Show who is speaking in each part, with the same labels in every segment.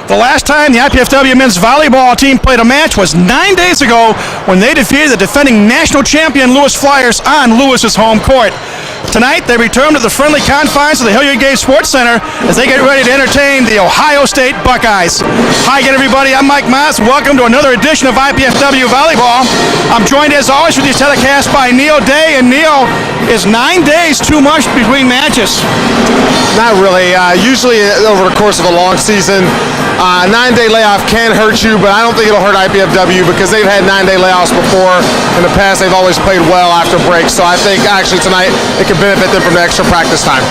Speaker 1: The last time the IPFW men's volleyball team played a match was 9 days ago when they defeated the defending national champion Lewis Flyers on Lewis's home court. Tonight, they return to the friendly confines of the Hilliard Gage Sports Center as they get ready to entertain the Ohio State Buckeyes. Hi again, everybody. I'm Mike Moss. Welcome to another edition of IPFW Volleyball. I'm joined, as always, with these telecasts by Neil Day. And Neil, is 9 days too much between matches?
Speaker 2: Not really. Usually, over the course of a long season, 9-day layoff can hurt you, but I don't think it'll hurt IPFW because they've had 9-day layoffs before. In the past, they've always played well after breaks. So I think actually tonight it could benefit them from the extra practice time.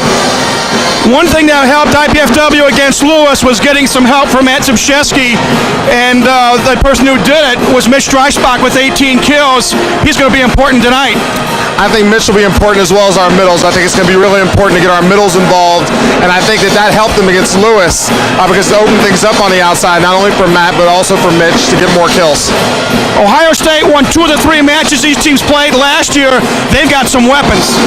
Speaker 1: One thing that helped IPFW against Lewis was getting some help from Ed Zimszewski, and the person who did it was Mitch Dreisbach with 18 kills. He's going to be important tonight.
Speaker 2: I think Mitch will be important as well as our middles. I think it's going to be really important to get our middles involved, and I think that helped them against Lewis because it opened things up on the outside, not only for Matt, but also for Mitch to get more kills.
Speaker 1: Ohio State won 2 of the 3 matches these teams played last year. They've got some weapons.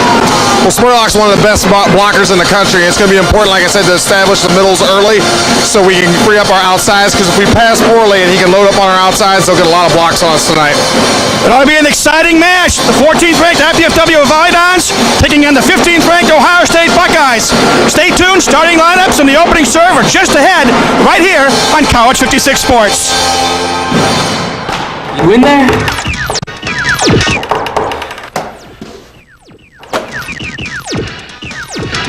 Speaker 2: Well, Spurlock's one of the best blockers in the country. It's going to be important, like I said, to establish the middles early so we can free up our outsides, because if we pass poorly and he can load up on our outsides, they'll get a lot of blocks on us tonight.
Speaker 1: It ought to be an exciting match. The 14th ranked IPFW Volleyball taking on the 15th ranked Ohio State Buckeyes. Stay tuned. Starting lineups and the opening serve are just ahead right here on College 56 Sports.
Speaker 3: You in there?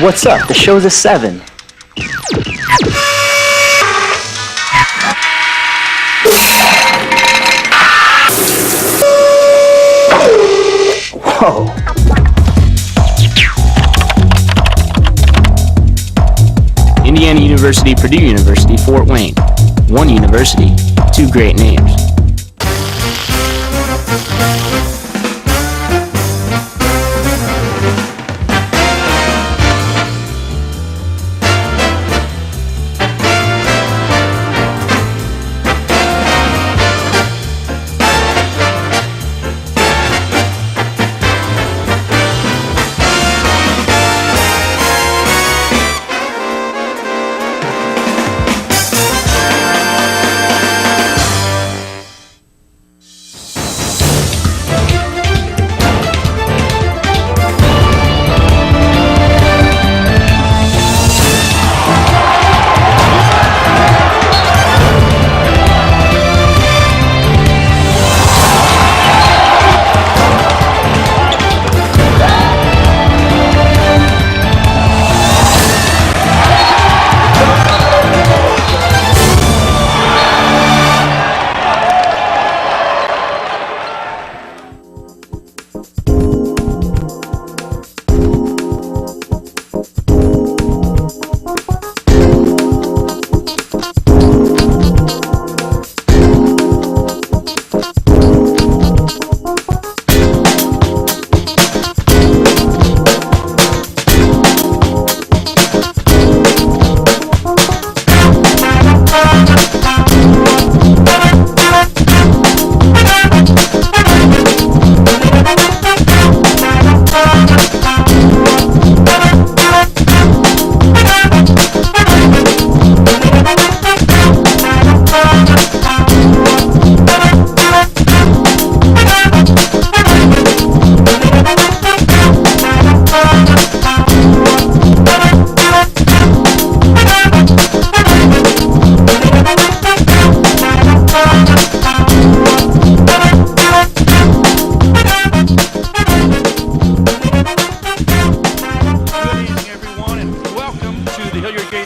Speaker 3: What's up? The show's at 7. Whoa.
Speaker 4: Indiana University, Purdue University, Fort Wayne. One university, 2 great names.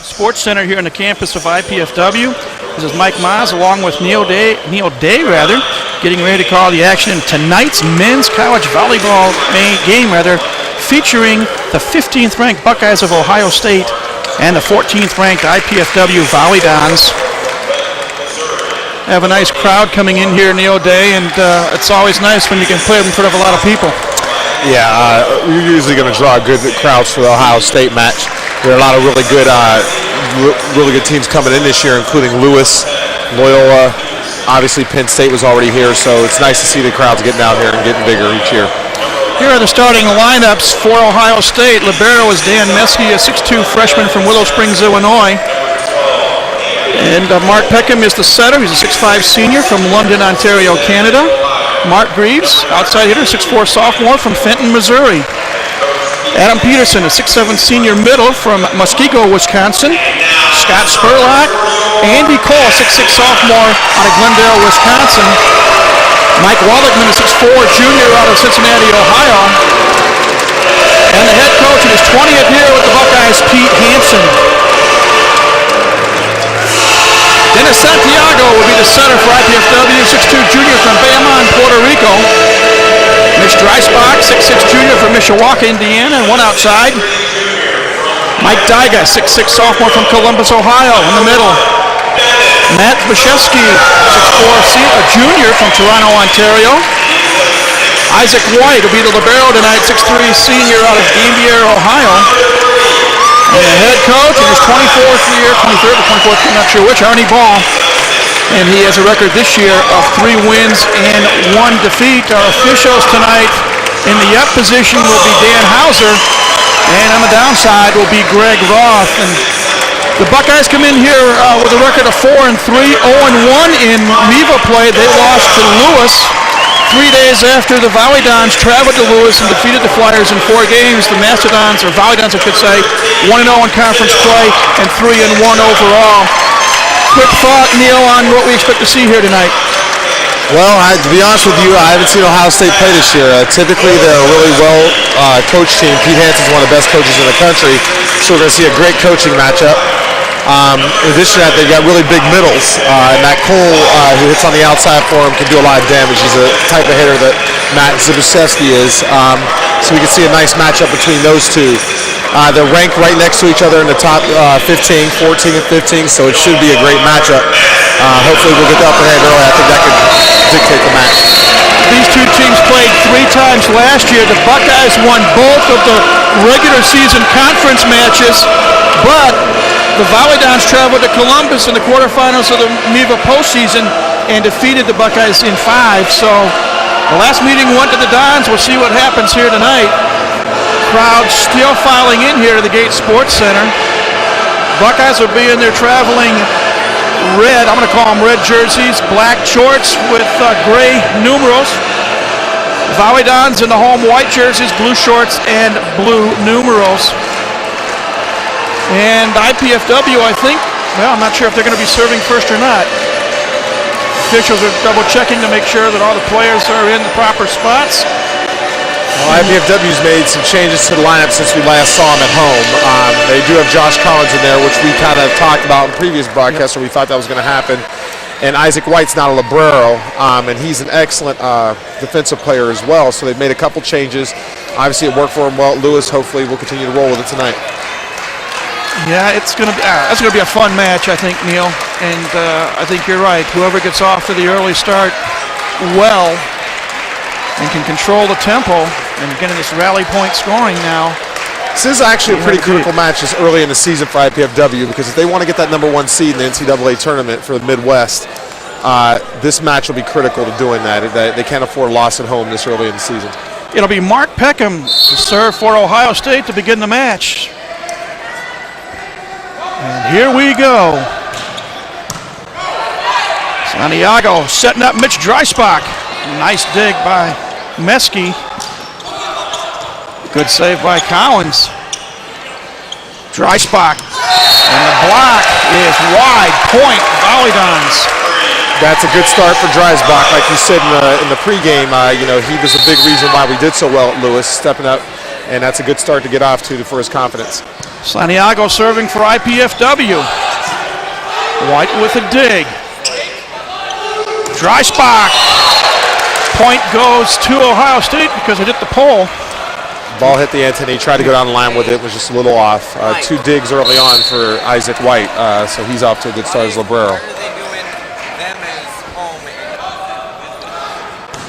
Speaker 1: Sports Center here on the campus of IPFW. This is Mike Moss along with Neil Day, getting ready to call the action in tonight's men's college volleyball game, featuring the 15th ranked Buckeyes of Ohio State and the 14th ranked IPFW Volleyball. Have a nice crowd coming in here, Neil Day, and it's always nice when you can play in front of a lot of people.
Speaker 5: Yeah, we're usually going to draw good crowds for the Ohio State match. There are a lot of really good teams coming in this year, including Lewis, Loyola. Obviously, Penn State was already here, so it's nice to see the crowds getting out here and getting bigger each year.
Speaker 1: Here are the starting lineups for Ohio State. Libero is Dan Meske, a 6'2 freshman from Willow Springs, Illinois. And Mark Peckham is the setter. He's a 6'5 senior from London, Ontario, Canada. Mark Greaves, outside hitter, 6'4 sophomore from Fenton, Missouri. Adam Peterson, a 6'7 senior middle from Muskego, Wisconsin. Scott Spurlock. Andy Cole, 6'6 sophomore out of Glendale, Wisconsin. Mike Wallachman, a 6'4 junior out of Cincinnati, Ohio. And the head coach in his 20th year with the Buckeyes, Pete Hansen. Dennis Santiago will be the center for IPFW, 6'2 junior from Bayamon, Puerto Rico. Mitch Dreisbach, 6'6 junior from Mishawaka, Indiana, and one outside. Mike Dyga, 6'6 sophomore from Columbus, Ohio, in the middle. Matt Bashevsky, 6'4 junior from Toronto, Ontario. Isaac White will be the libero tonight, 6'3 senior out of Gambier, Ohio. And the head coach in his 24th year, 23rd or 24th, I'm not sure which, Arnie Ball. And he has a record this year of 3 wins and 1 defeat. Our officials tonight in the up position will be Dan Hauser, and on the downside will be Greg Roth. And the Buckeyes come in here with a record of 4-3, 0-1 in MIVA play. They lost to Lewis 3 days after the Volleyball traveled to Lewis and defeated the Flyers in 4 games. The Mastodons, or Volleyball I should say, 1-0 in conference play and 3-1 overall. Quick thought, Neil, on what we expect to see here tonight.
Speaker 5: Well, to be honest with you, I haven't seen Ohio State play this year. Typically, they're a really well-coached team. Pete Hansen's one of the best coaches in the country, so we're going to see a great coaching matchup. In addition to that, they've got really big middles. And Matt Cole, who hits on the outside for him, can do a lot of damage. He's a type of hitter that Matt Zbyszewski is. So we can see a nice matchup between those two. They're ranked right next to each other in the top 15, 14 and 15, so it should be a great matchup. Hopefully we'll get the upper hand early. I think that could dictate the match.
Speaker 1: These two teams played 3 times last year. The Buckeyes won both of the regular season conference matches, but the Volleyball traveled to Columbus in the quarterfinals of the MIVA postseason and defeated the Buckeyes in 5. So the last meeting went to the Dons. We'll see what happens here tonight. Crowd still filing in here to the Gates Sports Center. Buckeyes will be in their traveling red, I'm going to call them red jerseys, black shorts with gray numerals. Volleyball in the home white jerseys, blue shorts, and blue numerals. And IPFW, I think, well, I'm not sure if they're going to be serving first or not. Officials are double checking to make sure that all the players are in the proper spots.
Speaker 5: Well, IPFW's made some changes to the lineup since we last saw them at home. They do have Josh Collins in there, which we kind of talked about in previous broadcasts, so we thought that was going to happen. And Isaac White's not a libero, and he's an excellent defensive player as well. So they've made a couple changes. Obviously, it worked for him well at Lewis. Hopefully, we'll continue to roll with it tonight.
Speaker 1: Yeah, that's going to be a fun match, I think, Neil. And I think you're right. Whoever gets off to the early start well and can control the tempo and getting this rally point scoring now.
Speaker 5: This is actually a pretty critical match this early in the season for IPFW, because if they want to get that number 1 seed in the NCAA tournament for the Midwest, this match will be critical to doing that. They can't afford a loss at home this early in the season.
Speaker 1: It'll be Mark Peckham to serve for Ohio State to begin the match. And here we go. Santiago setting up Mitch Dreisbach. Nice dig by Meske. Good save by Collins. Dreisbach. And the block is wide. Point, Volleyball.
Speaker 5: That's a good start for Dreisbach. Like you said in the pregame, he was a big reason why we did so well at Lewis, stepping up. And that's a good start to get off to for his confidence.
Speaker 1: Santiago serving for IPFW. White with a dig. Dreisbach. Point goes to Ohio State because it hit the pole.
Speaker 5: Ball hit the antenna. He tried to go down the line with it. Was just a little off. 2 digs early on for Isaac White, so he's off to a good start as libero.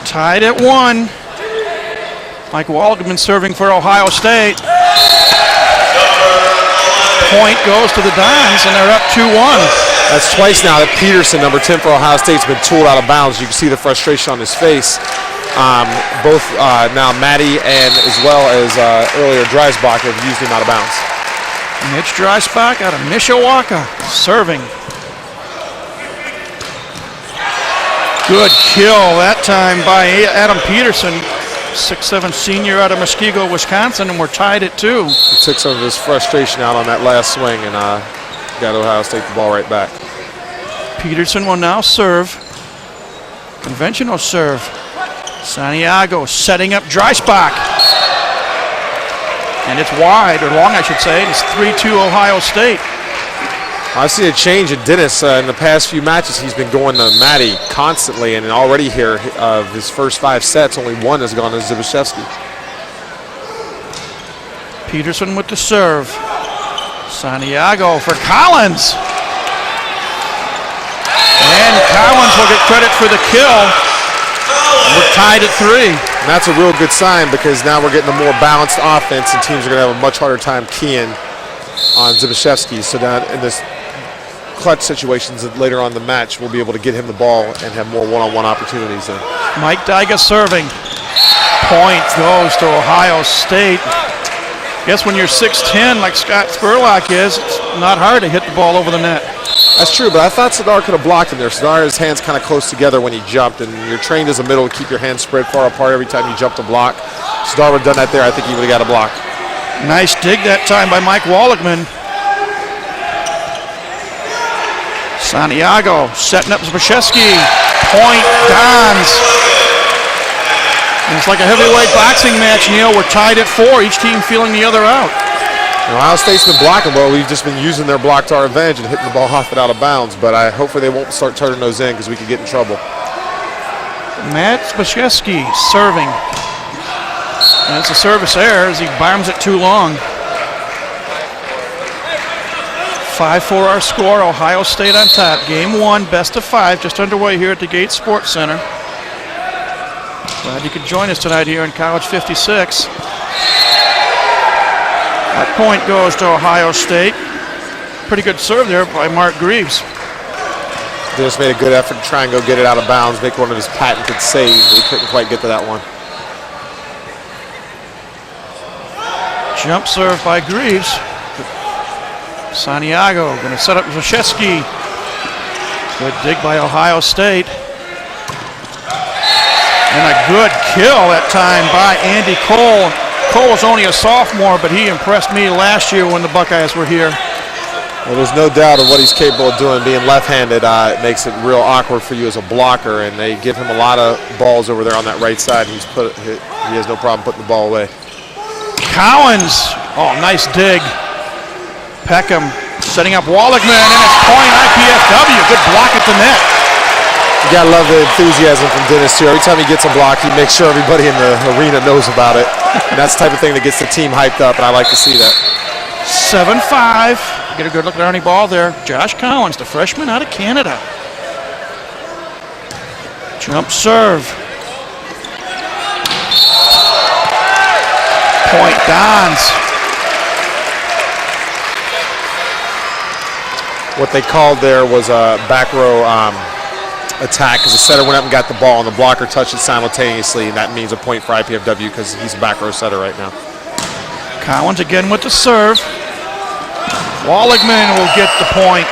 Speaker 1: Tied at 1. Mike Waldman serving for Ohio State. Point goes to the Dons, and they're up 2-1.
Speaker 5: That's twice now that Peterson, number 10 for Ohio State, has been tooled out of bounds. You can see the frustration on his face. Both now Matty and as well as earlier Dreisbach have used him out of bounds.
Speaker 1: Mitch Dreisbach out of Mishawaka serving. Good kill that time by Adam Peterson, 6'7" senior out of Muskego, Wisconsin, and we're tied at 2.
Speaker 5: He took some of his frustration out on that last swing and got Ohio State the ball right back.
Speaker 1: Peterson will now serve. Conventional serve. Santiago setting up Dreisbach. And it's wide, or long I should say. It's 3-2 Ohio State.
Speaker 5: I've seen a change in Dennis in the past few matches. He's been going to Matty constantly, and already here of his first 5 sets, only one has gone to Zbyszewski.
Speaker 1: Peterson with the serve. Santiago for Collins. And Collins will get credit for the kill. We're tied at 3.
Speaker 5: And that's a real good sign because now we're getting a more balanced offense and teams are going to have a much harder time keying on Zbyszewski. So that in this clutch situations later on in the match, we'll be able to get him the ball and have more one-on-one opportunities then.
Speaker 1: Mike Dyga serving. Point goes to Ohio State. Guess when you're 6'10" like Scott Spurlock is, it's not hard to hit the ball over the net.
Speaker 5: That's true, but I thought Sadar could have blocked him there. Sadar, his hands kind of close together when he jumped, and you're trained as a middle to keep your hands spread far apart every time you jump to block. Sadar would have done that there. I think he would have got a block.
Speaker 1: Nice dig that time by Mike Walligman. Santiago setting up Zbyszewski. Point Dons. And it's like a heavyweight boxing match, Neil. We're tied at 4, each team feeling the other out.
Speaker 5: Ohio State's been blocking well. We've just been using their block to our advantage and hitting the ball off it out of bounds, but hopefully they won't start turning those in because we could get in trouble.
Speaker 1: Matt Zbyszewski serving. And it's a service error as he bombs it too long. 5-4 our score, Ohio State on top. Game 1, best of 5, just underway here at the Gates Sports Center. Glad you could join us tonight here in College 56. That point goes to Ohio State. Pretty good serve there by Mark Greaves.
Speaker 5: Dennis made a good effort to try and go get it out of bounds, make one of his patented saves, but he couldn't quite get to that one.
Speaker 1: Jump serve by Greaves. Santiago going to set up Zbyszewski. Good dig by Ohio State. And a good kill that time by Andy Cole. Cole was only a sophomore, but he impressed me last year when the Buckeyes were here.
Speaker 5: Well, there's no doubt of what he's capable of doing. Being left-handed, it makes it real awkward for you as a blocker, and they give him a lot of balls over there on that right side. He has no problem putting the ball away.
Speaker 1: Collins, oh, nice dig. Peckham setting up Walligman, and it's point IPFW. Good block at the net.
Speaker 5: You gotta love the enthusiasm from Dennis too. Every time he gets a block, he makes sure everybody in the arena knows about it. And that's the type of thing that gets the team hyped up, and I like to see that.
Speaker 1: 7-5. Get a good look at Arnie Ball there. Josh Collins, the freshman out of Canada. Jump serve. Point Dons.
Speaker 5: What they called there was a back row attack because the setter went up and got the ball and the blocker touched it simultaneously, and that means a point for IPFW because he's a back row setter right now.
Speaker 1: Collins again with the serve. Walligman will get the point.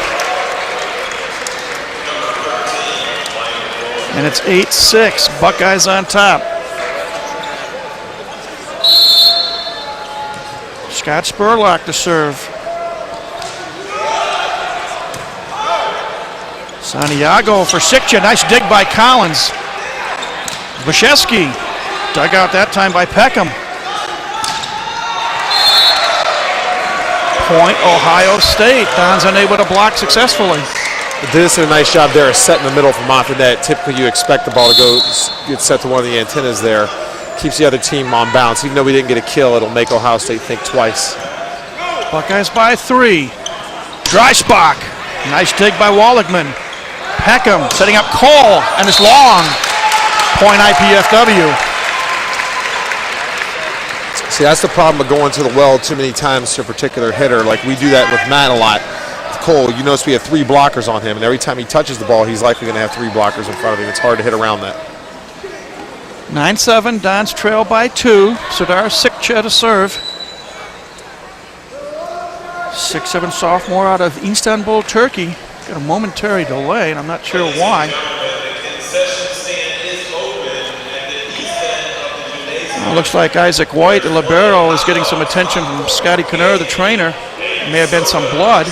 Speaker 1: And it's 8-6, Buckeyes on top. Scott Spurlock to serve. Santiago for Sikcha, nice dig by Collins. Zbyszewski dug out that time by Peckham. Point Ohio State. Don's unable to block successfully.
Speaker 5: Dennis did a nice job there of setting the middle from off the net. Typically you expect the ball to go get set to one of the antennas there. Keeps the other team on balance. Even though we didn't get a kill, it'll make Ohio State think twice.
Speaker 1: Buckeyes by 3. Dreisbach. Nice dig by Walligman. Peckham setting up Cole, and it's long. Point IPFW.
Speaker 5: See, that's the problem of going to the well too many times to a particular hitter. Like we do that with Matt a lot. With Cole, you notice we have 3 blockers on him, and every time he touches the ball, he's likely going to have 3 blockers in front of him. It's hard to hit around that.
Speaker 1: 9-7, Dons trail by 2. Sadar Sikcha to serve. 6'7" sophomore out of Istanbul, Turkey. Got a momentary delay, and I'm not sure why. Looks like Isaac White, the libero, is getting some attention from Scotty Knurr, the trainer. May have been some blood.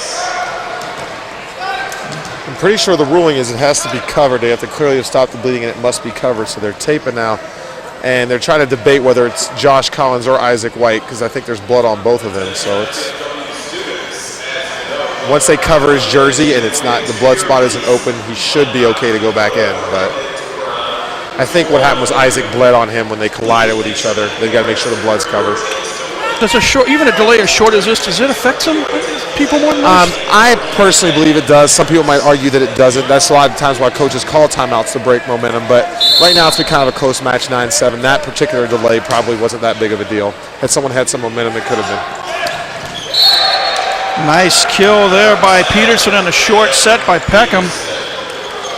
Speaker 5: I'm pretty sure the ruling is it has to be covered. They have to clearly have stopped the bleeding and it must be covered. So they're taping now. And they're trying to debate whether it's Josh Collins or Isaac White because I think there's blood on both of them. So it's once they cover his jersey and it's not, the blood spot isn't open, he should be okay to go back in. But I think what happened was Isaac bled on him when they collided with each other. They've got to make sure the blood's covered.
Speaker 1: Does even a delay as short as this, does it affect some people more than most?
Speaker 5: I personally believe it does. Some people might argue that it doesn't. That's a lot of times why coaches call timeouts to break momentum. But right now it's been kind of a close match, 9-7. That particular delay probably wasn't that big of a deal. Had someone had some momentum, it could have been.
Speaker 1: Nice kill there by Peterson and a short set by Peckham.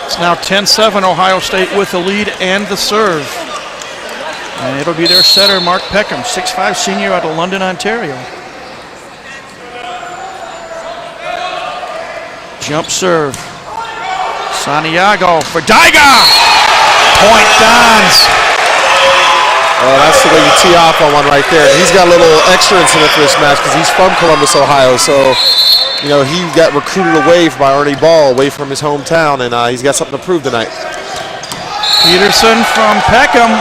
Speaker 1: It's now 10-7, Ohio State with the lead and the serve. And it'll be their setter, Mark Peckham, 6'5" senior out of London, Ontario. Jump serve. Santiago for Daiga. Point Dons.
Speaker 5: Well, that's the way you tee off on one right there. And he's got a little extra incentive for this match because he's from Columbus, Ohio. So, you know, he got recruited away by Ernie Ball, away from his hometown, and he's got something to prove tonight.
Speaker 1: Peterson from Peckham.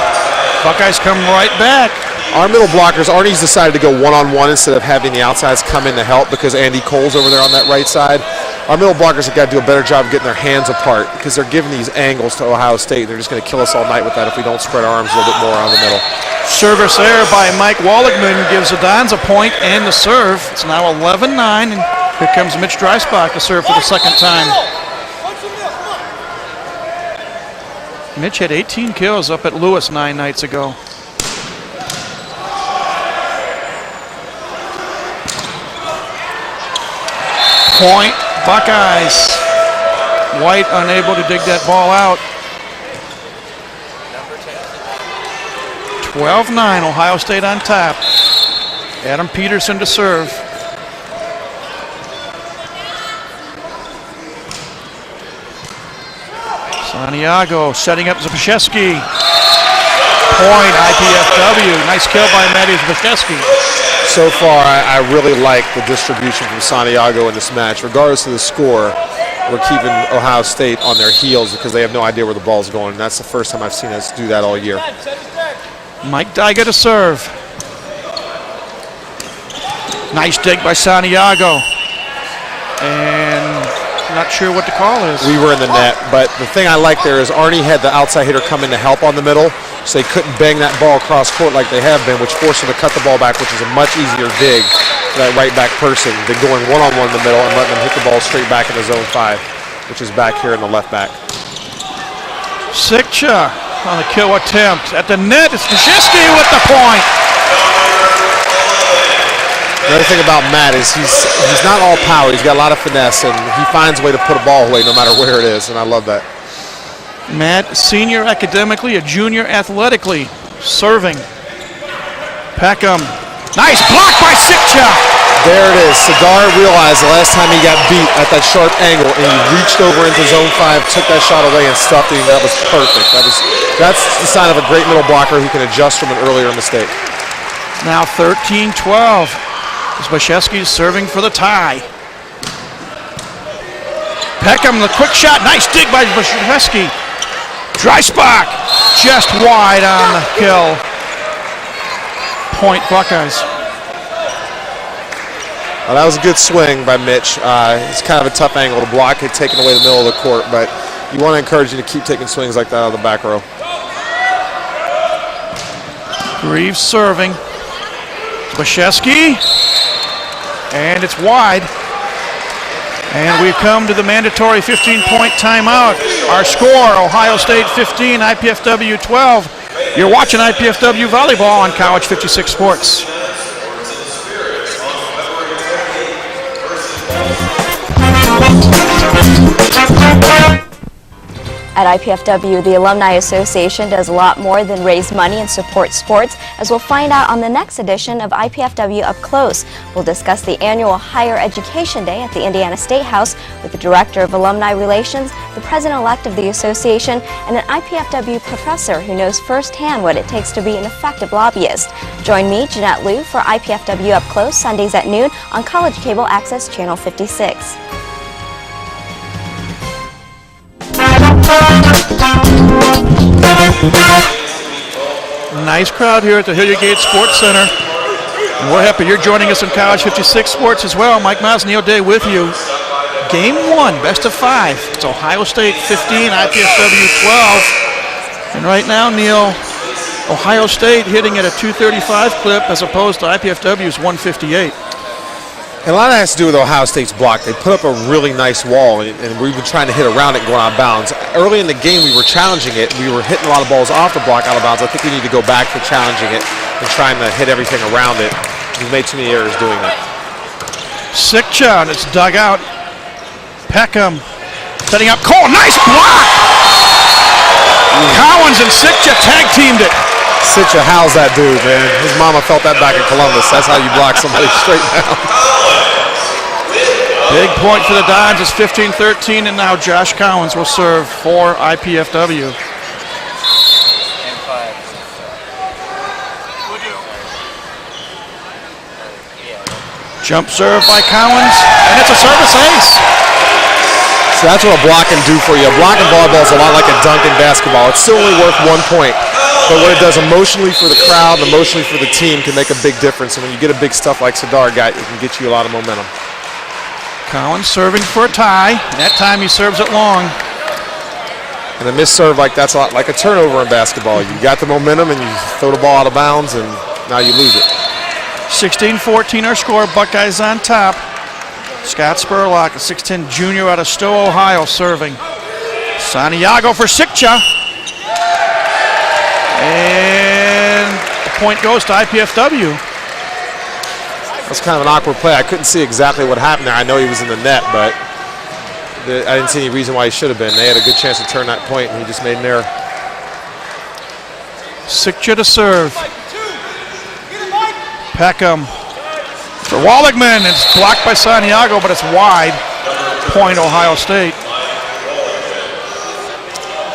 Speaker 1: Buckeyes come right back.
Speaker 5: Our middle blockers, Arnie's decided to go one-on-one instead of having the outsides come in to help because Andy Cole's over there on that right side. Our middle blockers have got to do a better job of getting their hands apart because they're giving these angles to Ohio State. They're just going to kill us all night with that if we don't spread our arms a little bit more around the middle.
Speaker 1: Service error by Mike Walligman gives the Dons a point and the serve. It's now 11-9, and here comes Mitch Dreisbach to serve for the second time. Mitch had 18 kills up at Lewis 9 nights ago. Point Buckeyes. White unable to dig that ball out. 12-9, Ohio State on top. Adam Peterson to serve. Santiago setting up Zbyszewski. Point, IPFW. Nice kill by Matty Zbyszewski.
Speaker 5: So far, I really like the distribution from Santiago in this match. Regardless of the score, we're keeping Ohio State on their heels because they have no idea where the ball's going. And that's the first time I've seen us do that all year.
Speaker 1: Mike Daiga to serve. Nice dig by Santiago. And not sure what the call is.
Speaker 5: We were in the net, but the thing I like there is Arnie had the outside hitter come in to help on the middle, so they couldn't bang that ball across court like they have been, which forced them to cut the ball back, which is a much easier dig for that right back person than going one-on-one in the middle and letting them hit the ball straight back into zone 5, which is back here in the left back.
Speaker 1: Sikcha on the kill attempt. At the net, it's Zbyszewski with the point.
Speaker 5: The other thing about Matt is he's not all power. He's got a lot of finesse, and he finds a way to put a ball away no matter where it is, and I love that.
Speaker 1: Matt, senior academically, a junior athletically, serving. Peckham. Nice block by Sikcha.
Speaker 5: There it is. Cigar realized the last time he got beat at that sharp angle, and he reached over into zone 5, took that shot away, and stuffed it. That was perfect. That's the sign of a great middle blocker who can adjust from an earlier mistake.
Speaker 1: Now 13-12. Zbyszewski serving for the tie. Peckham, the quick shot. Nice dig by Zbyszewski. Dreisbach just wide on the kill. Point Buckeyes.
Speaker 5: Well, that was a good swing by Mitch. It's kind of a tough angle to block it, taking away the middle of the court, but you want to encourage you to keep taking swings like that out of the back row.
Speaker 1: Greaves serving. Zbyszewski. And it's wide. And we've come to the mandatory 15-point timeout. Our score, Ohio State 15, IPFW 12. You're watching IPFW Volleyball on College 56 Sports.
Speaker 6: At IPFW, the Alumni Association does a lot more than raise money and support sports, as we'll find out on the next edition of IPFW Up Close. We'll discuss the annual Higher Education Day at the Indiana State House with the Director of Alumni Relations, the President-elect of the association, and an IPFW professor who knows firsthand what it takes to be an effective lobbyist. Join me, Jeanette Liu, for IPFW Up Close, Sundays at noon on College Cable Access Channel 56.
Speaker 1: Nice crowd here at the Hilliard Gate Sports Center. And we're happy you're joining us on College 56 Sports as well. Mike Miles, Neil Day with you. Game 1, best of 5. It's Ohio State 15, IPFW 12. And right now, Neil, Ohio State hitting at a 235 clip as opposed to IPFW's 158.
Speaker 5: And a lot of that has to do with Ohio State's block. They put up a really nice wall, and we've been trying to hit around it going out of bounds. Early in the game, we were challenging it. We were hitting a lot of balls off the block out of bounds. I think we need to go back to challenging it and trying to hit everything around it. We've made too many errors doing that.
Speaker 1: Sikcha, and it's dug out. Peckham setting up Cole. Nice block! Collins and Sikcha tag teamed it.
Speaker 5: Sikcha howls that dude, man. His mama felt that back in Columbus. That's how you block somebody straight down.
Speaker 1: Big point for the Dons. It's 15-13, and now Josh Collins will serve for IPFW. Jump serve by Collins, and it's a service ace.
Speaker 5: So that's what a block can do for you. A block in volleyball is a lot like a dunk in basketball. It's still only worth 1 point. But what it does emotionally for the crowd, emotionally for the team, can make a big difference. And when you get a big stuff like Sadar got, it can get you a lot of momentum.
Speaker 1: Collins serving for a tie. That time he serves it long.
Speaker 5: And a missed serve like that's a lot like a turnover in basketball. You got the momentum and you throw the ball out of bounds, and now you lose it.
Speaker 1: 16-14 our score. Buckeyes on top. Scott Spurlock, a 6'10 junior out of Stowe, Ohio, serving. Santiago for Sikcha. And the point goes to IPFW.
Speaker 5: That's kind of an awkward play. I couldn't see exactly what happened there. I know he was in the net, but I didn't see any reason why he should have been. They had a good chance to turn that point, and he just made an error.
Speaker 1: Sikcha to serve. Peckham for Walligman. It's blocked by Santiago, but it's wide. Point Ohio State.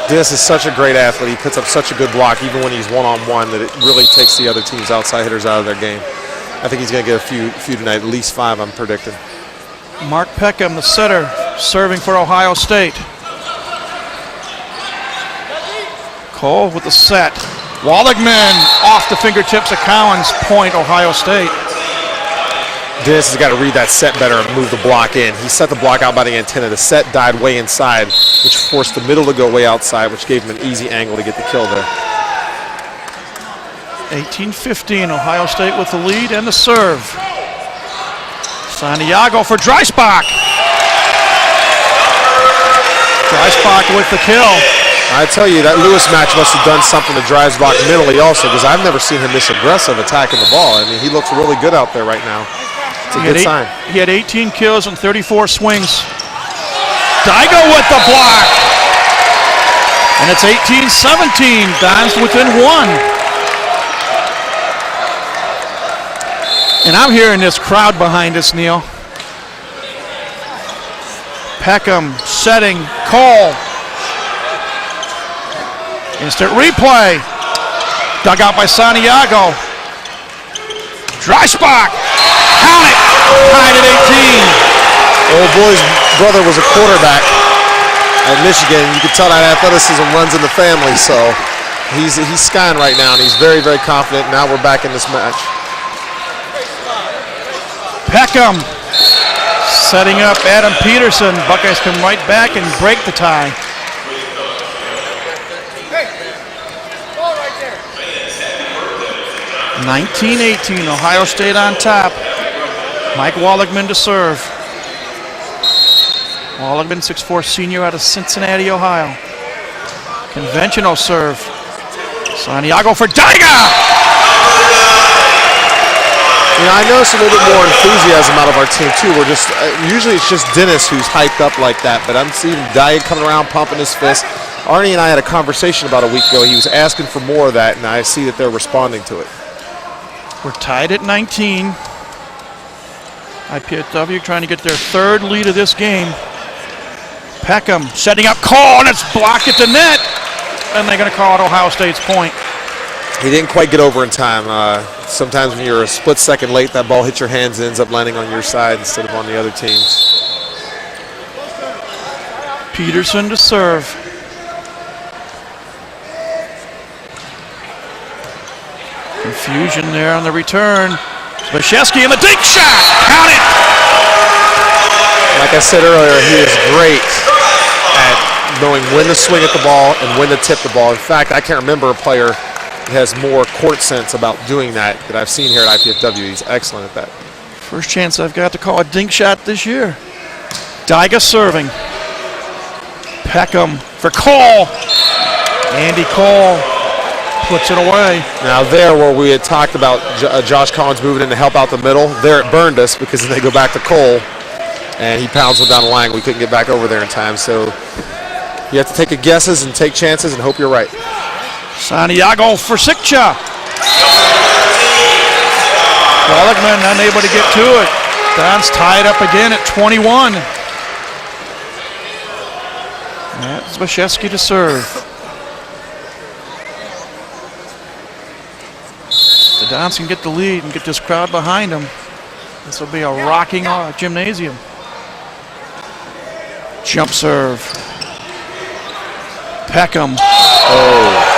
Speaker 5: This is such a great athlete. He puts up such a good block, even when he's one-on-one, that it really takes the other team's outside hitters out of their game. I think he's going to get a few tonight, at least 5, I'm predicting.
Speaker 1: Mark Peckham, the setter, serving for Ohio State. Cole with the set. Walligman off the fingertips of Collins. Point Ohio State.
Speaker 5: Dennis has got to read that set better and move the block in. He set the block out by the antenna. The set died way inside, which forced the middle to go way outside, which gave him an easy angle to get the kill there.
Speaker 1: 18-15, Ohio State with the lead and the serve. Santiago for Dreisbach. Dreisbach with the kill.
Speaker 5: I tell you, that Lewis match must have done something to Dreisbach mentally also, because I've never seen him this aggressive attacking the ball. I mean, he looks really good out there right now. It's a good sign.
Speaker 1: He had 18 kills and 34 swings. Daigo with the block. And it's 18-17. Dons within 1. And I'm hearing this crowd behind us, Neil. Peckham setting. Cole. Instant replay. Dug out by Santiago. Dreisbach. Count it. Tied at 18.
Speaker 5: Old boy's brother was a quarterback at Michigan. You can tell that athleticism runs in the family, so he's skying right now, and he's very, very confident. Now we're back in this match.
Speaker 1: Peckham setting up Adam Peterson. Buckeyes come right back and break the tie. Hey, ball right there. 19-18, Ohio State on top. Mike Walligman to serve. Walligman, 6'4" senior out of Cincinnati, Ohio. Conventional serve. Santiago for Daiga!
Speaker 5: You know, I noticed a little bit more enthusiasm out of our team too. We're just usually it's just Dennis who's hyped up like that, but I'm seeing Daiga coming around pumping his fist. Arnie and I had a conversation about a week ago. He was asking for more of that, and I see that they're responding to it.
Speaker 1: We're tied at 19. IPFW trying to get their third lead of this game. Peckham setting up Cole, and it's blocked at the net. And they're going to call it Ohio State's point.
Speaker 5: He didn't quite get over in time. Sometimes when you're a split second late, that ball hits your hands and ends up landing on your side instead of on the other team's.
Speaker 1: Peterson to serve. Confusion there on the return. Zbyszewski in the dink shot. Count it.
Speaker 5: Like I said earlier, he is great at knowing when to swing at the ball and when to tip the ball. In fact, I can't remember a player that has more court sense about doing that I've seen here at IPFW. He's excellent at that.
Speaker 1: First chance I've got to call a dink shot this year. Dyga serving. Peckham for Cole. Andy Cole puts it away.
Speaker 5: Now there where we had talked about Josh Collins moving in to help out the middle, there it burned us because then they go back to Cole and he pounds one down the line. We couldn't get back over there in time, so you have to take guesses and take chances and hope you're right.
Speaker 1: Santiago for Sikcha. Seligman unable to get to it. Don's tied up again at 21. Matt Zbyszewski to serve. The Dons can get the lead and get this crowd behind them. This will be a rocking gymnasium. Jump serve. Peckham.
Speaker 5: Oh.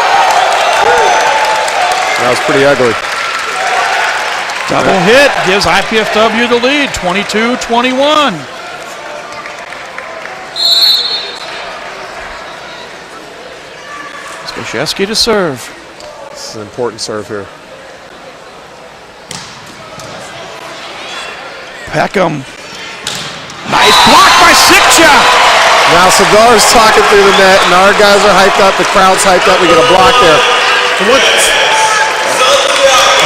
Speaker 5: That was pretty ugly.
Speaker 1: Double hit gives IPFW the lead, 22-21. Zbyszewski to serve.
Speaker 5: This is an important serve here.
Speaker 1: Peckham. Nice block by Sikcha.
Speaker 5: Now Sagar's talking through the net, and our guys are hyped up. The crowd's hyped up. We get a block there.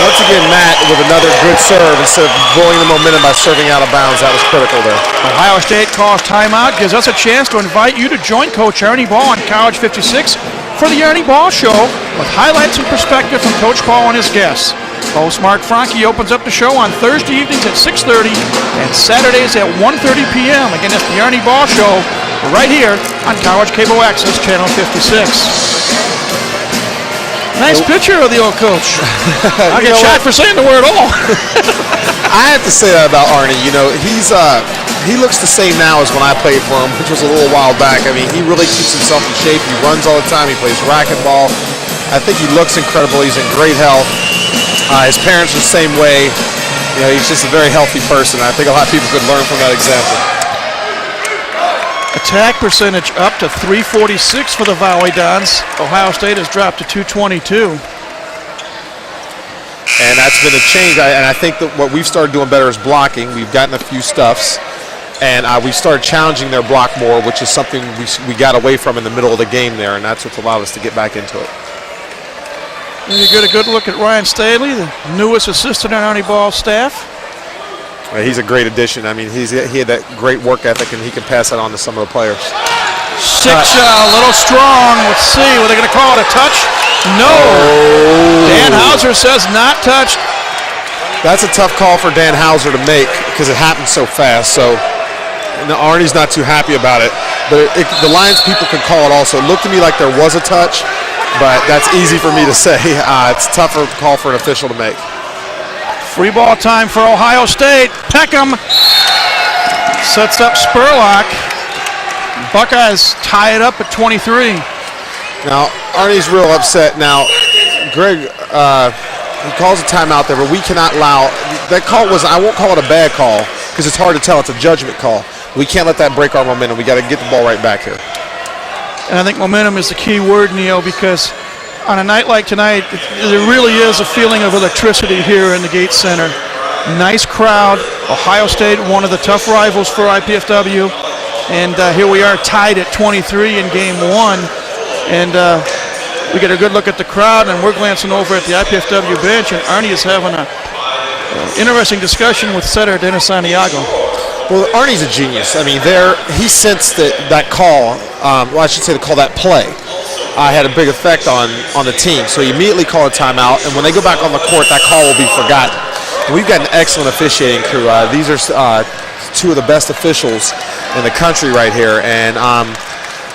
Speaker 5: Once again, Matt with another good serve instead of blowing the momentum by serving out of bounds. That was critical there.
Speaker 1: Ohio State calls timeout, gives us a chance to invite you to join Coach Ernie Ball on College 56 for the Ernie Ball Show with highlights and perspective from Coach Ball and his guests. Host Mark Franke opens up the show on Thursday evenings at 6:30 and Saturdays at 1:30 p.m. Again, it's the Ernie Ball Show right here on College Cable Access Channel 56. Nice picture of the old coach. I get shot for saying the word all.
Speaker 5: I have to say that about Arnie. You know, he looks the same now as when I played for him, which was a little while back. I mean, he really keeps himself in shape. He runs all the time. He plays racquetball. I think he looks incredible. He's in great health. His parents are the same way. You know, he's just a very healthy person. I think a lot of people could learn from that example.
Speaker 1: Attack percentage up to .346 for the Volleyball. Ohio State has dropped to .222.
Speaker 5: And that's been a change. And I think that what we've started doing better is blocking. We've gotten a few stuffs. And we've started challenging their block more, which is something we got away from in the middle of the game there. And that's what's allowed us to get back into it.
Speaker 1: And you get a good look at Ryan Staley, the newest assistant on Ernie Ball's staff.
Speaker 5: He's a great addition. I mean, he had that great work ethic, and he can pass that on to some of the players.
Speaker 1: Sikcha, a little strong. Let's see. Were they going to call it a touch? No. Oh. Dan Hauser says not touched.
Speaker 5: That's a tough call for Dan Hauser to make because it happened so fast. So Arnie's not too happy about it. But the Lions people can call it also. It looked to me like there was a touch, but that's easy for me to say. It's a tougher call for an official to make.
Speaker 1: Free ball time for Ohio State. Peckham sets up Spurlock. Buckeyes tie it up at 23.
Speaker 5: Now, Arnie's real upset. Now, Greg, he calls a timeout there, but we cannot allow – that call was – I won't call it a bad call because it's hard to tell. It's a judgment call. We can't let that break our momentum. We got to get the ball right back here.
Speaker 1: And I think momentum is the key word, Neil, because – on a night like tonight, there really is a feeling of electricity here in the Gates Center. Nice crowd. Ohio State, one of the tough rivals for IPFW. And here we are tied at 23 in game one. And we get a good look at the crowd, and we're glancing over at the IPFW bench, and Arnie is having an interesting discussion with setter Dennis Santiago.
Speaker 5: Well, Arnie's a genius. I mean, he sensed that call, well, I should say the call, that play. had a big effect on the team. So he immediately called a timeout, and when they go back on the court, that call will be forgotten. And we've got an excellent officiating crew. These are two of the best officials in the country right here, and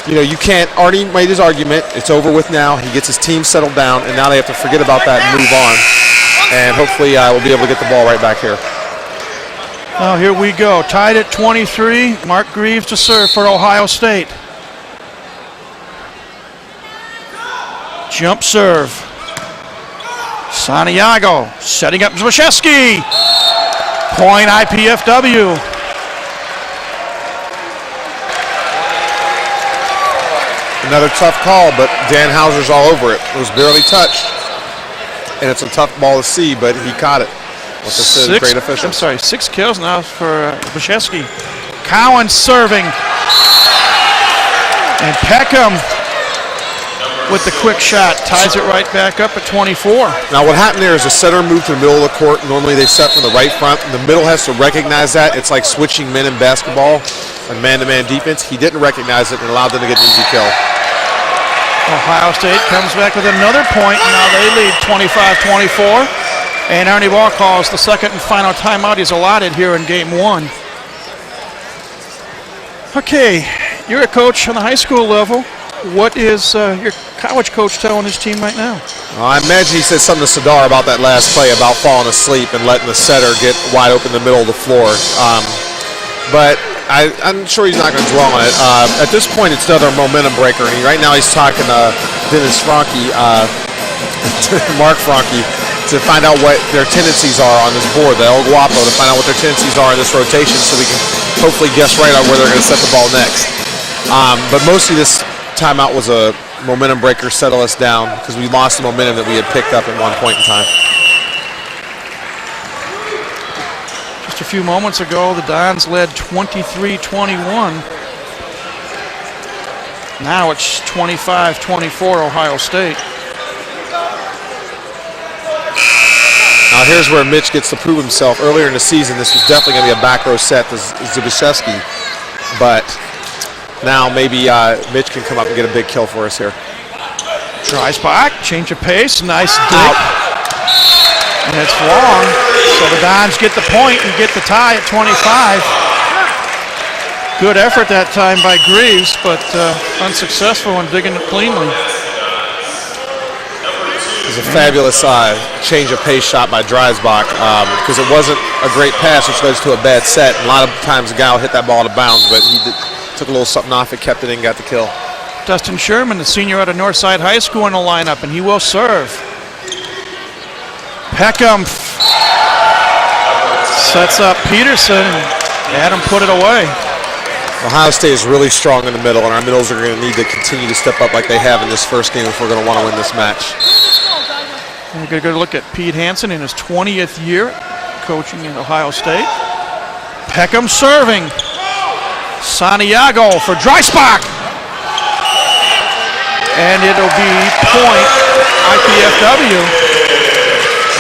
Speaker 5: you can't. Artie made his argument. It's over with now. He gets his team settled down, and now they have to forget about that and move on. And hopefully we'll be able to get the ball right back here.
Speaker 1: Oh, here we go. Tied at 23. Mark Greaves to serve for Ohio State. Jump serve. Santiago setting up Zbyszewski. Point IPFW.
Speaker 5: Another tough call, but Dan Hauser's all over it. It was barely touched. And it's a tough ball to see, but he caught it. With the great official.
Speaker 1: 6 kills now for Zbyszewski. Cowan serving. And Peckham with the quick shot ties it right back up at 24.
Speaker 5: Now what happened there is a setter moved to the middle of the court. Normally they set from the right front. And the middle has to recognize that. It's like switching men in basketball and man-to-man defense. He didn't recognize it and allowed them to get an easy kill.
Speaker 1: Ohio State comes back with another point. Now they lead 25-24. And Arnie Ball calls the second and final timeout he's allotted here in game 1. Okay, you're a coach on the high school level. What is your college coach telling his team right now?
Speaker 5: I imagine he said something to Sadar about that last play, about falling asleep and letting the setter get wide open in the middle of the floor. But I'm sure he's not going to dwell on it. At this point, it's another momentum breaker. And right now he's talking to Dennis Franke, Mark Franke, to find out what their tendencies are on this board, the El Guapo, to find out what their tendencies are in this rotation so we can hopefully guess right on where they're going to set the ball next. But mostly this timeout was a momentum breaker, settle us down, because we lost the momentum that we had picked up at one point in time.
Speaker 1: Just a few moments ago, the Dons led 23-21. Now it's 25-24 Ohio State.
Speaker 5: Now here's where Mitch gets to prove himself. Earlier in the season, this was definitely going to be a back row set to Zbyszewski, but now maybe Mitch can come up and get a big kill for us here.
Speaker 1: Try spot, change of pace, nice dig. And it's long, so the Dons get the point and get the tie at 25. Good effort that time by Greaves, but unsuccessful in digging it cleanly.
Speaker 5: It was a fabulous change of pace shot by Dreisbach because it wasn't a great pass, which led to a bad set. And a lot of times the guy will hit that ball out of bounds, but he took a little something off it, kept it in, got the kill.
Speaker 1: Dustin Sherman, the senior out of Northside High School, in the lineup, and he will serve. Peckham sets up Peterson, and Adam put it away.
Speaker 5: Ohio State is really strong in the middle, and our middles are going to need to continue to step up like they have in this first game if we're going to want to win this match.
Speaker 1: We're going to go look at Pete Hansen in his 20th year coaching in Ohio State. Peckham serving. Santiago for Dreisbach. And it'll be point IPFW.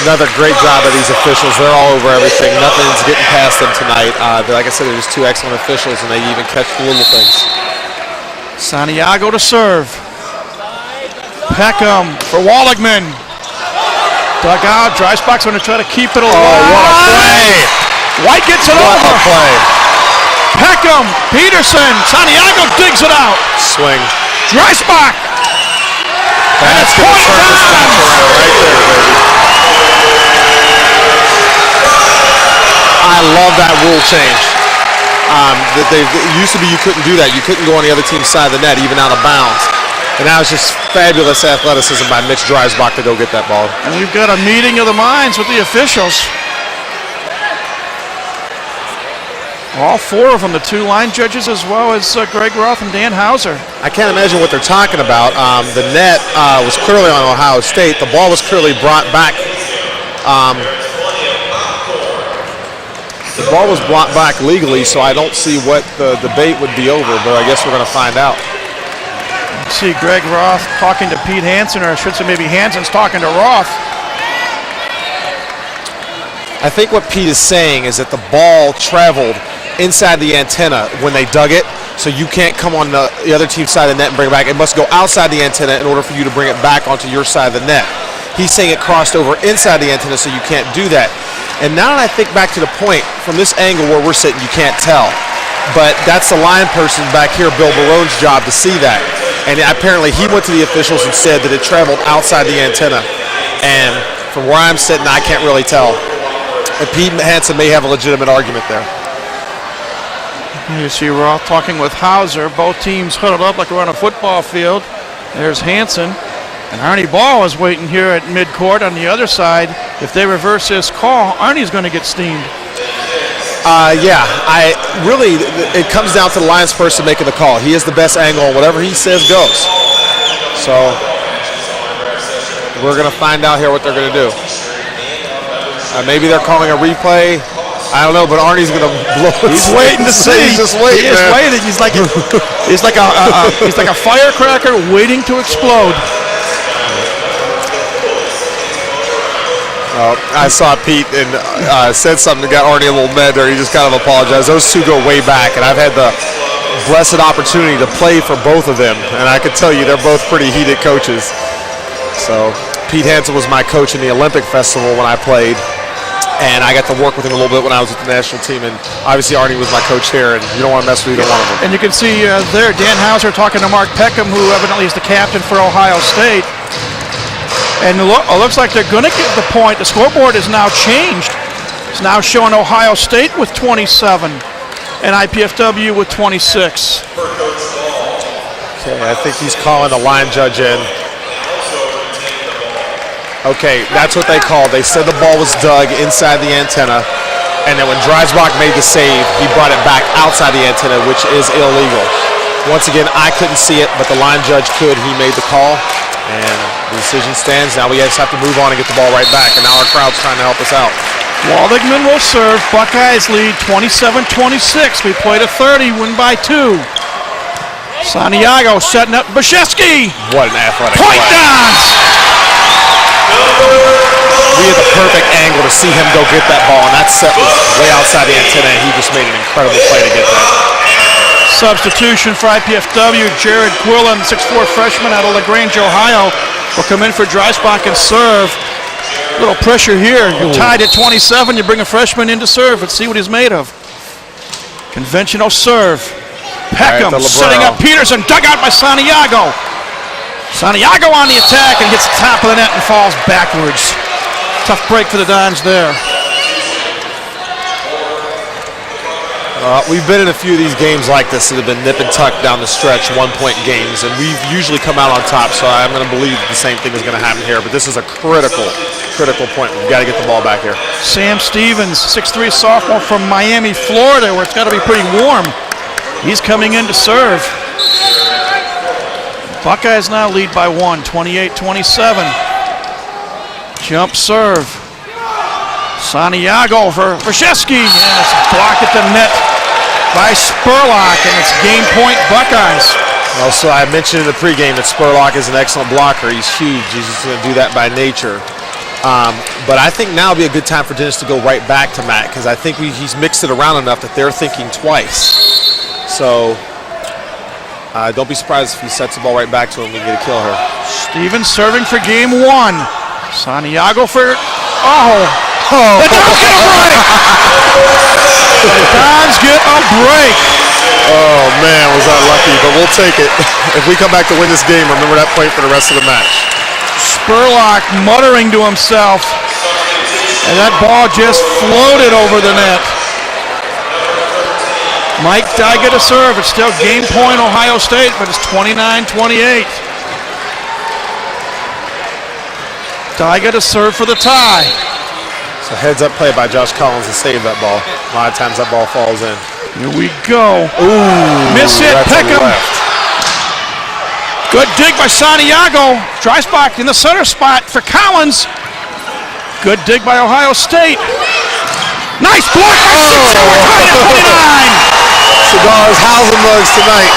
Speaker 5: Another great job of these officials. They're all over everything. Nothing's getting past them tonight. Like I said, there's two excellent officials, and they even catch the little things.
Speaker 1: Santiago to serve. Peckham for Walligman. Dug out. Dreisbach's going to try to keep it alive.
Speaker 5: Oh, what a play!
Speaker 1: White gets it over.
Speaker 5: What a play!
Speaker 1: Peckham, Peterson, Santiago digs it out.
Speaker 5: Swing.
Speaker 1: Dreisbach.
Speaker 5: That's going to turn this match around right there, baby. I love that rule change. It used to be you couldn't do that. You couldn't go on the other team's side of the net, even out of bounds. And that was just fabulous athleticism by Mitch Dreisbach to go get that ball.
Speaker 1: And we've got a meeting of the minds with the officials. All four of them, the two line judges as well as Greg Roth and Dan Hauser.
Speaker 5: I can't imagine what they're talking about. The net was clearly on Ohio State. The ball was clearly brought back. The ball was brought back legally, so I don't see what the debate would be over, but I guess we're going to find out.
Speaker 1: See Greg Roth talking to Pete Hansen, or I should say maybe Hansen's talking to Roth.
Speaker 5: I think what Pete is saying is that the ball traveled inside the antenna when they dug it, So you can't come on the other team's side of the net and bring it back. It must go outside the antenna in order for you to bring it back onto your side of the net. He's saying it crossed over inside the antenna, so you can't do that. And now that I think back to the point, from this angle where we're sitting, you can't tell. But that's the line person back here, Bill Barone's job to see that. And apparently he went to the officials and said that it traveled outside the antenna. And from where I'm sitting, I can't really tell. And Pete Hansen may have a legitimate argument there.
Speaker 1: You see we're all talking with Hauser. Both teams huddled up like we're on a football field. There's Hansen. And Arnie Ball is waiting here at midcourt on the other side. If they reverse this call, Arnie's going to get steamed.
Speaker 5: Yeah, it comes down to the Lions person making the call. He has the best angle, and whatever he says goes. So we're going to find out here what they're going to do. Maybe they're calling a replay. I don't know, but Arnie's going to blow it.
Speaker 1: He's waiting to see.
Speaker 5: He's just waiting.
Speaker 1: He is waiting. He's like a firecracker waiting to explode.
Speaker 5: I saw Pete and said something that got Arnie a little mad there. He just kind of apologized. Those two go way back, and I've had the blessed opportunity to play for both of them, and I can tell you they're both pretty heated coaches. So Pete Hansen was my coach in the Olympic Festival when I played, and I got to work with him a little bit when I was with the national team, and obviously Arnie was my coach here, and you don't want to mess with either one of them.
Speaker 1: And you can see there Dan Hauser talking to Mark Peckham, who evidently is the captain for Ohio State. And it looks like they're going to get the point. The scoreboard is now changed. It's now showing Ohio State with 27 and IPFW with 26.
Speaker 5: Okay, I think he's calling the line judge in. Okay, that's what they called. They said the ball was dug inside the antenna, and then when Dreisbach made the save, he brought it back outside the antenna, which is illegal. Once again, I couldn't see it, but the line judge could. He made the call. And the decision stands. Now we just have to move on and get the ball right back. And now our crowd's trying to help us out.
Speaker 1: Waldegman will serve. Buckeyes lead 27-26. We played a 30, win by 2. Santiago setting up Bashevsky.
Speaker 5: What an athletic
Speaker 1: Point
Speaker 5: play.
Speaker 1: Dons.
Speaker 5: We had the perfect angle to see him go get that ball. And that set was way outside the antenna. And he just made an incredible play to get that.
Speaker 1: Substitution for IPFW, Jared Quillen, 6'4" freshman out of LaGrange, Ohio, will come in for Dreisbach and serve. A little pressure here. You're tied at 27. You bring a freshman in to serve. Let's see what he's made of. Conventional serve. Peckham setting up Peterson. Dug out by Santiago. Santiago on the attack and gets the top of the net and falls backwards. Tough break for the Dons there.
Speaker 5: We've been in a few of these games like this that have been nip and tuck down the stretch, one-point games, and we've usually come out on top, so I'm going to believe the same thing is going to happen here, but this is a critical point. We've got to get the ball back here.
Speaker 1: Sam Stevens, 6'3" sophomore from Miami, Florida, where it's got to be pretty warm. He's coming in to serve. Buckeyes now lead by 1, 28-27. Jump serve. Santiago for Bashevsky, and it's blocked at the net by Spurlock, and it's game point Buckeyes.
Speaker 5: Also, I mentioned in the pregame that Spurlock is an excellent blocker. He's huge. He's just going to do that by nature. But I think now would be a good time for Dennis to go right back to Matt, because I think he's mixed it around enough that they're thinking twice. So don't be surprised if he sets the ball right back to him and get a kill here.
Speaker 1: Stevens serving for game 1. Santiago for, the Dons get a break! The Dons get a break!
Speaker 5: Oh, man, was I lucky, but we'll take it. If we come back to win this game, remember that point for the rest of the match.
Speaker 1: Spurlock muttering to himself, and that ball just floated over the net. Mike Dyga to serve. It's still game point Ohio State, but it's 29-28. Dyga to serve for the tie.
Speaker 5: So heads up play by Josh Collins to save that ball. A lot of times that ball falls in.
Speaker 1: Here we go.
Speaker 5: Ooh,
Speaker 1: miss hit, Peckham. Good dig by Santiago. Dreisbach in the center spot for Collins. Good dig by Ohio State. Nice block by Sixer. We're tied at 29.
Speaker 5: Cigars, housing mugs tonight.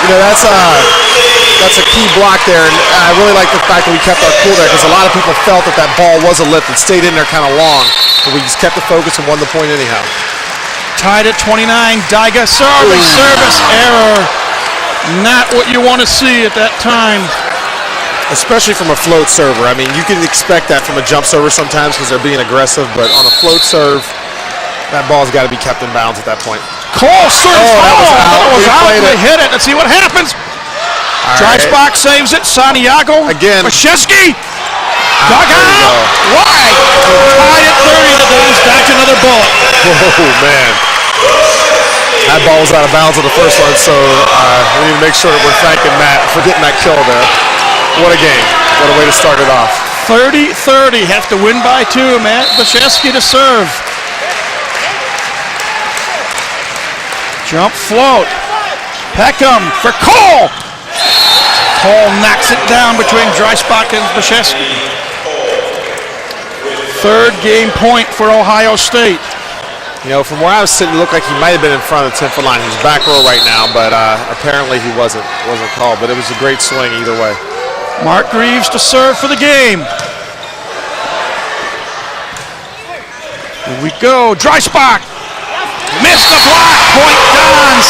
Speaker 5: You know, that's a key block there, and I really like the fact that we kept our cool there, because a lot of people felt that ball was a lift and stayed in there kind of long, but we just kept the focus and won the point anyhow.
Speaker 1: tied at 29. Daiga serving, service error. Not what you want to see at that time.
Speaker 5: Especially from a float server. I mean, you can expect that from a jump server sometimes because they're being aggressive, but on a float serve, that ball's got to be kept in bounds at that point.
Speaker 1: Cole serves.
Speaker 5: That was out.
Speaker 1: That was out.
Speaker 5: Replayed
Speaker 1: They
Speaker 5: it.
Speaker 1: hit it. Let's see what happens. Dreisbach saves it. Santiago.
Speaker 5: Again.
Speaker 1: Mashevsky. Dug
Speaker 5: There you
Speaker 1: out.
Speaker 5: go.
Speaker 1: Wide. Tied at 30. The Dons back to another bullet.
Speaker 5: Oh, man. That ball was out of bounds on the first one, so we need to make sure that we're thanking Matt for getting that kill there. What a game. What a way to start it off.
Speaker 1: 30-30. Have to win by 2. Matt Mashevsky to serve. Jump float. Peckham for Cole. Cole knocks it down between Dreisbach and Mashevsky. Third game point for Ohio State.
Speaker 5: You know, from where I was sitting, it looked like he might have been in front of the 10-foot line. He's back row right now, but apparently he wasn't called. But it was a great swing either way.
Speaker 1: Mark Greaves to serve for the game. Here we go. Dreisbach. Missed the block. Point Dons.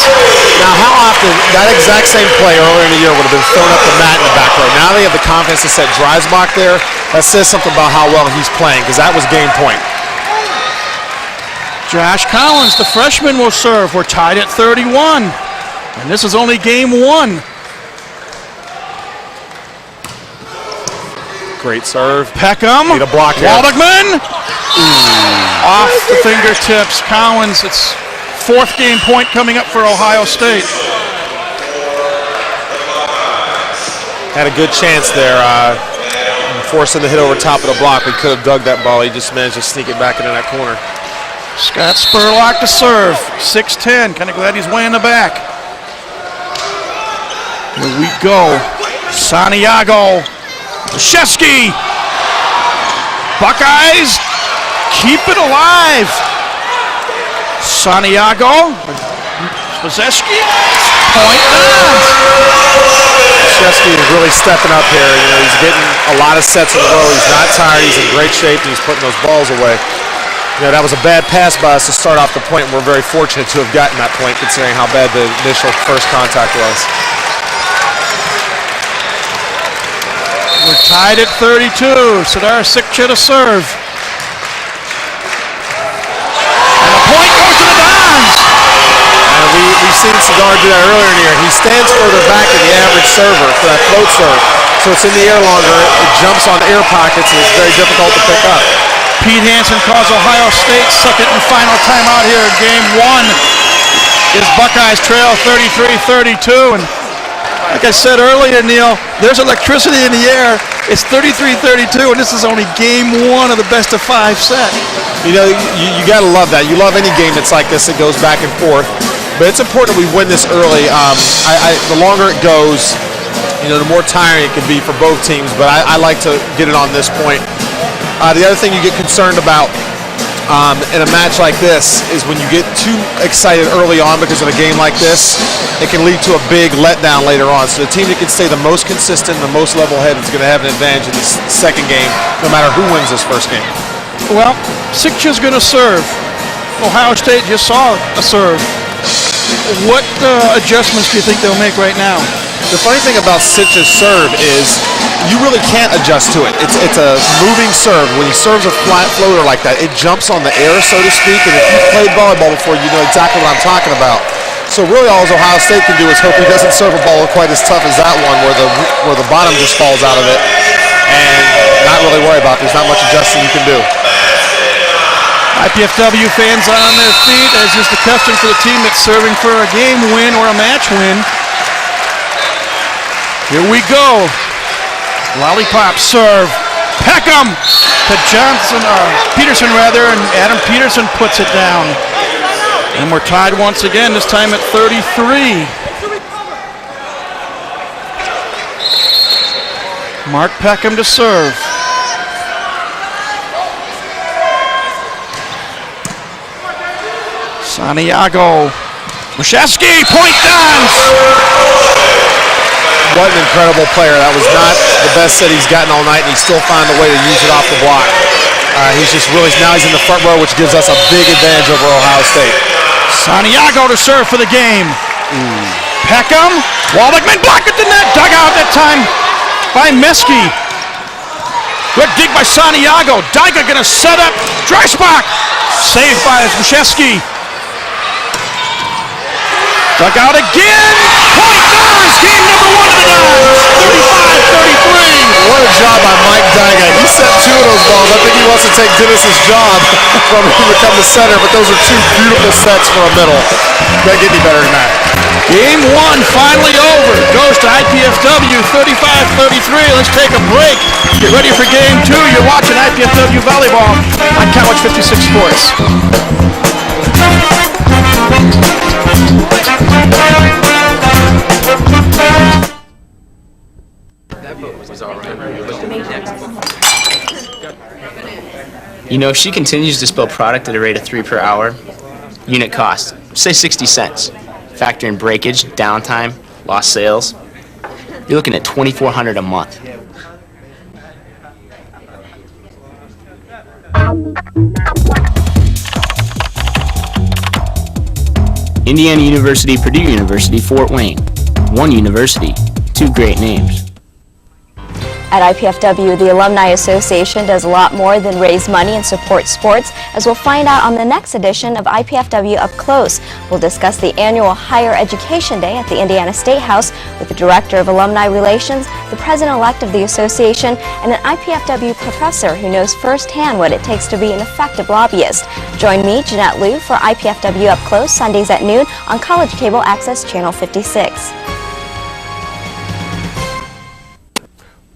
Speaker 5: Now, how often that exact same play earlier in the year would have been thrown up to Matt in the back row. Now they have the confidence to set Dreisbach there. That says something about how well he's playing, because that was game point.
Speaker 1: Josh Collins, the freshman, will serve. We're tied at 31. And this is only game 1.
Speaker 5: Great serve.
Speaker 1: Peckham.
Speaker 5: Need a block here.
Speaker 1: Waldegman. Off the fingertips. Collins, it's 4th game point coming up for Ohio State.
Speaker 5: Had a good chance there. Forcing the hit over top of the block. We could have dug that ball. He just managed to sneak it back into that corner.
Speaker 1: Scott Spurlock to serve. 6'10". Kind of glad he's way in the back. Here we go. Santiago. Mashevsky. Buckeyes keep it alive. Santiago. Mashevsky. Point Dons.
Speaker 5: Mashevsky is really stepping up here. You know, he's getting a lot of sets in a row. He's not tired. He's in great shape, and he's putting those balls away. You know, that was a bad pass by us to start off the point, and we're very fortunate to have gotten that point considering how bad the initial first contact was.
Speaker 1: We're tied at 32. Sadar Sikcha to serve. And the point goes to the Dons.
Speaker 5: And we've seen Sadar do that earlier in the year. He stands further back than the average server for that float serve. So it's in the air longer, it jumps on air pockets, and it's very difficult to pick up.
Speaker 1: Pete Hansen calls Ohio State's second and final timeout here in game 1. As Buckeyes trail 33-32. And like I said earlier, Neil, there's electricity in the air. It's 33-32, and this is only game 1 of the best-of-5 set.
Speaker 5: You know, you got to love that. You love any game that's like this that goes back and forth. But it's important that we win this early. The longer it goes, you know, the more tiring it can be for both teams. But I like to get it on this point. The other thing you get concerned about in a match like this is when you get too excited early on because of a game like this, it can lead to a big letdown later on. So the team that can stay the most consistent and the most level-headed is going to have an advantage in this second game, no matter who wins this first game.
Speaker 1: Well, Sikcha's going to serve. Ohio State just saw a serve. What adjustments do you think they'll make right now?
Speaker 5: The funny thing about Sitch's serve is you really can't adjust to it. It's a moving serve. When he serves a flat floater like that, it jumps on the air, so to speak. And if you've played volleyball before, you know exactly what I'm talking about. So really all Ohio State can do is hope he doesn't serve a ball quite as tough as that one where the bottom just falls out of it. And not really worry about it. There's not much adjusting you can do.
Speaker 1: IPFW fans on their feet, as is the custom for the team that's serving for a game win or a match win. Here we go. Lollipop serve. Peckham to Peterson rather, and Adam Peterson puts it down. And we're tied once again, this time at 33. Mark Peckham to serve. Santiago. Mashevsky, point Dons!
Speaker 5: What an incredible player. That was not the best set he's gotten all night, and he's still finding a way to use it off the block. He's just really, now he's in the front row, which gives us a big advantage over Ohio State.
Speaker 1: Santiago to serve for the game. Peckham, Waldekman blocked at the net, dug out that time by Meski. Good dig by Santiago. Dyka gonna set up. Dreisbach, saved by Zbyszewski. Dug out again. Point Dons, game number 1 of the Dons. 35-33.
Speaker 5: What a job by Mike Dyga. He set 2 of those balls. I think he wants to take Dennis's job from him to become the center, but those are 2 beautiful sets for a middle. Can't get any better than that.
Speaker 1: Game 1 finally over. Goes to IPFW 35-33. Let's take a break. Get ready for game 2. You're watching IPFW Volleyball on College 56 Sports.
Speaker 4: You know, if she continues to spill product at a rate of 3 per hour, unit cost, say 60 cents. Factor in breakage, downtime, lost sales, you're looking at $2,400 a month. Indiana University, Purdue University, Fort Wayne. One university, 2 great names.
Speaker 6: At IPFW, the Alumni Association does a lot more than raise money and support sports, as we'll find out on the next edition of IPFW Up Close. We'll discuss the annual Higher Education Day at the Indiana State House with the Director of Alumni Relations, the President-elect of the association, and an IPFW professor who knows firsthand what it takes to be an effective lobbyist. Join me, Jeanette Liu, for IPFW Up Close, Sundays at noon on College Cable Access Channel 56.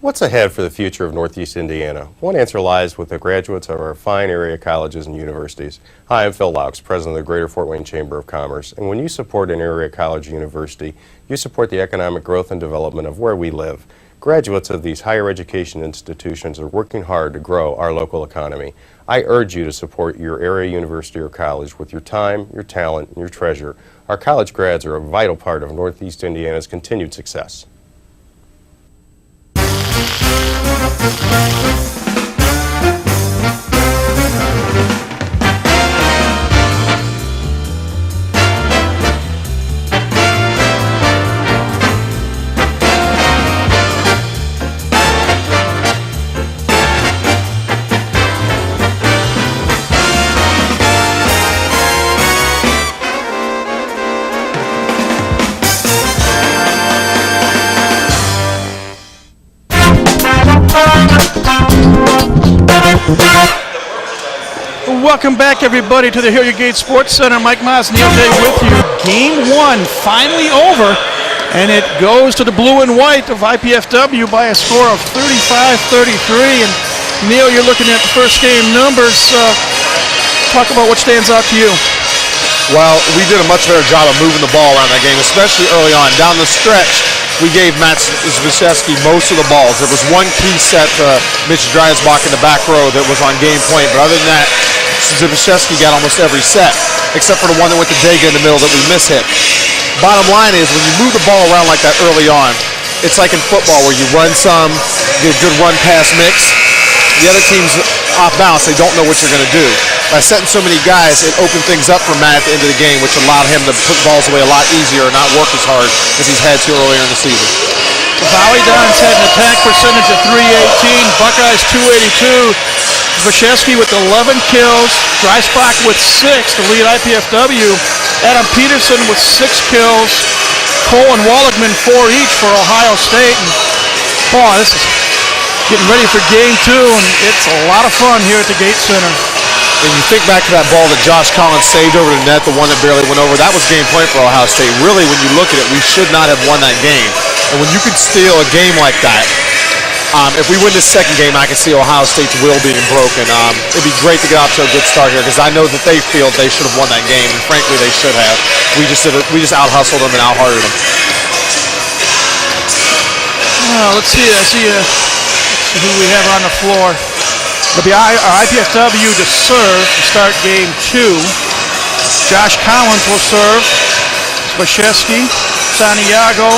Speaker 7: What's ahead for the future of Northeast Indiana? One answer lies with the graduates of our fine area colleges and universities. Hi, I'm Phil Laux, President of the Greater Fort Wayne Chamber of Commerce. And when you support an area college or university, you support the economic growth and development of where we live. Graduates of these higher education institutions are working hard to grow our local economy. I urge you to support your area university or college with your time, your talent, and your treasure. Our college grads are a vital part of Northeast Indiana's continued success.
Speaker 1: Welcome back, everybody, to the Hilliard Gate Sports Center. Mike Maas, Neil Day with you. Game 1 finally over, and it goes to the blue and white of IPFW by a score of 35-33. And Neil, you're looking at the first game numbers. Talk about what stands out to you.
Speaker 5: Well, we did a much better job of moving the ball around that game, especially early on. Down the stretch, we gave Matt Zbyszewski most of the balls. There was one key set to Mitch Dreisbach in the back row that was on game point, but other than that, Zbyszewski got almost every set, except for the one that went to Dega in the middle that we mishit. Bottom line is, when you move the ball around like that early on, it's like in football where you run some, get a good run-pass mix. The other team's off balance. They don't know what you're going to do. By setting so many guys, it opened things up for Matt at the end of the game, which allowed him to put balls away a lot easier and not work as hard as he's had to earlier in the season.
Speaker 1: The Volleyball had an attack percentage of .318, Buckeyes .282. Zbyszewski with 11 kills, Dreisbach with 6 to lead IPFW, Adam Peterson with 6 kills, Cole and Waldekman 4 each for Ohio State. And boy, this is getting ready for game 2, and it's a lot of fun here at the Gate Center.
Speaker 5: And you think back to that ball that Josh Collins saved over the net, the one that barely went over, that was game point for Ohio State. Really, when you look at it, we should not have won that game. And when you could steal a game like that, if we win this second game, I can see Ohio State's will being broken. It'd be great to get off to a good start here because I know that they feel they should have won that game, and frankly, they should have. We just out-hustled them and out-hearted them.
Speaker 1: Let's see. Let's see who we have on the floor. It'll be IPFW to serve to start game 2. Josh Collins will serve. Zbyszewski, Santiago,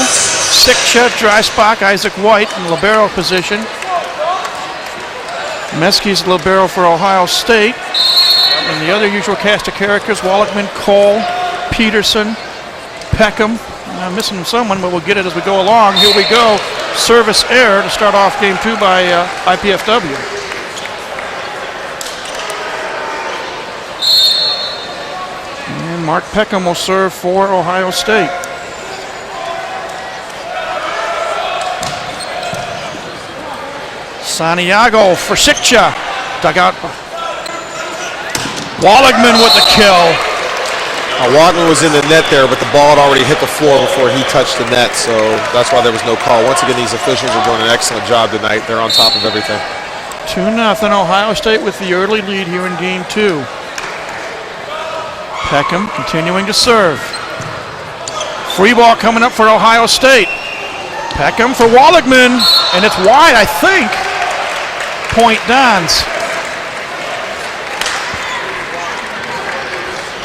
Speaker 1: Sikcha, Dreisbach, Isaac White in the libero position. Meski's libero for Ohio State. And the other usual cast of characters, Waldekman, Cole, Peterson, Peckham. I'm missing someone, but we'll get it as we go along. Here we go. Service error to start off game 2 by IPFW. And Mark Peckham will serve for Ohio State. Santiago for Sikcha. Dug out. Walligman with the kill.
Speaker 5: Wagner was in the net there, but the ball had already hit the floor before he touched the net, so that's why there was no call. Once again, these officials are doing an excellent job tonight. They're on top of everything.
Speaker 1: 2-0 Ohio State with the early lead here in game 2. Peckham continuing to serve. Free ball coming up for Ohio State. Peckham for Walligman, and it's wide, I think. Point Dons.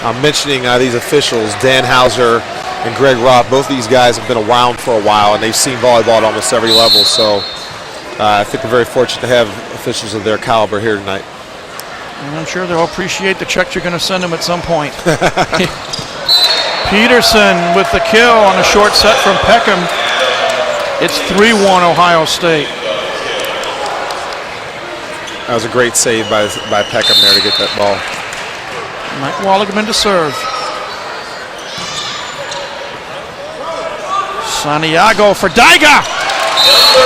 Speaker 5: I'm mentioning these officials, Dan Hauser and Greg Roth. Both these guys have been around for a while, and they've seen volleyball at almost every level. So I think we're very fortunate to have officials of their caliber here tonight.
Speaker 1: And I'm sure they'll appreciate the check you're going to send them at some point. Peterson with the kill on a short set from Peckham. It's 3-1 Ohio State.
Speaker 5: That was a great save by Peckham there to get that ball.
Speaker 1: Mike Walligman to serve. Santiago for Daiga.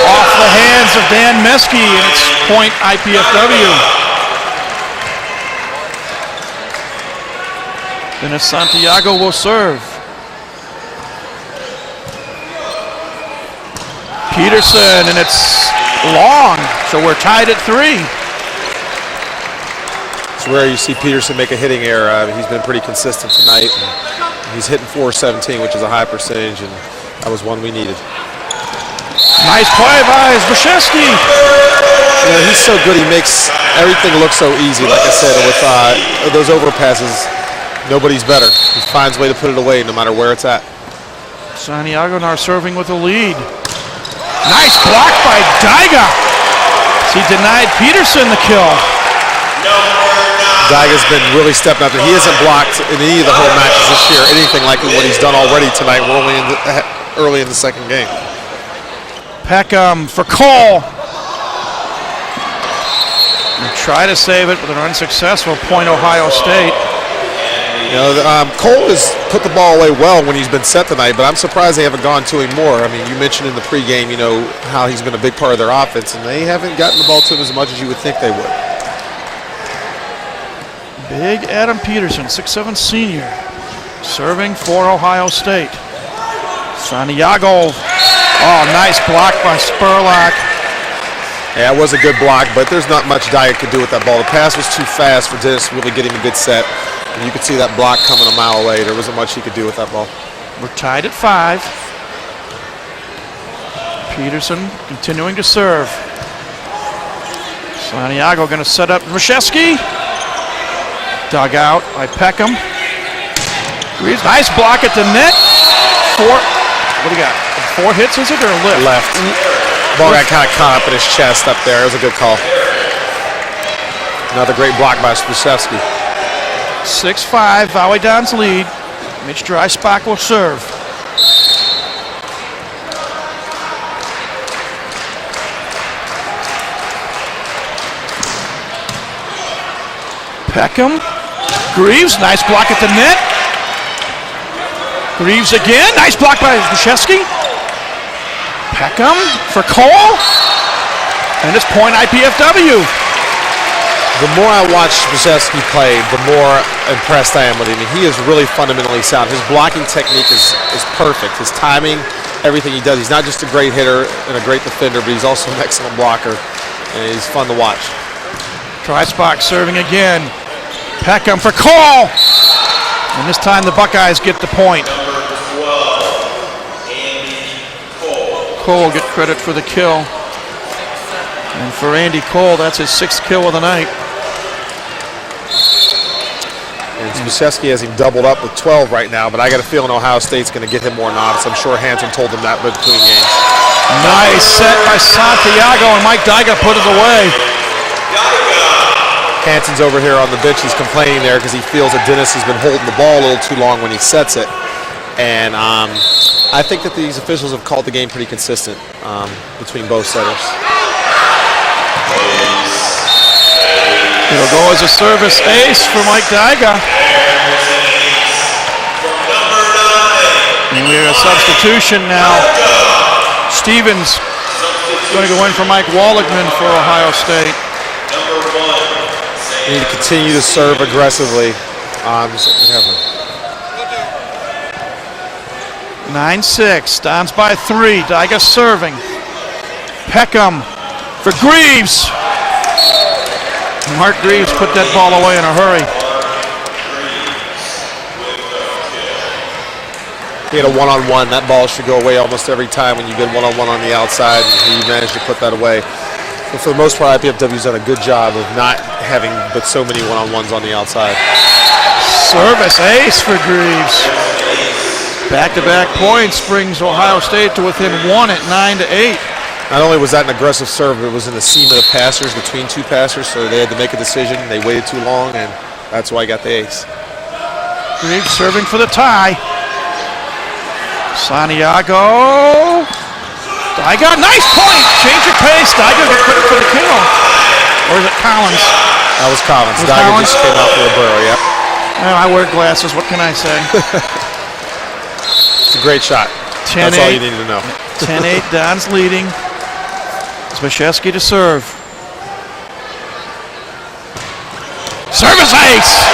Speaker 1: Off the hands of Dan Meske, and it's point IPFW. Then Santiago will serve. Peterson, and it's long, so we're tied at 3.
Speaker 5: It's rare you see Peterson make a hitting error. He's been pretty consistent tonight. He's hitting .417, which is a high percentage, and that was one we needed.
Speaker 1: Nice play by Zbyszewski.
Speaker 5: You know, he's so good. He makes everything look so easy. Like I said, with those overpasses, nobody's better. He finds a way to put it away no matter where it's at.
Speaker 1: Santiago now serving with a lead. Nice block by Daiga. He denied Peterson the kill.
Speaker 5: Daiga's been really stepping up. He hasn't blocked in any of the home matches this year, anything like what he's done already tonight. We're only early in the second game.
Speaker 1: Peckham for Cole. They try to save it, but they're unsuccessful. Point Ohio State.
Speaker 5: You know, Cole has put the ball away well when he's been set tonight, but I'm surprised they haven't gone to him more. I mean, you mentioned in the pregame, you know, how he's been a big part of their offense, and they haven't gotten the ball to him as much as you would think they would.
Speaker 1: Big Adam Peterson, 6'7" senior, serving for Ohio State. Santiago. Oh, nice block by Spurlock.
Speaker 5: Yeah, it was a good block, but there's not much Daiga could do with that ball. The pass was too fast for Dennis really getting a good set. And you could see that block coming a mile away. There wasn't much he could do with that ball.
Speaker 1: We're tied at 5. Peterson continuing to serve. Santiago going to set up Zbyszewski. Dug out by Peckham. Nice block at the net. 4. What do you got? 4 hits, is it, or a lift?
Speaker 5: Left. Ball got kind of caught up in his chest up there. It was a good call. Another great block by Zbyszewski.
Speaker 1: 6-5, Valley Dons lead. Mitch Dreisbach will serve. Peckham. Greaves, nice block at the net. Greaves again, nice block by Zbyszewski. Peckham for Cole. And it's point IPFW.
Speaker 5: The more I watch Zbyszewski play, the more impressed I am with him. He is really fundamentally sound. His blocking technique is perfect. His timing, everything he does. He's not just a great hitter and a great defender, but he's also an excellent blocker, and he's fun to watch.
Speaker 1: Dreisbach serving again. Peckham for Cole. And this time the Buckeyes get the point. Cole will get credit for the kill. And for Andy Cole, that's his 6th kill of the night.
Speaker 5: And Zbyszewski has him doubled up with 12 right now, but I got a feeling Ohio State's going to get him more knocks. I'm sure Hanson told him that between games.
Speaker 1: Nice set by Santiago, and Mike Daiga put it away.
Speaker 5: Hanson's over here on the bench. He's complaining there because he feels that Dennis has been holding the ball a little too long when he sets it. And I think that these officials have called the game pretty consistent between both setters.
Speaker 1: It'll go as a service ace for Mike Dyga. And we have a substitution now. Stevens going to go in for Mike Walligman for Ohio State.
Speaker 5: You need to continue to serve aggressively.
Speaker 1: 9-6, Dons by 3. Dyga serving. Peckham for Greaves. Mark Greaves put that ball away in a hurry.
Speaker 5: He had a one-on-one. That ball should go away almost every time when you get one-on-one on the outside, and he managed to put that away. But for the most part, IPFW's done a good job of not having but so many one-on-ones on the outside.
Speaker 1: Service ace for Greaves. Back-to-back points brings Ohio State to within 1 at 9-8.
Speaker 5: Not only was that an aggressive serve, but it was in the seam of the passers between two passers, so they had to make a decision. They waited too long, and that's why he got the ace.
Speaker 1: Greaves serving for the tie. Santiago. Dyga, nice point. Change your pace. Dyga got credit for the kill. Or is it Collins?
Speaker 5: That was Collins.
Speaker 1: Was
Speaker 5: Dyga
Speaker 1: Collins?
Speaker 5: just came out for a burrow, yeah.
Speaker 1: Well, I wear glasses. What can I say?
Speaker 5: It's a great shot.
Speaker 1: 10-8.
Speaker 5: That's all you needed to know.
Speaker 1: 10-8, Don's leading. Zbyszewski to serve. Service ace!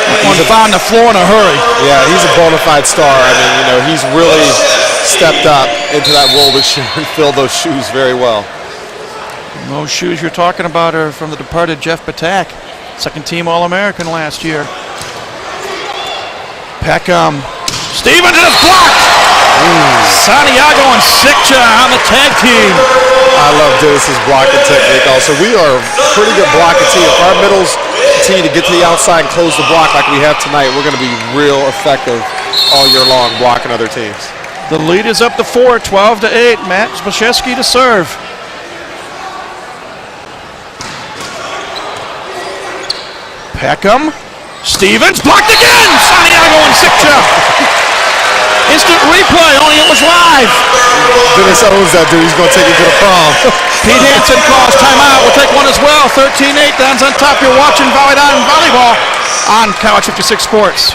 Speaker 1: That one found the floor in a hurry.
Speaker 5: Yeah, he's a bona fide star. I mean, you know, he's really stepped up into that role this year and filled those shoes very well.
Speaker 1: And those shoes you're talking about are from the departed Jeff Patak, second-team All-American last year. Peckham. Stevens is blocked! Santiago and Sikcha on the tag team.
Speaker 5: I love Dennis's blocking technique also. We are a pretty good blocking team. If our middles continue to get to the outside and close the block like we have tonight, we're going to be real effective all year long blocking other teams.
Speaker 1: The lead is up to 4, 12-8. Matt Zbyszewski to serve. Peckham. Stevens blocked again! Santiago and Sikcha. Instant replay, only it was live.
Speaker 5: Dennis owns that dude. He's going to take it to the prom.
Speaker 1: Pete Hansen calls timeout. We'll take one as well. 13-8. Don's on top. You're watching Volleyball on College 56 Sports.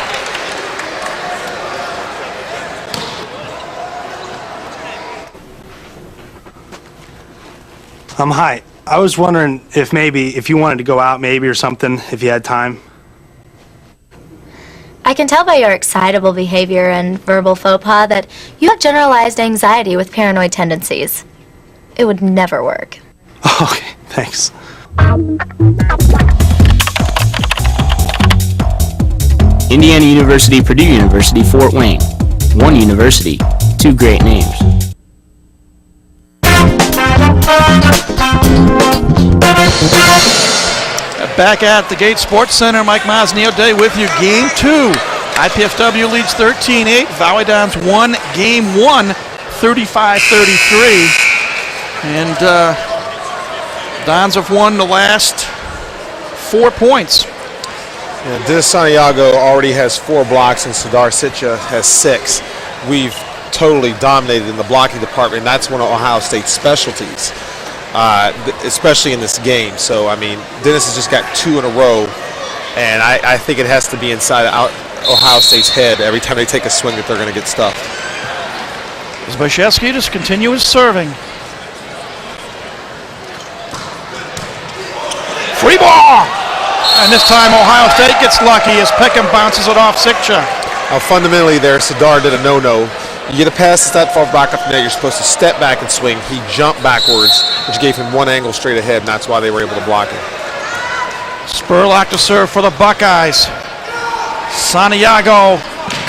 Speaker 8: Hi. I was wondering if you wanted to go out maybe or something, if you had time.
Speaker 9: I can tell by your excitable behavior and verbal faux pas that you have generalized anxiety with paranoid tendencies. It would never work.
Speaker 8: Okay, thanks.
Speaker 4: Indiana University, Purdue University, Fort Wayne. One university, two great names.
Speaker 1: Back at the Gates Sports Center, Mike Mosneo Day with you. Game 2. IPFW leads 13-8. Volleyball won Game 1, 35-33. And Dons have won the last 4 points.
Speaker 5: Yeah, Dennis Santiago already has 4 blocks and Sardar Sikcha has 6. We've totally dominated in the blocking department, and that's one of Ohio State's specialties. Especially in this game. So, I mean, Dennis has just got 2 in a row, and I think it has to be inside Ohio State's head every time they take a swing that they're going to get stuffed.
Speaker 1: Zbyszewski just continues serving. Free ball! And this time Ohio State gets lucky as Peckham bounces it off Sikcha.
Speaker 5: Now, fundamentally there, Sardar did a no-no. You get a pass that's that far back up there, you're supposed to step back and swing. He jumped backwards, which gave him one angle straight ahead, and that's why they were able to block it.
Speaker 1: Spurlock to serve for the Buckeyes. Santiago.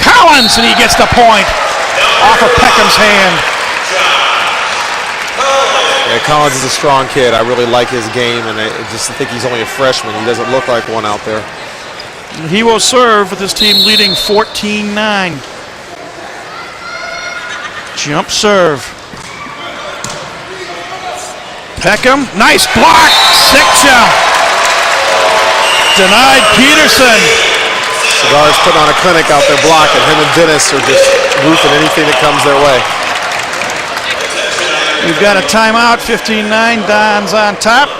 Speaker 1: Collins, and he gets the point off of Peckham's hand.
Speaker 5: Yeah, Collins is a strong kid. I really like his game, and I just think he's only a freshman. He doesn't look like one out there.
Speaker 1: He will serve with his team leading 14-9. Jump serve. Peckham, nice block. Sikcha. Denied Peterson.
Speaker 5: Cigar's putting on a clinic out there blocking. Him and Dennis are just roofing anything that comes their way.
Speaker 1: We've got a timeout, 15-9, Dons on top.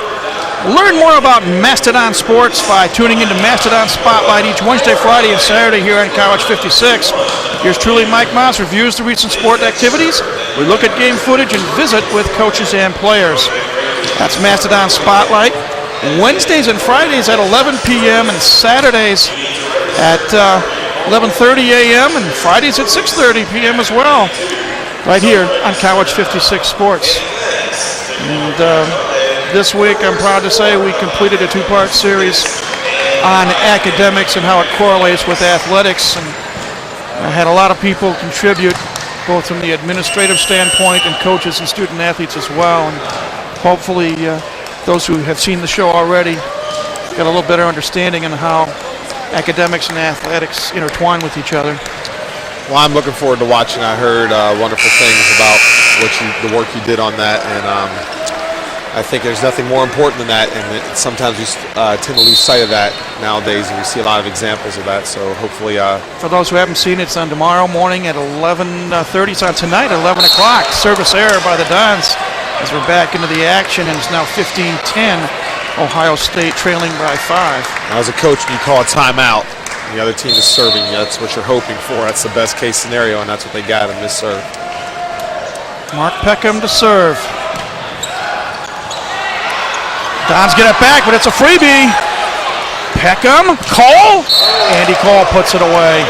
Speaker 1: Learn more about Mastodon sports by tuning into Mastodon Spotlight each Wednesday, Friday, and Saturday here on College 56. Here's truly Mike Moss reviews the recent sport activities. We look at game footage and visit with coaches and players. That's Mastodon Spotlight. Wednesdays and Fridays at 11 p.m. and Saturdays at 11:30 a.m. and Fridays at 6:30 p.m. as well. Right here on College 56 Sports. And this week, I'm proud to say we completed a two-part series on academics and how it correlates with athletics. And I had a lot of people contribute, both from the administrative standpoint and coaches and student athletes as well. And hopefully, those who have seen the show already got a little better understanding on how academics and athletics intertwine with each other.
Speaker 5: Well, I'm looking forward to watching. I heard wonderful things about the work you did on that, and I think there's nothing more important than that, and sometimes we tend to lose sight of that nowadays, and we see a lot of examples of that, so hopefully...
Speaker 1: For those who haven't seen it, it's on tomorrow morning at 11:30. It's on tonight at 11 o'clock. Service error by the Dons as we're back into the action, and it's now 15-10. Ohio State trailing by 5.
Speaker 5: As a coach, when you call a timeout, the other team is serving you. That's what you're hoping for. That's the best case scenario, and that's what they got in this serve.
Speaker 1: Mark Peckham to serve. Dons get it back, but it's a freebie. Peckham, Cole. Andy Cole puts it away.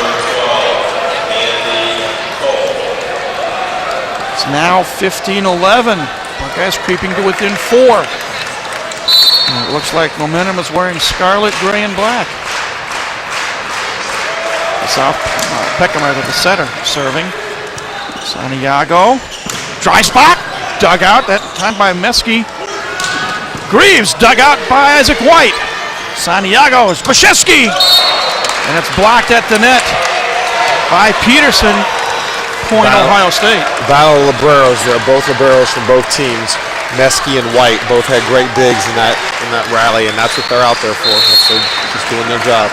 Speaker 1: It's now 15-11. Buckeyes creeping to within 4. And it looks like momentum is wearing scarlet, gray, and black. South Peckham at the center, serving. Santiago, dry spot, dug out, that time by Meski. Greaves, dug out by Isaac White. Santiago, Spashevsky, and it's blocked at the net by Peterson. Point Ohio State.
Speaker 5: Battle of libreros there, both libreros from both teams. Meski and White both had great digs in that rally, and that's what they're out there for. They're just doing their job.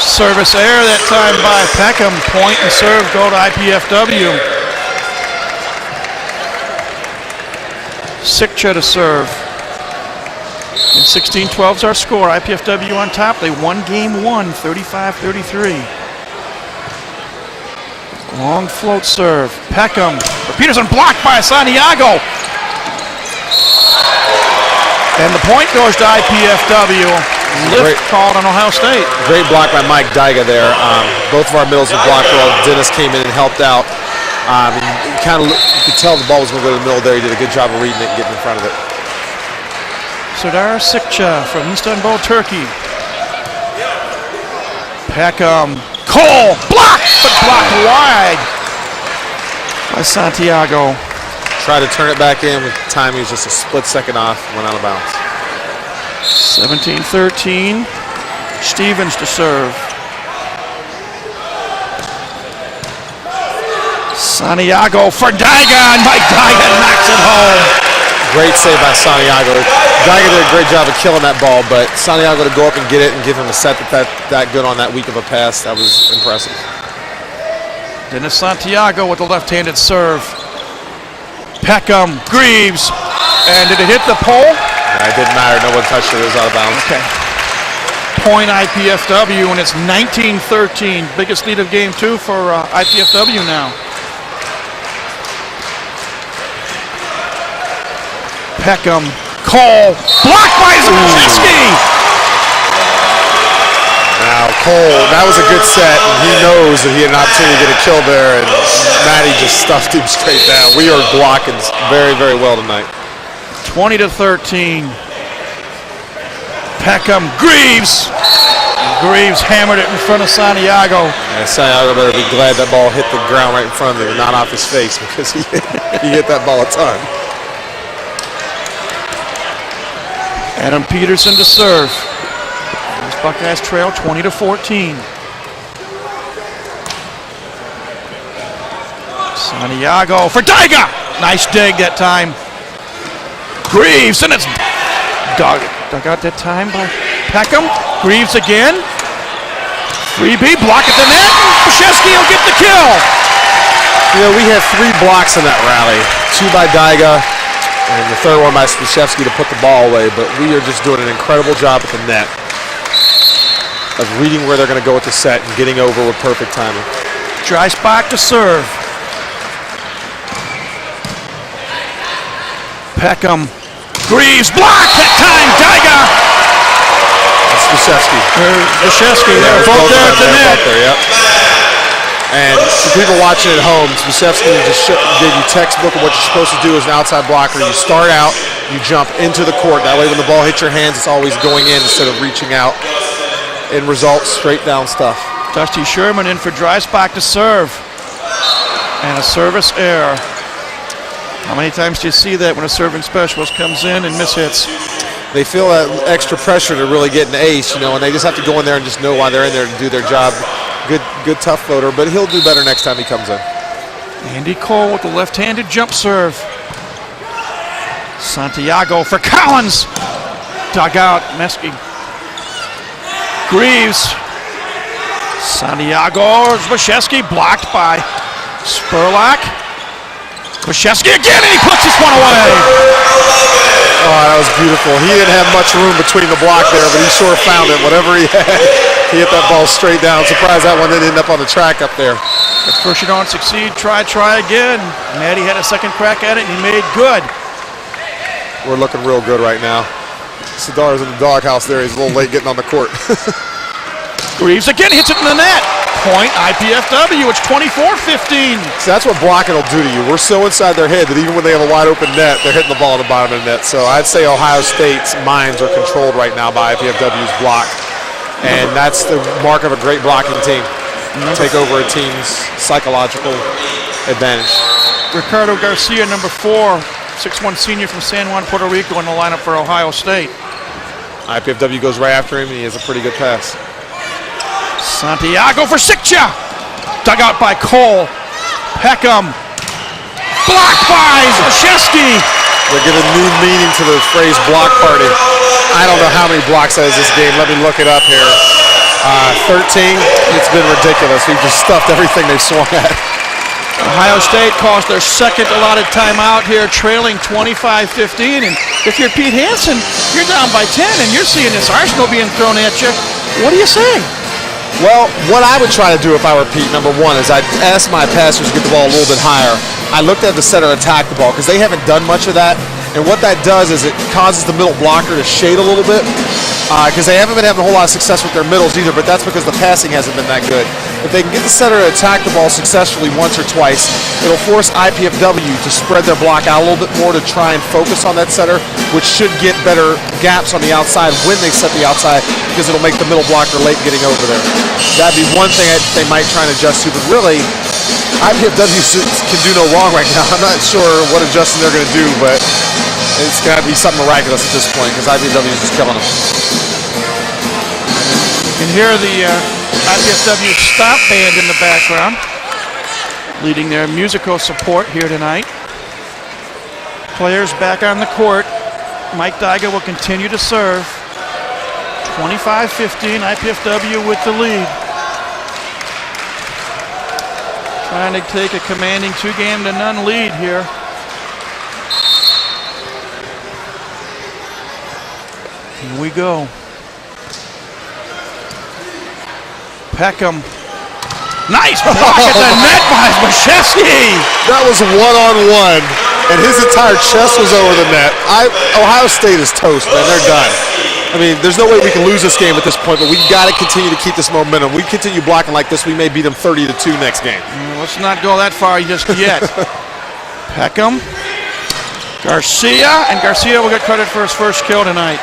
Speaker 1: Service error that time by Peckham. Point and serve go to IPFW. Sikcha to serve. And 16-12's our score. IPFW on top. They won game 1, 35-33. Long float serve. Peckham. Peterson blocked by Santiago. And the point goes to IPFW. Lift called on Ohio State.
Speaker 5: Great block by Mike Dyga there. Both of our middles were blocked well. Dennis came in and helped out. You could tell the ball was going to go to the middle there. He did a good job of reading it and getting in front of it.
Speaker 1: Serdar Sikcha from Istanbul, Turkey. Peckham. Cole. Blocked, but blocked wide by Santiago.
Speaker 5: Tried to turn it back in with time. He was just a split second off. Went out of bounds.
Speaker 1: 17-13. Stevens to serve. Santiago for Dyga, and Mike Dyga knocks it home.
Speaker 5: Great save by Santiago. Dyga did a great job of killing that ball, but Santiago to go up and get it and give him a set that good on that weak of a pass, that was impressive.
Speaker 1: Dennis Santiago with the left-handed serve. Peckham, Greaves, and did it hit the pole?
Speaker 5: It didn't matter. No one touched it. It was out of bounds.
Speaker 1: Okay. Point IPFW, and it's 19-13. Biggest lead of game 2 for IPFW now. Peckham, Cole, blocked by Zbyszewski.
Speaker 5: Now Cole, that was a good set, and he knows that he had an opportunity to get a kill there, and Matty just stuffed him straight down. We are blocking very, very well tonight.
Speaker 1: 20-13. Peckham, Greaves. Greaves hammered it in front of Santiago.
Speaker 5: Yeah, Santiago better be glad that ball hit the ground right in front of him, not off his face, because he hit that ball a ton.
Speaker 1: Adam Peterson to serve. These Buckeyes trail 20-14. Santiago for Daiga. Nice dig that time. Greaves, and it's dug out that time by Peckham. Greaves again. Freebie, block at the net. Bushevsky will get the kill.
Speaker 5: You know, we had 3 blocks in that rally. 2 by Daiga, and the third one by Bushevsky to put the ball away. But we are just doing an incredible job at the net of reading where they're going to go with the set and getting over with perfect timing.
Speaker 1: Dry spot to serve. Peckham. Greaves, block that time. Daiga.
Speaker 5: That's Bushevsky.
Speaker 1: Bushevsky, they're both there at the net.
Speaker 5: Yep. And for people watching at home, Bushevsky just gave you textbook of what you're supposed to do as an outside blocker. You start out, you jump into the court. That way when the ball hits your hands, it's always going in instead of reaching out. End result, straight down stuff.
Speaker 1: Dusty Sherman in for dry spot to serve. And a service error. How many times do you see that when a serving specialist comes in and mishits?
Speaker 5: They feel that extra pressure to really get an ace, you know, and they just have to go in there and just know why they're in there to do their job. Good tough floater, but he'll do better next time he comes in.
Speaker 1: Andy Cole with the left-handed jump serve. Santiago for Collins. Dug out, Meski. Greaves. Santiago, Bushevsky blocked by Spurlock. Bushevsky again, and he puts this one away.
Speaker 5: Oh, that was beautiful. He didn't have much room between the block there, but he sure found it. Whatever he had, he hit that ball straight down. Surprised that one didn't end up on the track up there.
Speaker 1: At first you don't succeed, try again. Maddie had a second crack at it, and he made good.
Speaker 5: We're looking real good right now. Sidar's in the doghouse there. He's a little late getting on the court.
Speaker 1: Greaves again hits it in the net. Point IPFW, it's 24-15.
Speaker 5: So that's what blocking will do to you. We're so inside their head that even when they have a wide open net, they're hitting the ball at the bottom of the net. So I'd say Ohio State's minds are controlled right now by IPFW's block. And that's the mark of a great blocking team. Take over a team's psychological advantage.
Speaker 1: Ricardo Garcia, number 4, 6'1" senior from San Juan, Puerto Rico, in the lineup for Ohio State.
Speaker 5: IPFW goes right after him, and he has a pretty good pass.
Speaker 1: Santiago for Sikcha. Dug out by Cole. Peckham. Blocked by Bushevsky.
Speaker 5: They're giving new meaning to the phrase block party. I don't know how many blocks that is this game. Let me look it up here. 13. It's been ridiculous. We've just stuffed everything they swung at.
Speaker 1: Ohio State calls their second allotted timeout here, trailing 25-15. And if you're Pete Hansen, you're down by 10, and you're seeing this arsenal being thrown at you. What do you say?
Speaker 5: Well, what I would try to do if I were Pete, number one, is I'd ask my passers to get the ball a little bit higher. I looked at the center attack the ball because they haven't done much of that. And what that does is it causes the middle blocker to shade a little bit because they haven't been having a whole lot of success with their middles either, but that's because the passing hasn't been that good. If they can get the center to attack the ball successfully once or twice, it'll force IPFW to spread their block out a little bit more to try and focus on that center, which should get better gaps on the outside when they set the outside because it'll make the middle blocker late getting over there. That'd be one thing they might try and adjust to, but really, IPFW can do no wrong right now. I'm not sure what adjusting they're going to do, but it's got to be something miraculous at this point because IPFW is just killing them.
Speaker 1: You can hear the IPFW stop band in the background, leading their musical support here tonight. Players back on the court. Mike Daiga will continue to serve. 25-15, IPFW with the lead. Trying to take a commanding 2-0 lead here. Here we go. Peckham. Nice block at the net by Bushevsky.
Speaker 5: That was one-on-one, and his entire chest was over the net. Ohio State is toast, man. They're done. I mean, there's no way we can lose this game at this point, but we've got to continue to keep this momentum. We continue blocking like this, we may beat them 30-2 next game.
Speaker 1: Let's not go that far just yet. Peckham. Garcia, and Garcia will get credit for his first kill tonight.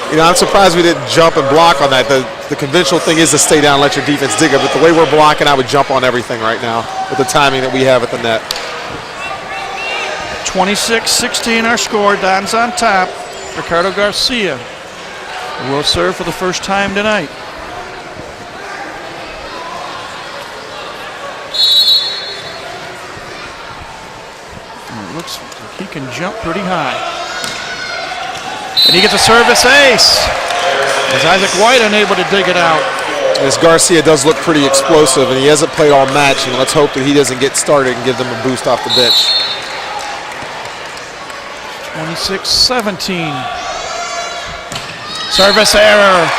Speaker 5: You know, I'm surprised we didn't jump and block on that. The conventional thing is to stay down and let your defense dig it, but the way we're blocking, I would jump on everything right now with the timing that we have at the net.
Speaker 1: 26-16 our score. Don's on top. Ricardo Garcia will serve for the first time tonight. looks like he can jump pretty high. And he gets a service ace. As Isaac White unable to dig it out.
Speaker 5: This Garcia does look pretty explosive, and he hasn't played all match, and let's hope that he doesn't get started and give them a boost off the bench.
Speaker 1: 26-17. Service error.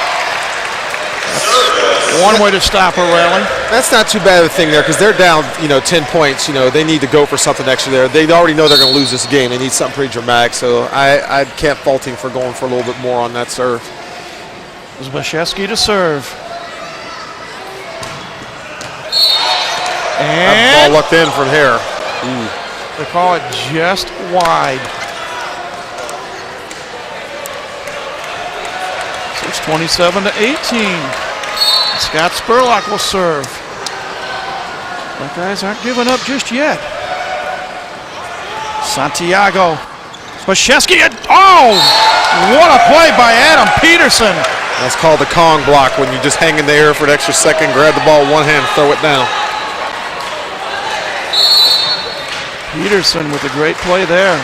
Speaker 1: That's one way to stop a rally.
Speaker 5: That's not too bad of a thing there because they're down, 10 points. They need to go for something extra there. They already know they're going to lose this game. They need something pretty dramatic, so I can't fault him for going for a little bit more on that serve.
Speaker 1: Zbyszewski to serve.
Speaker 2: That
Speaker 1: And
Speaker 2: ball looked in from here.
Speaker 1: they call it just wide. So it's 27-18. Scott Spurlock will serve. Buckeyes aren't giving up just yet. Santiago. Zbyszewski. Oh! What a play by Adam Peterson.
Speaker 5: That's called the Kong block when you just hang in the air for an extra second, grab the ball with one hand, throw it down.
Speaker 1: Peterson with a great play there.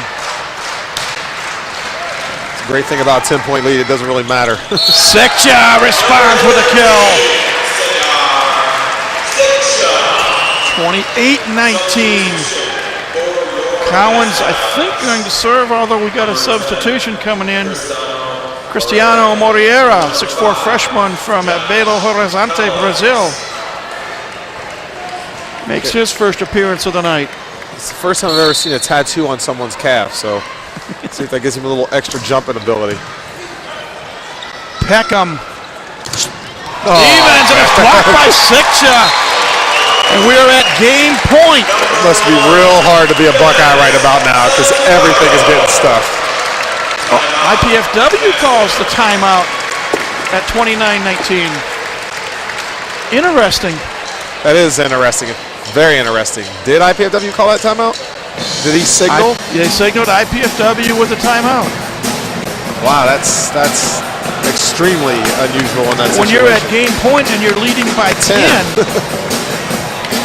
Speaker 5: It's a great thing about a 10-point lead, it doesn't really matter.
Speaker 1: Sekcha responds with a kill. 28-19. Collins, I think, going to serve, although we got a substitution coming in. Cristiano Moreira, 6'4" freshman from Belo Horizonte, Brazil. Makes his first appearance of the night.
Speaker 5: It's the first time I've ever seen a tattoo on someone's calf, so see if that gives him a little extra jumping ability.
Speaker 1: Peckham. Stevens, and it's blocked by Sekcha. And we're at game point.
Speaker 5: It must be real hard to be a Buckeye right about now because everything is getting stuffed.
Speaker 1: IPFW calls the timeout at 29-19. Interesting.
Speaker 5: That is interesting. Very interesting. Did IPFW call that timeout? Did he signal?
Speaker 1: They signaled IPFW with a timeout.
Speaker 5: Wow, that's extremely unusual in that situation.
Speaker 1: When you're at game point and you're leading by 10.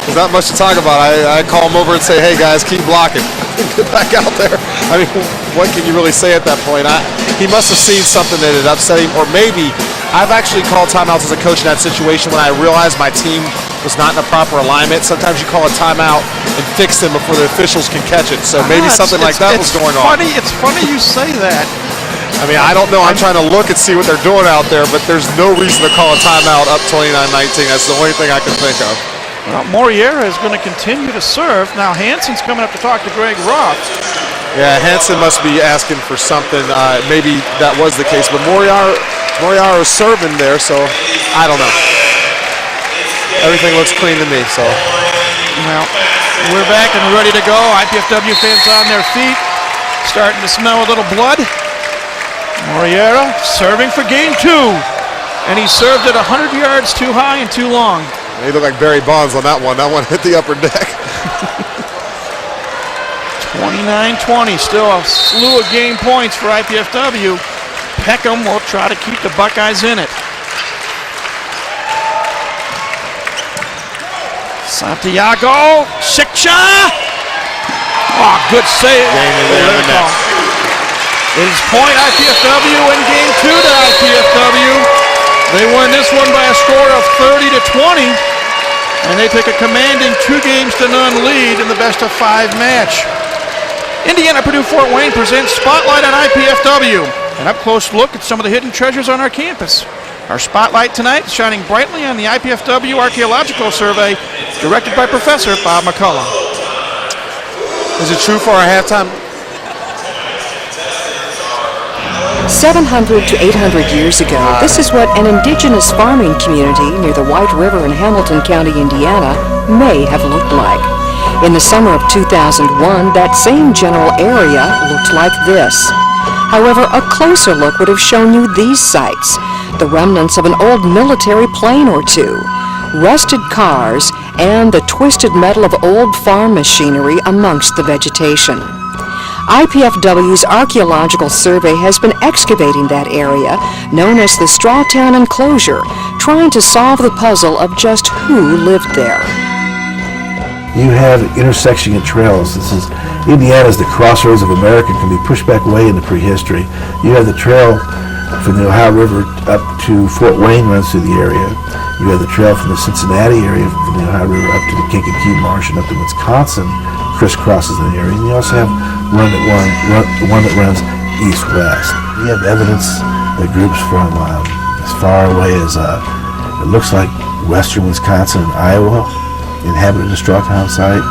Speaker 5: There's not much to talk about. I call him over and say, hey guys, keep blocking. Get back out there. I mean, what can you really say at that point? He must have seen something that had upset him, or maybe I've actually called timeouts as a coach in that situation when I realized my team was not in a proper alignment. Sometimes you call a timeout and fix them before the officials can catch it. So maybe something like that was going on.
Speaker 1: It's funny you say that.
Speaker 5: I mean, I don't know. I'm trying to look and see what they're doing out there, but there's no reason to call a timeout up 29-19. That's the only thing I can think of.
Speaker 1: Well, Moreira is going to continue to serve. Now Hansen's coming up to talk to Greg Roth.
Speaker 5: Yeah, Hansen must be asking for something. Maybe that was the case, but Moreira is serving there, so I don't know. Everything looks clean to me, so.
Speaker 1: Well, we're back and ready to go. IPFW fans on their feet, starting to smell a little blood. Moreira serving for game 2, and he served it 100 yards too high and too long.
Speaker 5: He looked like Barry Bonds on that one. That one hit the upper deck.
Speaker 1: 29-20, still a slew of game points for IPFW. Peckham will try to keep the Buckeyes in it. Santiago, Sekcha. Oh, good save. It is point IPFW in game 2 to IPFW. They won this one by a score of 30-20, and they take a commanding 2-0 lead in the best-of-5 match. Indiana Purdue Fort Wayne presents Spotlight on IPFW, an up-close look at some of the hidden treasures on our campus. Our spotlight tonight is shining brightly on the IPFW Archaeological Survey, directed by Professor Bob McCullough.
Speaker 5: Is it true for our halftime?
Speaker 10: 700 to 800 years ago, this is what an indigenous farming community near the White River in Hamilton County, Indiana, may have looked like. In the summer of 2001, that same general area looked like this. However, a closer look would have shown you these sights, the remnants of an old military plane or two, rusted cars, and the twisted metal of old farm machinery amongst the vegetation. IPFW's Archaeological Survey has been excavating that area, known as the Strawtown Enclosure, trying to solve the puzzle of just who lived there.
Speaker 11: You have intersection of trails. Indiana's the crossroads of America, can be pushed back way into prehistory. You have the trail from the Ohio River up to Fort Wayne runs through the area. You have the trail from the Cincinnati area from the Ohio River up to the Kankakee Marsh and up to Wisconsin, crisscrosses the area. And you also have one that runs east-west. You have evidence that groups from as far away as it looks like western Wisconsin and Iowa inhabited the Strawtown site.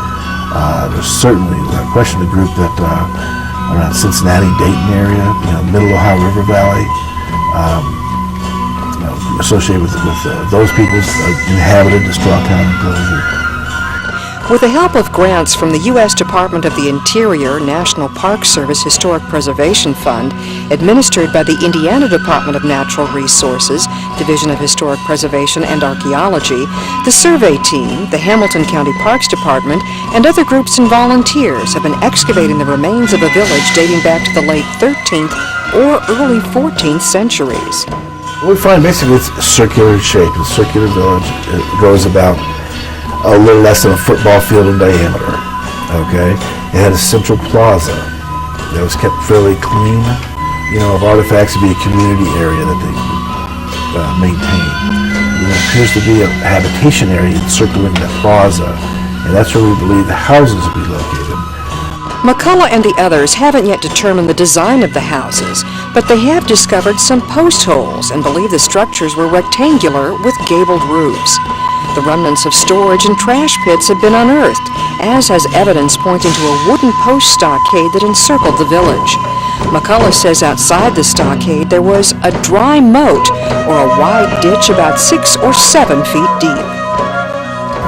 Speaker 11: There's certainly without question a group that around Cincinnati, Dayton area, Middle Ohio River Valley, associated with those people inhabited the Strawtown enclosure.
Speaker 10: With the help of grants from the U.S. Department of the Interior National Park Service Historic Preservation Fund, administered by the Indiana Department of Natural Resources, Division of Historic Preservation and Archaeology, the survey team, the Hamilton County Parks Department, and other groups and volunteers have been excavating the remains of a village dating back to the late 13th or early 14th centuries.
Speaker 11: What we find basically it's circular shape. The circular village goes about a little less than a football field in diameter. Okay, it had a central plaza that was kept fairly clean. Of artifacts, to be a community area that they maintained. There appears to be a habitation area encircling that plaza, and that's where we believe the houses will be located.
Speaker 10: McCullough and the others haven't yet determined the design of the houses, but they have discovered some post holes and believe the structures were rectangular with gabled roofs. The remnants of storage and trash pits have been unearthed, as has evidence pointing to a wooden post stockade that encircled the village. McCullough says outside the stockade there was a dry moat, or a wide ditch about 6 or 7 feet deep.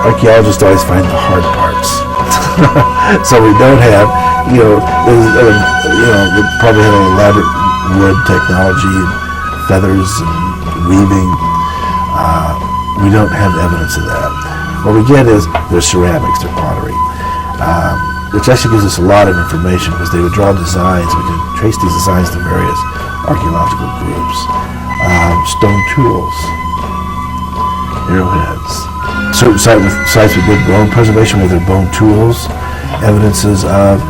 Speaker 11: Archaeologists always find the hard parts. So we don't have, we probably had an elaborate wood technology, and feathers and weaving. We don't have evidence of that. What we get is their ceramics, their pottery, which actually gives us a lot of information because they would draw designs. We can trace these designs to various archaeological groups. Stone tools, arrowheads. Certain sites with good bone preservation with their bone tools, evidences of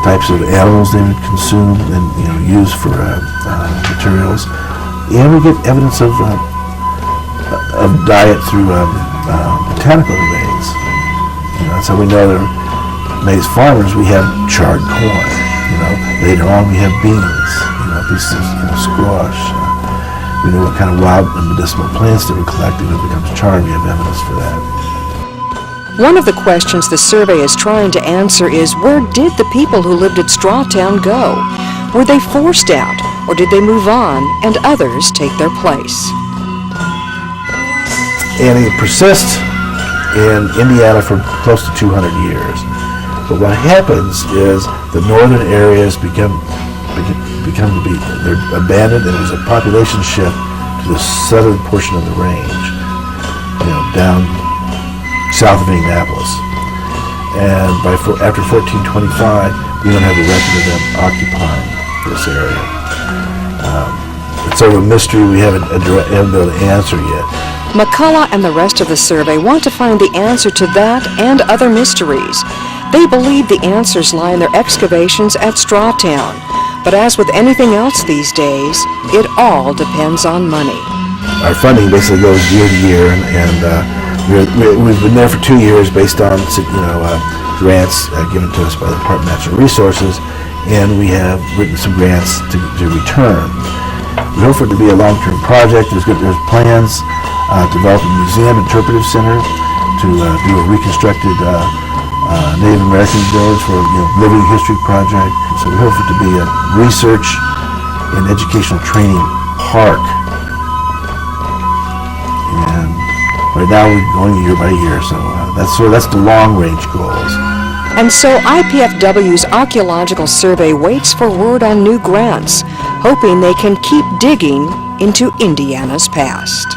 Speaker 11: types of animals they would consume and use for materials. And we get evidence of diet through botanical remains. That's how we know they're maize farmers. We have charred corn. Later on we have beans. Pieces of squash. We know what kind of wild and medicinal plants that were collected. When it becomes charred, we have evidence for that.
Speaker 10: One of the questions the survey is trying to answer is, where did the people who lived at Strawtown go? Were they forced out, or did they move on and others take their place?
Speaker 11: And it persists in Indiana for close to 200 years. But what happens is the northern areas become to be, they're abandoned, and there's a population shift to the southern portion of the range, down south of Indianapolis. And after 1425, we don't have a record of them occupying this area. It's sort of a mystery we haven't been able to answer yet.
Speaker 10: McCullough and the rest of the survey want to find the answer to that and other mysteries. They believe the answers lie in their excavations at Strawtown. But as with anything else these days, it all depends on money.
Speaker 11: Our funding basically goes year to year, and we've been there for 2 years based on grants given to us by the Department of Natural Resources, and we have written some grants to return. We hope for it to be a long-term project. There's plans to develop a museum interpretive center to do a reconstructed Native American village for a living history project. So we hope for it to be a research and educational training park. And right now we're going year by year, so that's the long-range goals.
Speaker 10: And so IPFW's Archaeological Survey waits for word on new grants, hoping they can keep digging into Indiana's past.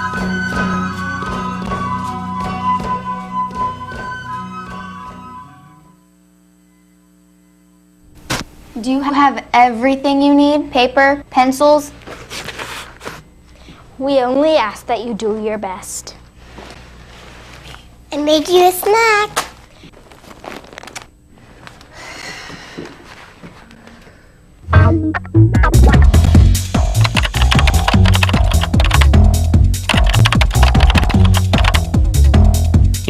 Speaker 12: Do you have everything you need? Paper, pencils?
Speaker 13: We only ask that you do your best.
Speaker 14: I made you a snack.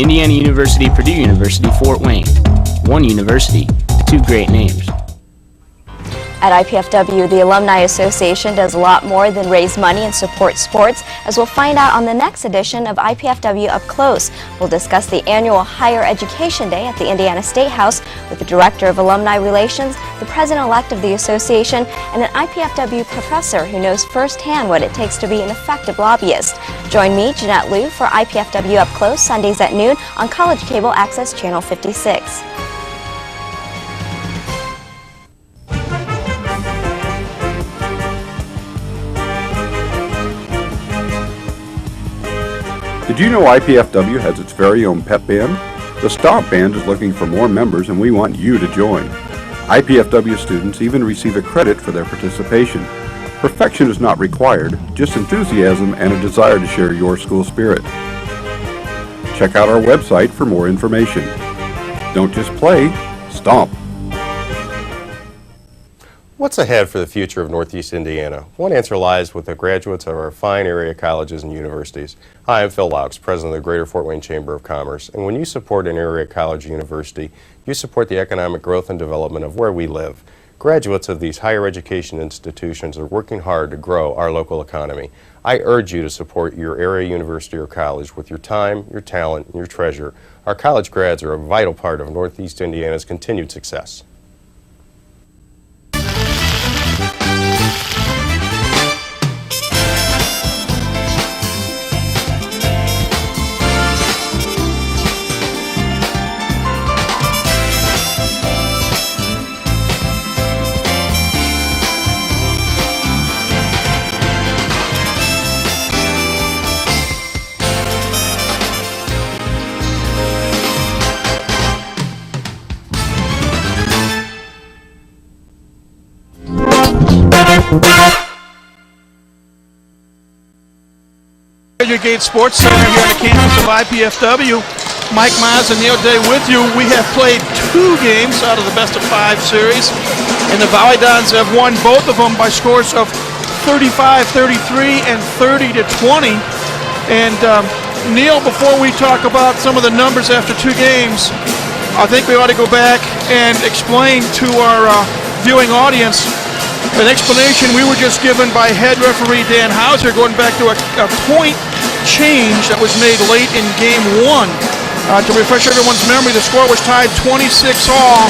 Speaker 4: Indiana University, Purdue University, Fort Wayne. One university, two great names.
Speaker 6: At IPFW, the Alumni Association does a lot more than raise money and support sports, as we'll find out on the next edition of IPFW Up Close. We'll discuss the annual Higher Education Day at the Indiana State House with the Director of Alumni Relations, the President-elect of the association, and an IPFW professor who knows firsthand what it takes to be an effective lobbyist. Join me, Jeanette Liu, for IPFW Up Close, Sundays at noon on College Cable Access Channel 56.
Speaker 13: Did you know IPFW has its very own pep band? The Stomp Band is looking for more members and we want you to join. IPFW students even receive a credit for their participation. Perfection is not required, just enthusiasm and a desire to share your school spirit. Check out our website for more information. Don't just play, stomp.
Speaker 7: What's ahead for the future of Northeast Indiana? One answer lies with the graduates of our fine area colleges and universities. Hi, I'm Phil Laux, President of the Greater Fort Wayne Chamber of Commerce. And when you support an area college or university, you support the economic growth and development of where we live. Graduates of these higher education institutions are working hard to grow our local economy. I urge you to support your area university or college with your time, your talent, and your treasure. Our college grads are a vital part of Northeast Indiana's continued success.
Speaker 1: Gate Sports Center here on the campus of IPFW. Mike Mize and Neil Day with you. We have played 2 games out of the best of 5 series, and the Volleyball have won both of them by scores of 35-33 and 30-20. And Neil, before we talk about some of the numbers after 2 games, I think we ought to go back and explain to our viewing audience an explanation we were just given by head referee Dan Hauser, going back to a point change that was made late in game 1. To refresh everyone's memory, the score was tied 26-all.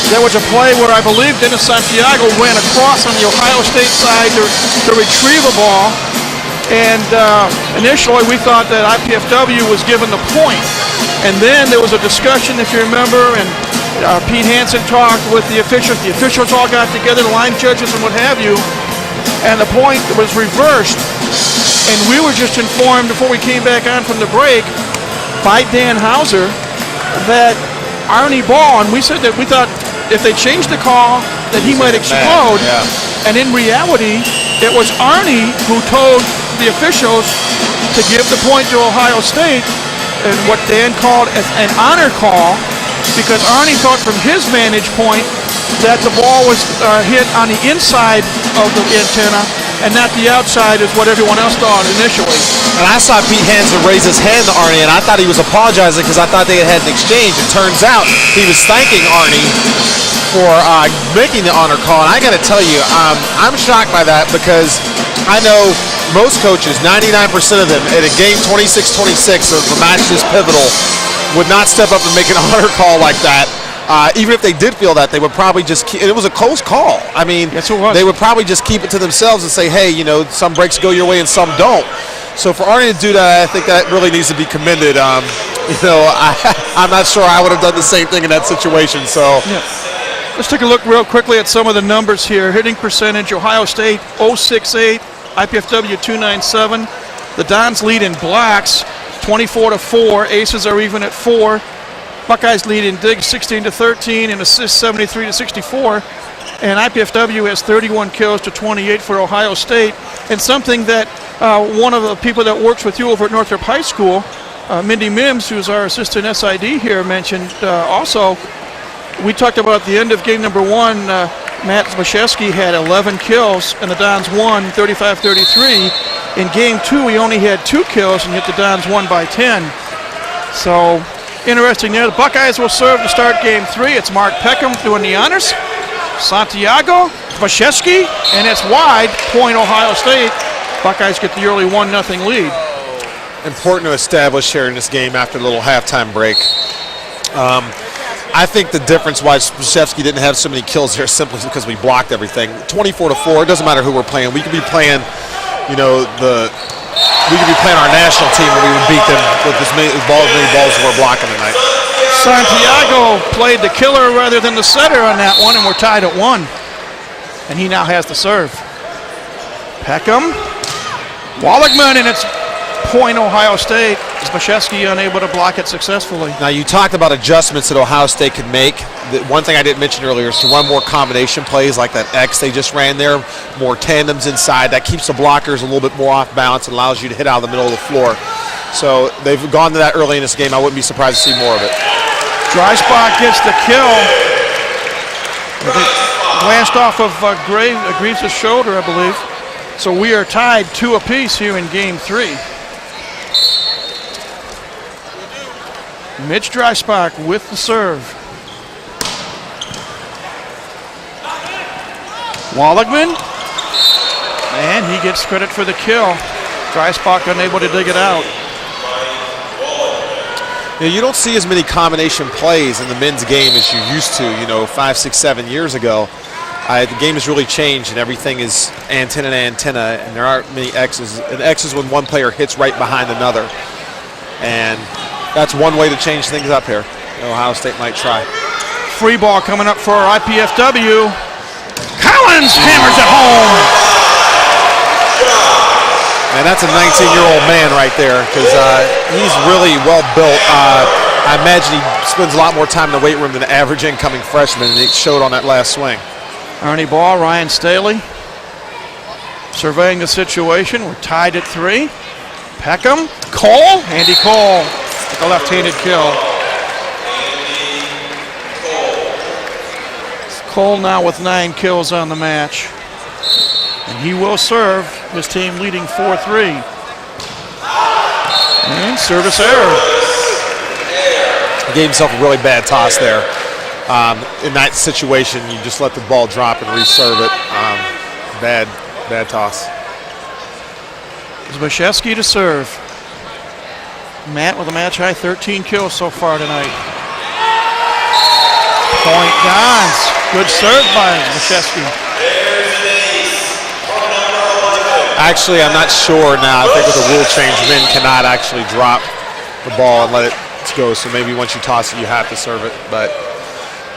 Speaker 1: There was a play where I believe Dennis Santiago ran across on the Ohio State side to retrieve a ball. And initially we thought that IPFW was given the point. And then there was a discussion, if you remember, and Pete Hansen talked with the officials. The officials all got together, the line judges and what have you, and the point was reversed. And we were just informed before we came back on from the break by Dan Hauser that Arnie Ball, and we said that we thought if they changed the call that he might explode. Yeah. And in reality, it was Arnie who told the officials to give the point to Ohio State, and what Dan called an honor call, because Arnie thought from his vantage point that the ball was hit on the inside of the antenna and not the outside is what everyone else thought initially.
Speaker 5: And I saw Pete Hansen raise his hand to Arnie, and I thought he was apologizing because I thought they had an exchange. It turns out he was thanking Arnie for making the honor call. And I got to tell you, I'm shocked by that because I know most coaches, 99% of them, at a game 26-26 of a match this pivotal, would not step up and make an honor call like that. Even if they did feel that, they would probably just keep, it was a close call. I mean, yes, they would probably just keep it to themselves and say, hey, you know, some breaks go your way and some don't. So for Arnie to do that, I think that really needs to be commended. You know, I'm not sure I would have done the same thing in that situation. So
Speaker 1: yeah. Let's take a look real quickly at some of the numbers here. Hitting percentage, Ohio State 068, IPFW 297. The Dons lead in blocks 24-4. Aces are even at 4. Buckeyes lead in digs 16-13 and assists 73-64. And IPFW has 31 kills to 28 for Ohio State. And something that one of the people that works with you over at Northrop High School, Mindy Mims, who's our assistant SID here, mentioned also. We talked about the end of game number 1. Matt Zmaszewski had 11 kills, and the Dons won 35-33. In game 2, he only had 2 kills, and yet the Dons won by 10. So Interesting there. The Buckeyes will serve to start game 3. It's Mark Peckham doing the honors. Santiago, Vashevsky, and it's wide. Point Ohio State. Buckeyes get the early 1-0 lead.
Speaker 5: Important to establish here in this game after the little halftime break. I think the difference why Vashevsky didn't have so many kills here is simply because we blocked everything. 24-4, it doesn't matter who we're playing. We could be playing, we could be playing our national team and we would beat them with as many balls as we're blocking tonight.
Speaker 1: Santiago played the killer rather than the setter on that one, and we're tied at 1. And he now has the serve. Peckham, Walligman, and it's point Ohio State. Vashevsky unable to block it successfully.
Speaker 5: Now you talked about adjustments that Ohio State could make. The one thing I didn't mention earlier is to run more combination plays like that X they just ran there, more tandems inside. That keeps the blockers a little bit more off balance and allows you to hit out of the middle of the floor. So they've gone to that early in this game. I wouldn't be surprised to see more of it.
Speaker 1: Dreisbach gets the kill. Glanced off of Greaves' shoulder, I believe. So we are tied 2 apiece here in game 3. Mitch Dreisbach with the serve. Walligman, and he gets credit for the kill. Dreisbach unable to dig it out.
Speaker 5: You don't see as many combination plays in the men's game as you used to, 5, 6, 7 years ago. The game has really changed and everything is antenna to antenna, and there aren't many X's. An X is when one player hits right behind another. And that's one way to change things up here. Ohio State might try.
Speaker 1: Free ball coming up for IPFW. Collins hammers it home.
Speaker 5: And that's a 19-year-old man right there because he's really well built. I imagine he spends a lot more time in the weight room than the average incoming freshman, and it showed on that last swing.
Speaker 1: Ernie Ball, Ryan Staley surveying the situation. We're tied at 3. Peckham, Cole, Andy Cole with a left-handed kill. Cole now with 9 kills on the match. And he will serve, his team leading 4-3. And service error.
Speaker 5: He gave himself a really bad toss there. In that situation, you just let the ball drop and reserve it. Bad toss.
Speaker 1: Vashevsky to serve. Matt with a match high 13 kills so far tonight. Point Dons. Good serve by Vashevsky.
Speaker 5: Actually, I'm not sure now. I think with the rule change, men cannot actually drop the ball and let it go. So maybe once you toss it, you have to serve it. But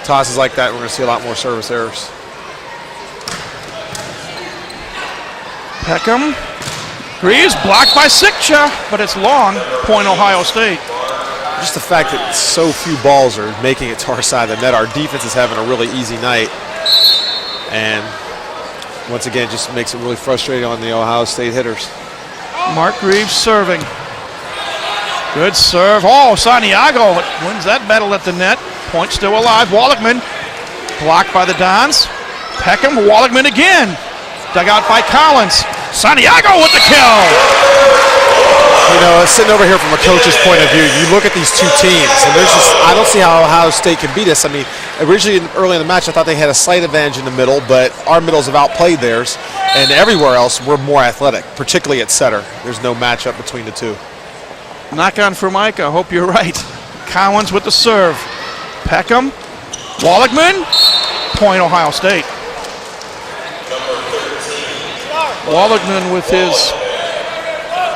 Speaker 5: tosses like that, we're going to see a lot more service errors.
Speaker 1: Peckham. Greaves blocked by Sikcha, but it's long. Point Ohio State.
Speaker 5: Just the fact that so few balls are making it to our side of the net. Our defense is having a really easy night. And once again, just makes it really frustrating on the Ohio State hitters.
Speaker 1: Mark Greaves serving. Good serve. Oh, Santiago wins that battle at the net. Point still alive. Walligman blocked by the Dons. Peckham, Walligman again. Dug out by Collins. Santiago with the kill.
Speaker 5: Sitting over here from a coach's point of view, you look at these two teams, and I don't see how Ohio State can beat us. I mean, originally early in the match, I thought they had a slight advantage in the middle, but our middles have outplayed theirs, and everywhere else, we're more athletic, particularly at setter. There's no matchup between the two.
Speaker 1: Knock on for Mike. I hope you're right. Collins with the serve. Peckham, Walligman, point Ohio State. Walligman with his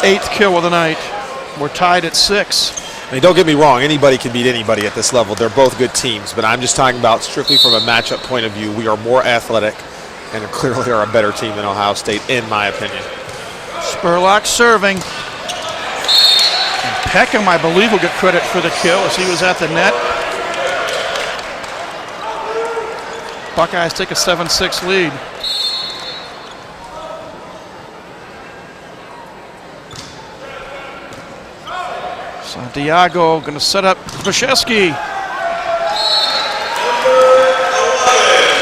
Speaker 1: 8th kill of the night. We're tied at 6.
Speaker 5: I mean, don't get me wrong, anybody can beat anybody at this level. They're both good teams, but I'm just talking about strictly from a matchup point of view. We are more athletic and clearly are a better team than Ohio State, in my opinion.
Speaker 1: Spurlock serving. And Peckham, I believe, will get credit for the kill as he was at the net. Buckeyes take a 7-6 lead. Santiago going to set up Vashevsky.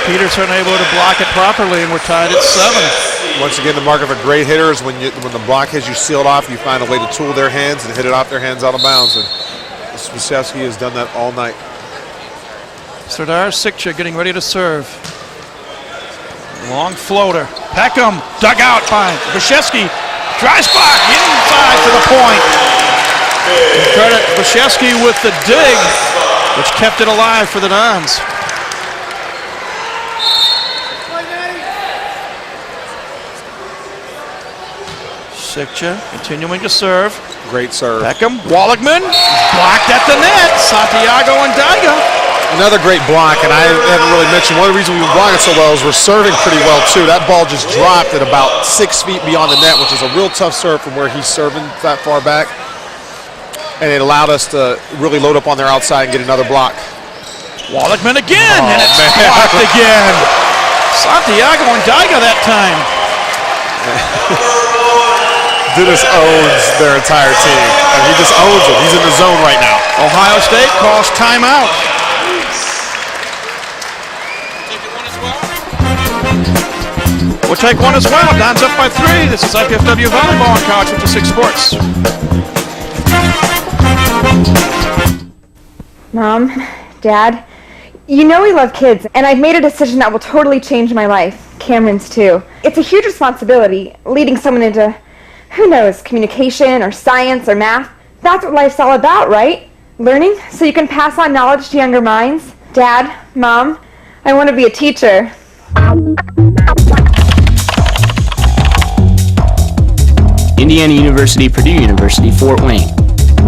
Speaker 1: Peterson able to block it properly, and we're tied at 7.
Speaker 5: Once again, the mark of a great hitter is when the block has you sealed off, you find a way to tool their hands and hit it off their hands out of bounds. And Spacewski has done that all night.
Speaker 1: Serdar Sikcha getting ready to serve. Long floater. Peckham dug out by Bashevsky. Drives back inside to the point. And credit Bashevsky with the dig, which kept it alive for the Dons. Sikcha continuing to serve.
Speaker 5: Great serve.
Speaker 1: Peckham, Walligman, blocked at the net. Santiago and Daiga.
Speaker 5: Another great block, and I haven't really mentioned one of the reasons we've been blocking so well is we're serving pretty well too. That ball just dropped at about 6 feet beyond the net, which is a real tough serve from where he's serving that far back. And it allowed us to really load up on their outside and get another block.
Speaker 1: Walligman again, and it's blocked again. Santiago and Daiga that time.
Speaker 5: Dennis owns their entire team. And he just owns it. He's in the zone right now.
Speaker 1: Ohio State calls timeout. We'll take one as well. Don's up by 3. This is IPFW Volleyball on College 56 Sports.
Speaker 14: Mom, Dad, you know we love kids, and I've made a decision that will totally change my life. Cameron's too. It's a huge responsibility, leading someone into, who knows, communication or science or math. That's what life's all about, right? Learning so you can pass on knowledge to younger minds. Dad, Mom, I want to be a teacher.
Speaker 4: Indiana University, Purdue University, Fort Wayne.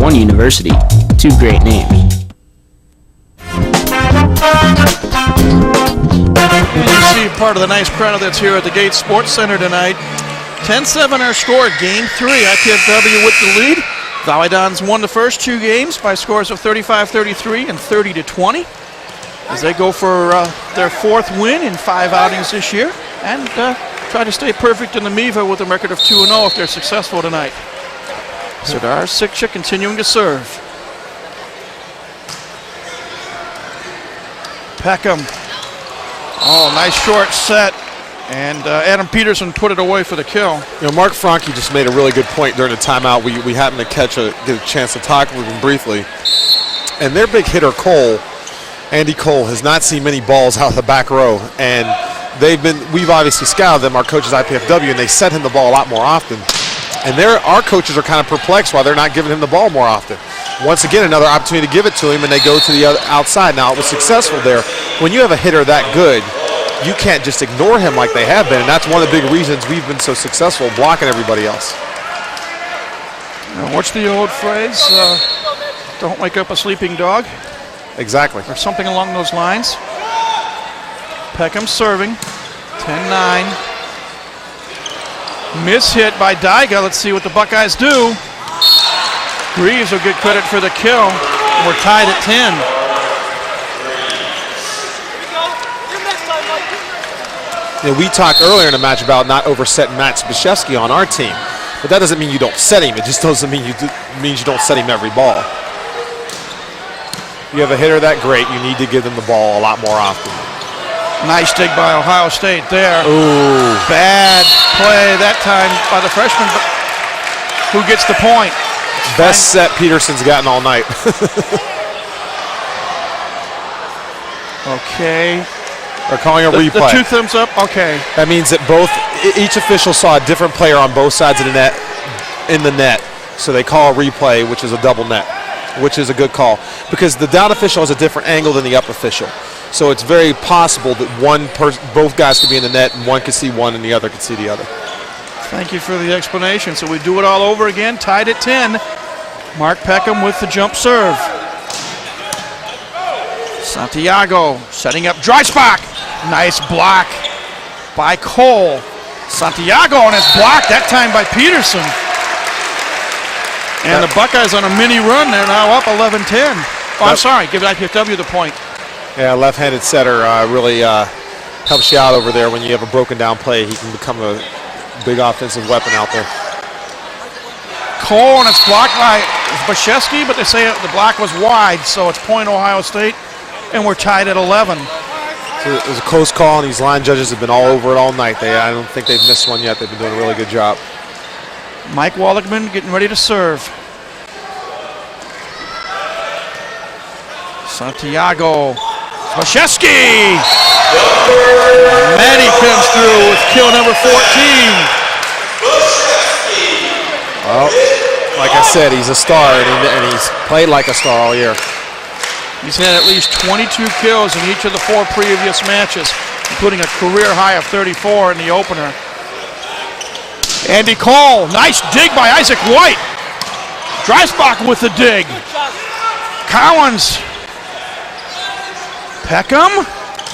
Speaker 4: One university, 2 great names.
Speaker 1: And you see part of the nice crowd that's here at the Gates Sports Center tonight. 10-7 our score, Game 3. IPFW with the lead. Volleyball won the first 2 games by scores of 35-33 and 30-20 as they go for their 4th win in 5 outings this year and try to stay perfect in the MIVA with a record of 2-0 if they're successful tonight. Serdar Sikcha continuing to serve. Peckham. Oh, nice short set. And Adam Peterson put it away for the kill.
Speaker 5: You know, Mark Franke just made a really good point during the timeout. We happened to get a chance to talk with him briefly. And their big hitter, Cole, Andy Cole, has not seen many balls out of the back row. And we've obviously scouted them, our coaches IPFW, and they set him the ball a lot more often. And our coaches are kind of perplexed why they're not giving him the ball more often. Once again, another opportunity to give it to him, and they go to the outside. Now, it was successful there. When you have a hitter that good, you can't just ignore him like they have been, and that's one of the big reasons we've been so successful blocking everybody else.
Speaker 1: Now, what's the old phrase? Don't wake up a sleeping dog.
Speaker 5: Exactly.
Speaker 1: Or something along those lines. Peckham serving. 10-9. Miss hit by Daiga. Let's see what the Buckeyes do. Greaves will get credit for the kill. We're tied at 10.
Speaker 5: You know, we talked earlier in the match about not oversetting Matt Spacewski on our team, but that doesn't mean you don't set him. It just doesn't mean means you don't set him every ball. You have a hitter that great, you need to give them the ball a lot more often.
Speaker 1: Nice dig by Ohio State there.
Speaker 5: Ooh.
Speaker 1: Bad play that time by the freshman, but who gets the point?
Speaker 5: Best set Peterson's gotten all night.
Speaker 1: Okay.
Speaker 5: They're calling a replay.
Speaker 1: The 2 thumbs up, okay.
Speaker 5: That means that each official saw a different player on both sides of the net, in the net. So they call a replay, which is a double net, which is a good call. Because the down official has a different angle than the up official. So it's very possible that both guys could be in the net, and one could see one and the other could see the other.
Speaker 1: Thank you for the explanation. So we do it all over again, tied at 10. Mark Peckham with the jump serve. Santiago setting up Dreisbach. Nice block by Cole. Santiago on his block, that time by Peterson. And the Buckeyes on a mini run. They're now up 11-10. Oh, I'm sorry. Give IPFW the point.
Speaker 5: Yeah, left-handed setter really helps you out over there when you have a broken down play. He can become a big offensive weapon out there.
Speaker 1: Cole, and it's blocked by Bashevsky, but they say the block was wide, so it's point Ohio State, and we're tied at 11.
Speaker 5: So it was a close call, and these line judges have been all over it all night. I don't think they've missed one yet. They've been doing a really good job.
Speaker 1: Mike Walligman getting ready to serve. Santiago Waszewski. Maddie comes through with kill number 14.
Speaker 5: Well, like I said, he's a star, and he's played like a star all year.
Speaker 1: He's had at least 22 kills in each of the 4 previous matches, including a career high of 34 in the opener. Andy Cole, nice dig by Isaac White. Dreisbach with the dig. Collins. Peckham.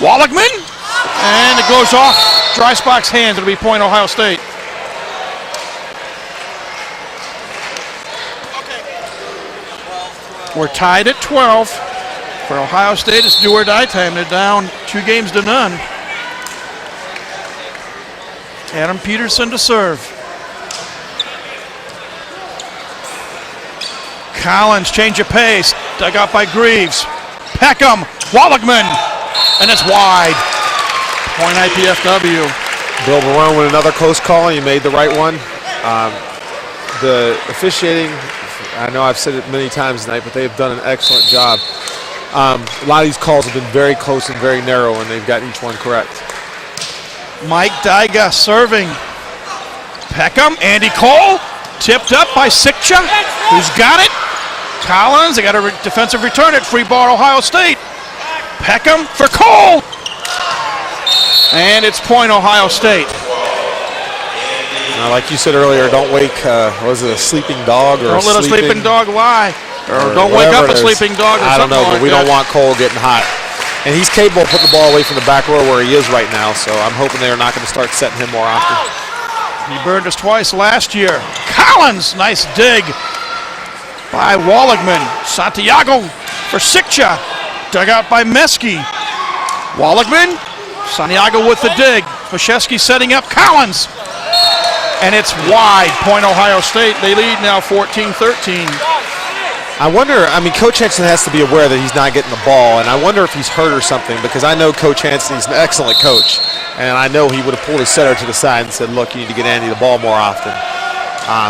Speaker 1: Wallachman. And it goes off Dreisbach's hands. It'll be point Ohio State. We're tied at 12. For Ohio State, it's do or die time. They're down 2 games to none. Adam Peterson to serve. Collins, change of pace. Dug out by Greaves. Peckham, Wallachman, and it's wide. Point IPFW.
Speaker 5: Bill Barone with another close call, and you made the right one. The officiating, I know I've said it many times tonight, but they've done an excellent job. A lot of these calls have been very close and very narrow, and they've got each one correct.
Speaker 1: Mike Dyga serving. Peckham, Andy Cole, tipped up by Sikcha, who's got it. Collins, they got a defensive return at free ball, Ohio State. Peckham for Cole. And it's point Ohio State.
Speaker 5: Like you said earlier, don't wake, was it a sleeping dog? Or
Speaker 1: don't let a sleeping dog lie. Or don't wake up a sleeping dog or
Speaker 5: I don't know, but
Speaker 1: like
Speaker 5: we
Speaker 1: that.
Speaker 5: don't want Cole getting hot. And he's capable of putting the ball away from the back row where he is right now, so I'm hoping they're not going to start setting him more often.
Speaker 1: He burned us twice last year. Collins, nice dig by Wallachman. Santiago for Sikcha. Dug out by Meski. Wallachman, Santiago with the dig. Waszewski setting up Collins. And it's wide. Point Ohio State. They lead now 14-13.
Speaker 5: I wonder, Coach Hansen has to be aware that he's not getting the ball, and I wonder if he's hurt or something, because I know Coach Hansen, he's an excellent coach, and I know he would have pulled his setter to the side and said, look, you need to get Andy the ball more often.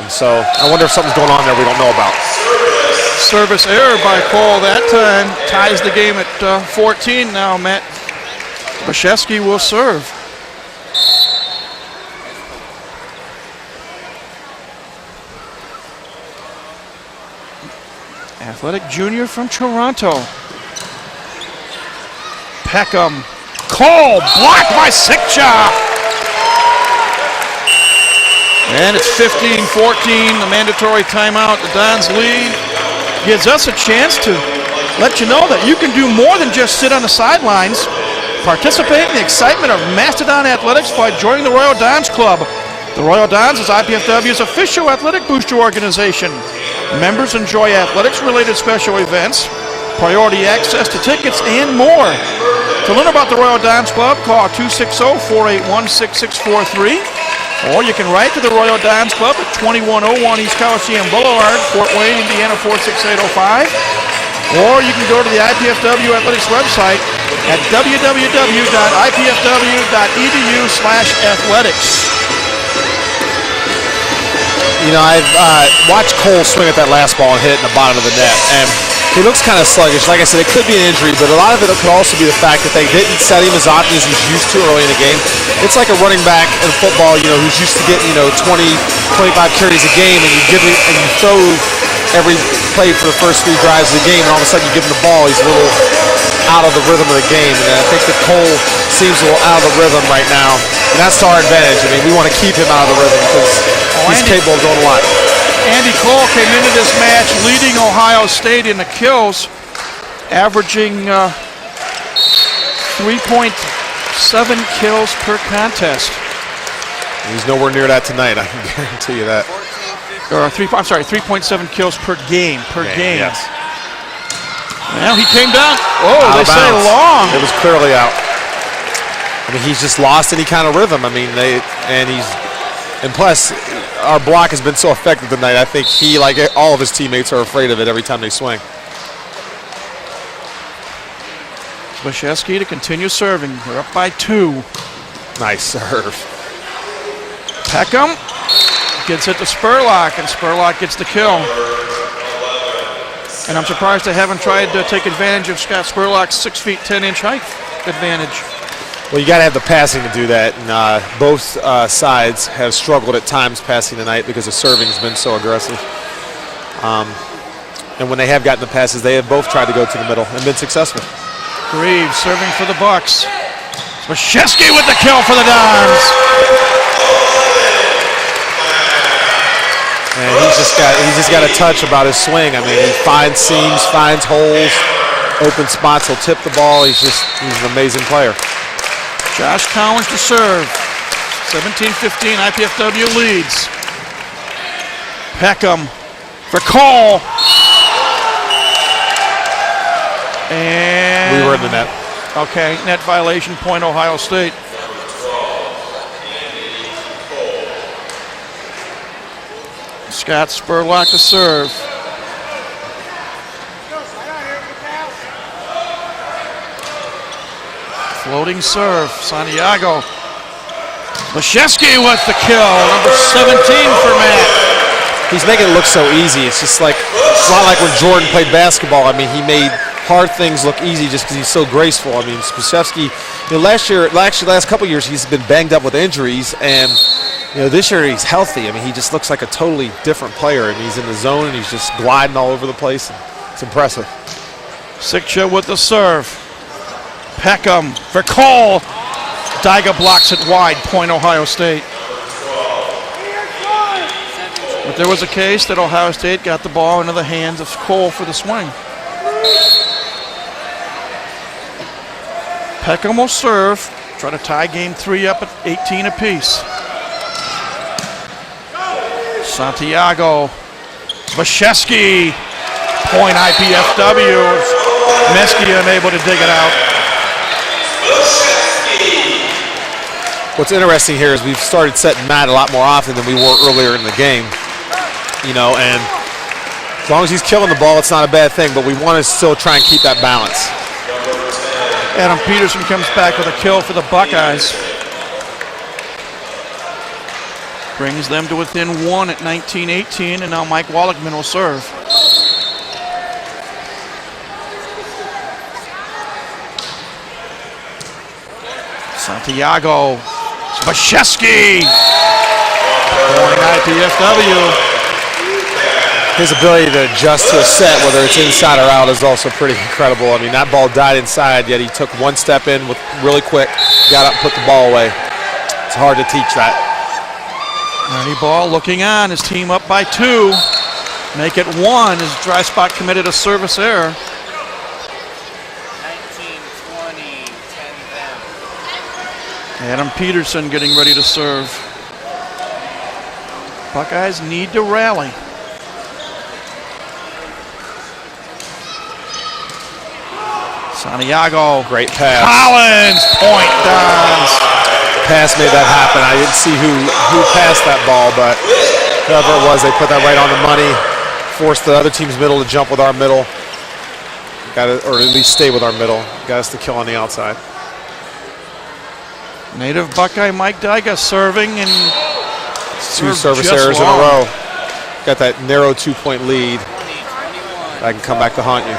Speaker 5: So I wonder if something's going on there we don't know about.
Speaker 1: Service error by Cole that time. Ties the game at 14 now. Matt Waszewski will serve. Athletic junior from Toronto. Peckham. Cole blocked by Sikcha. And it's 15-14, the mandatory timeout. The Dons lead. Gives us a chance to let you know that you can do more than just sit on the sidelines. Participate in the excitement of Mastodon athletics by joining the Royal Dons Club. The Royal Dons is IPFW's official athletic booster organization. Members enjoy athletics-related special events, priority access to tickets, and more. To learn about the Royal Dons Club, call 260-481-6643, or you can write to the Royal Dons Club at 2101 East Coliseum Boulevard, Fort Wayne, Indiana 46805, or you can go to the IPFW Athletics website at www.ipfw.edu/athletics.
Speaker 5: You know, I've watched Cole swing at that last ball and hit it in the bottom of the net, and he looks kind of sluggish. Like I said, it could be an injury, but a lot of it could also be the fact that they didn't set him as often as he's used to early in the game. It's like a running back in football, who's used to getting, 20, 25 carries a game, and you throw every play for the first 3 drives of the game, and all of a sudden you give him the ball, he's a little out of the rhythm of the game, and I think that Cole seems a little out of the rhythm right now, and that's to our advantage. We want to keep him out of the rhythm because he's capable of doing a lot.
Speaker 1: Andy Cole came into this match leading Ohio State in the kills, averaging 3.7 kills per contest.
Speaker 5: He's nowhere near that tonight, I can guarantee you that.
Speaker 1: Or 3.7 kills per game.
Speaker 5: Yes.
Speaker 1: Well, he came down. Oh,
Speaker 5: Out
Speaker 1: they
Speaker 5: of
Speaker 1: say
Speaker 5: bounds.
Speaker 1: long.
Speaker 5: It was clearly out. He's just lost any kind of rhythm. And plus, our block has been so effective tonight. I think he, like all of his teammates, are afraid of it every time they swing.
Speaker 1: Waszewski to continue serving. We're up by 2.
Speaker 5: Nice serve.
Speaker 1: Peckham gets it to Spurlock, and Spurlock gets the kill. And I'm surprised they haven't tried to take advantage of Scott Spurlock's 6 feet 10 inch height advantage.
Speaker 5: Well, you got to have the passing to do that, and both sides have struggled at times passing tonight because the serving's been so aggressive. And when they have gotten the passes, they have both tried to go to the middle and been successful.
Speaker 1: Greaves serving for the Bucks. Washewski with the kill for the Dons.
Speaker 5: And he's just got a touch about his swing. I mean, he finds seams, finds holes, open spots. He'll tip the ball. He's an amazing player.
Speaker 1: Josh Collins to serve. 17-15, IPFW leads. Peckham for Cole. And
Speaker 5: we were in the net.
Speaker 1: Okay, net violation, point Ohio State. Scott Spurlock to serve. Floating serve, Santiago. Washewski with the kill, number 17 for Matt.
Speaker 5: He's making it look so easy. It's just like, it's not like when Jordan played basketball. I mean, he made hard things look easy just because he's so graceful. I mean, Washewski, last couple years, he's been banged up with injuries, and this year he's healthy. I mean, he just looks like a totally different player, and he's in the zone, and he's just gliding all over the place. It's impressive.
Speaker 1: Sikcha with the serve. Peckham for Cole. Dyga blocks it wide, point Ohio State. But there was a case that Ohio State got the ball into the hands of Cole for the swing. Peckham will serve, try to tie game 3 up at 18 apiece. Santiago, Washewski, point IPFW. Mesky unable to dig it out.
Speaker 5: What's interesting here is we've started setting Matt a lot more often than we were earlier in the game. And as long as he's killing the ball, it's not a bad thing, but we want to still try and keep that balance.
Speaker 1: Adam Peterson comes back with a kill for the Buckeyes. Brings them to within 1 at 19-18, and now Mike Wallickman will serve. Santiago, Washewski, point IPFW.
Speaker 5: His ability to adjust to a set, whether it's inside or out, is also pretty incredible. I mean, that ball died inside, yet he took one step in with really quick, got up, put the ball away. It's hard to teach that.
Speaker 1: Ernie Ball looking on, his team up by 2. Make it 1 as Dry Spot committed a service error.
Speaker 15: 19-20, 10-10.
Speaker 1: Adam Peterson getting ready to serve. Buckeyes need to rally. Santiago.
Speaker 5: Great pass.
Speaker 1: Collins, point Dons.
Speaker 5: Pass made that happen. I didn't see who passed that ball, but whoever it was, they put that right on the money. Forced the other team's middle to jump with our middle. Or at least stay with our middle. Got us to kill on the outside.
Speaker 1: Native Buckeye Mike Dyga serving, and
Speaker 5: it's 2 service errors in a row. Got that narrow 2-point lead. I can come back to haunt you.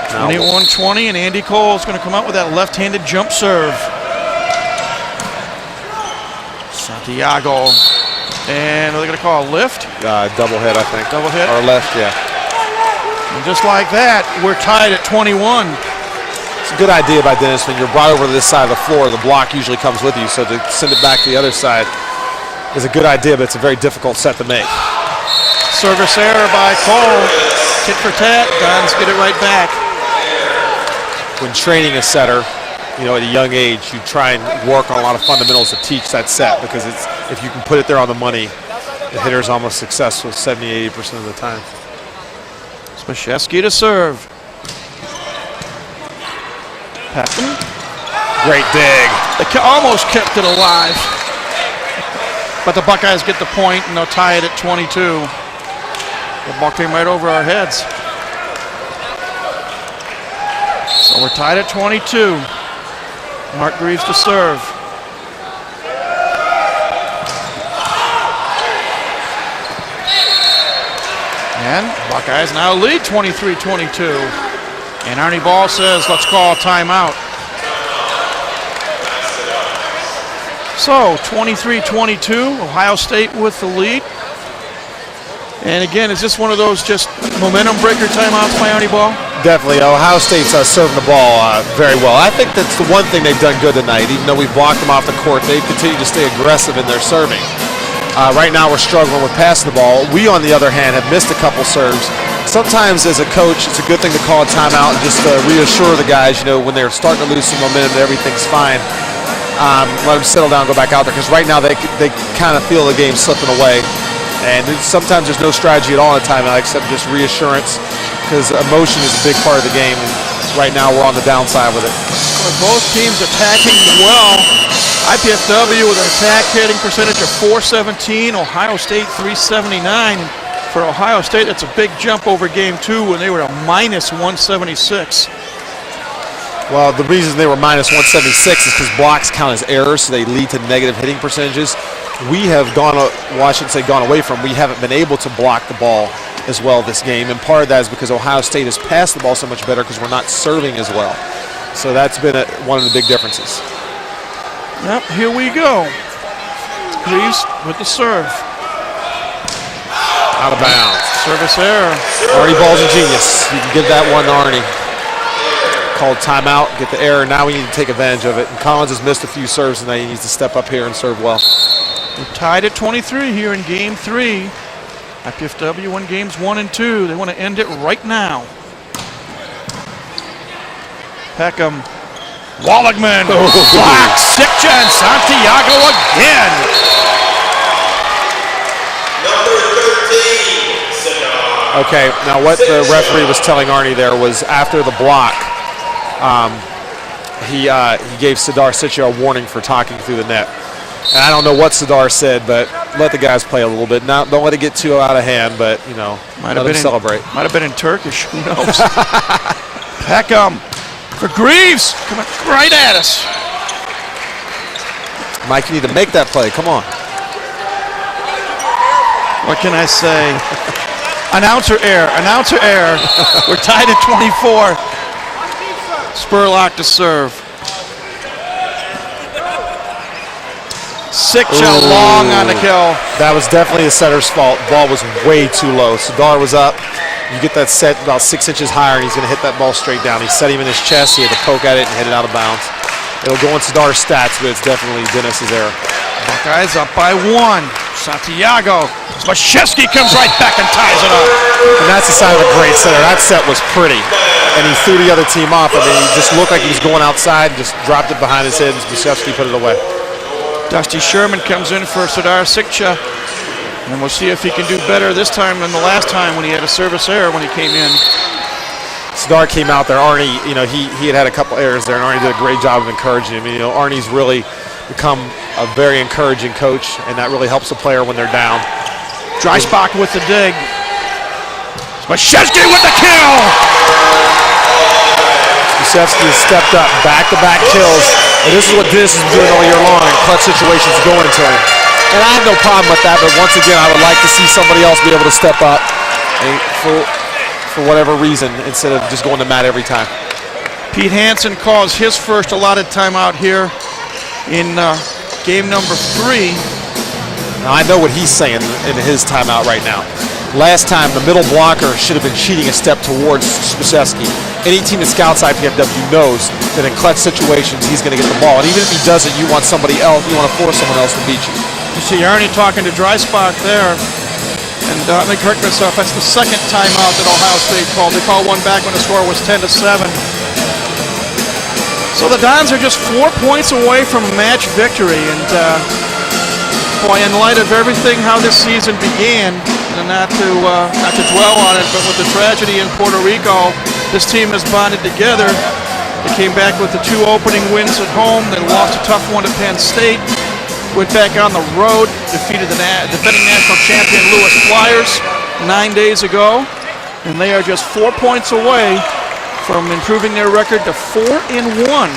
Speaker 1: 21-20, and Andy Cole is going to come out with that left-handed jump serve. Santiago, and are they going to call a lift?
Speaker 5: Double hit, I think.
Speaker 1: Double hit?
Speaker 5: Or left, yeah.
Speaker 1: And just like that, we're tied at 21.
Speaker 5: It's a good idea by Dennis. When you're brought over to this side of the floor, the block usually comes with you, so to send it back to the other side is a good idea, but it's a very difficult set to make.
Speaker 1: Service error by Cole. Tit for tat, Dons get it right back.
Speaker 5: When training a setter, at a young age, you try and work on a lot of fundamentals to teach that set, because if you can put it there on the money, the hitter's almost successful 70-80% of the time.
Speaker 1: Washewski to serve. Peckham.
Speaker 5: Great dig.
Speaker 1: They almost kept it alive. But the Buckeyes get the point, and they'll tie it at 22. The ball came right over our heads. So we're tied at 22. Mark Greaves to serve. And Buckeyes now lead 23-22. And Arnie Ball says, let's call a timeout. So, 23-22, Ohio State with the lead. And again, is this one of those just momentum breaker timeouts by Arnie Ball?
Speaker 5: Definitely. Ohio State's serving the ball very well. I think that's the one thing they've done good tonight. Even though we blocked them off the court, they've continued to stay aggressive in their serving. Right now we're struggling with passing the ball. We, on the other hand, have missed a couple serves. Sometimes as a coach, it's a good thing to call a timeout and just reassure the guys, when they're starting to lose some momentum, that everything's fine. Let them settle down and go back out there, because right now they kind of feel the game slipping away. And sometimes there's no strategy at all in a timeout except just reassurance, because emotion is a big part of the game. And right now we're on the downside with it.
Speaker 1: Both teams attacking well. IPFW with an attack hitting percentage of .417, Ohio State .379. For Ohio State, that's a big jump over game 2 when they were a -176.
Speaker 5: Well, the reason they were -176 is because blocks count as errors, so they lead to negative hitting percentages. We have gone away from, we haven't been able to block the ball as well this game, and part of that is because Ohio State has passed the ball so much better because we're not serving as well. So that's been one of the big differences.
Speaker 1: Yep, here we go. Greaves with the serve.
Speaker 5: Out of bounds.
Speaker 1: Service error.
Speaker 5: Arnie Ball's a genius. You can give that one to Arnie. Called timeout, get the error. Now we need to take advantage of it. And Collins has missed a few serves tonight. He needs to step up here and serve well.
Speaker 1: We're tied at 23 here in game 3. IPFW won games 1 and 2. They want to end it right now. Peckham. Walligman. Block. Sikcha and Santiago again.
Speaker 5: Okay, now what the referee was telling Arnie there was after the block, he gave Sadar Sitcha a warning for talking through the net. And I don't know what Sadar said, but let the guys play a little bit. Now, don't let it get too out of hand, but, let them celebrate.
Speaker 1: Might have been in Turkish. Who knows? Peckham for Greaves. Coming right at us.
Speaker 5: Mike, you need to make that play. Come on.
Speaker 1: What can I say? Announcer error. Announcer error. We're tied at 24. Spurlock to serve. Sikcha long on the kill.
Speaker 5: That was definitely the setter's fault. Ball was way too low. Sadar was up. You get that set about 6 inches higher, and he's going to hit that ball straight down. He set him in his chest. He had to poke at it and hit it out of bounds. It'll go in Sadar's stats, but it's definitely Dennis's error.
Speaker 1: Buckeyes up by 1. Santiago. Smashevsky comes right back and ties it up.
Speaker 5: And that's the sign of a great setter. That set was pretty. And he threw the other team off. I mean, he just looked like he was going outside and just dropped it behind his head, and Smashevsky put it away.
Speaker 1: Dusty Sherman comes in for Sadar Sikcha. And we'll see if he can do better this time than the last time when he had a service error when he came in.
Speaker 5: Sadar came out there. Arnie, he had a couple errors there, and Arnie did a great job of encouraging him. Arnie's really become a very encouraging coach, and that really helps a player when they're down.
Speaker 1: Dreisbach with the dig. Smashevsky with the kill!
Speaker 5: Smashevsky has stepped up, back-to-back kills, and this is what Dennis has been doing all year long, in clutch situations going into him. And I have no problem with that, but once again, I would like to see somebody else be able to step up for whatever reason, instead of just going to Matt every time.
Speaker 1: Pete Hansen calls his first allotted timeout here in game number 3.
Speaker 5: Now I know what he's saying in his timeout right now. Last time, the middle blocker should have been cheating a step towards Smashevsky. Any team that scouts IPFW knows that in clutch situations, he's going to get the ball. And even if he doesn't, you want somebody else, you want to force someone else to beat you.
Speaker 1: You see Arnie talking to Dreisbach there. And let me correct myself, that's the second timeout that Ohio State called. They called one back when the score was 10-7. So the Dons are just 4 points away from a match victory. And boy, in light of everything, how this season began, and not to dwell on it, but with the tragedy in Puerto Rico, this team has bonded together. They came back with the 2 opening wins at home. They lost a tough one to Penn State. Went back on the road, defeated the defending national champion Lewis Flyers 9 days ago, and they are just 4 points away from improving their record to 4-1.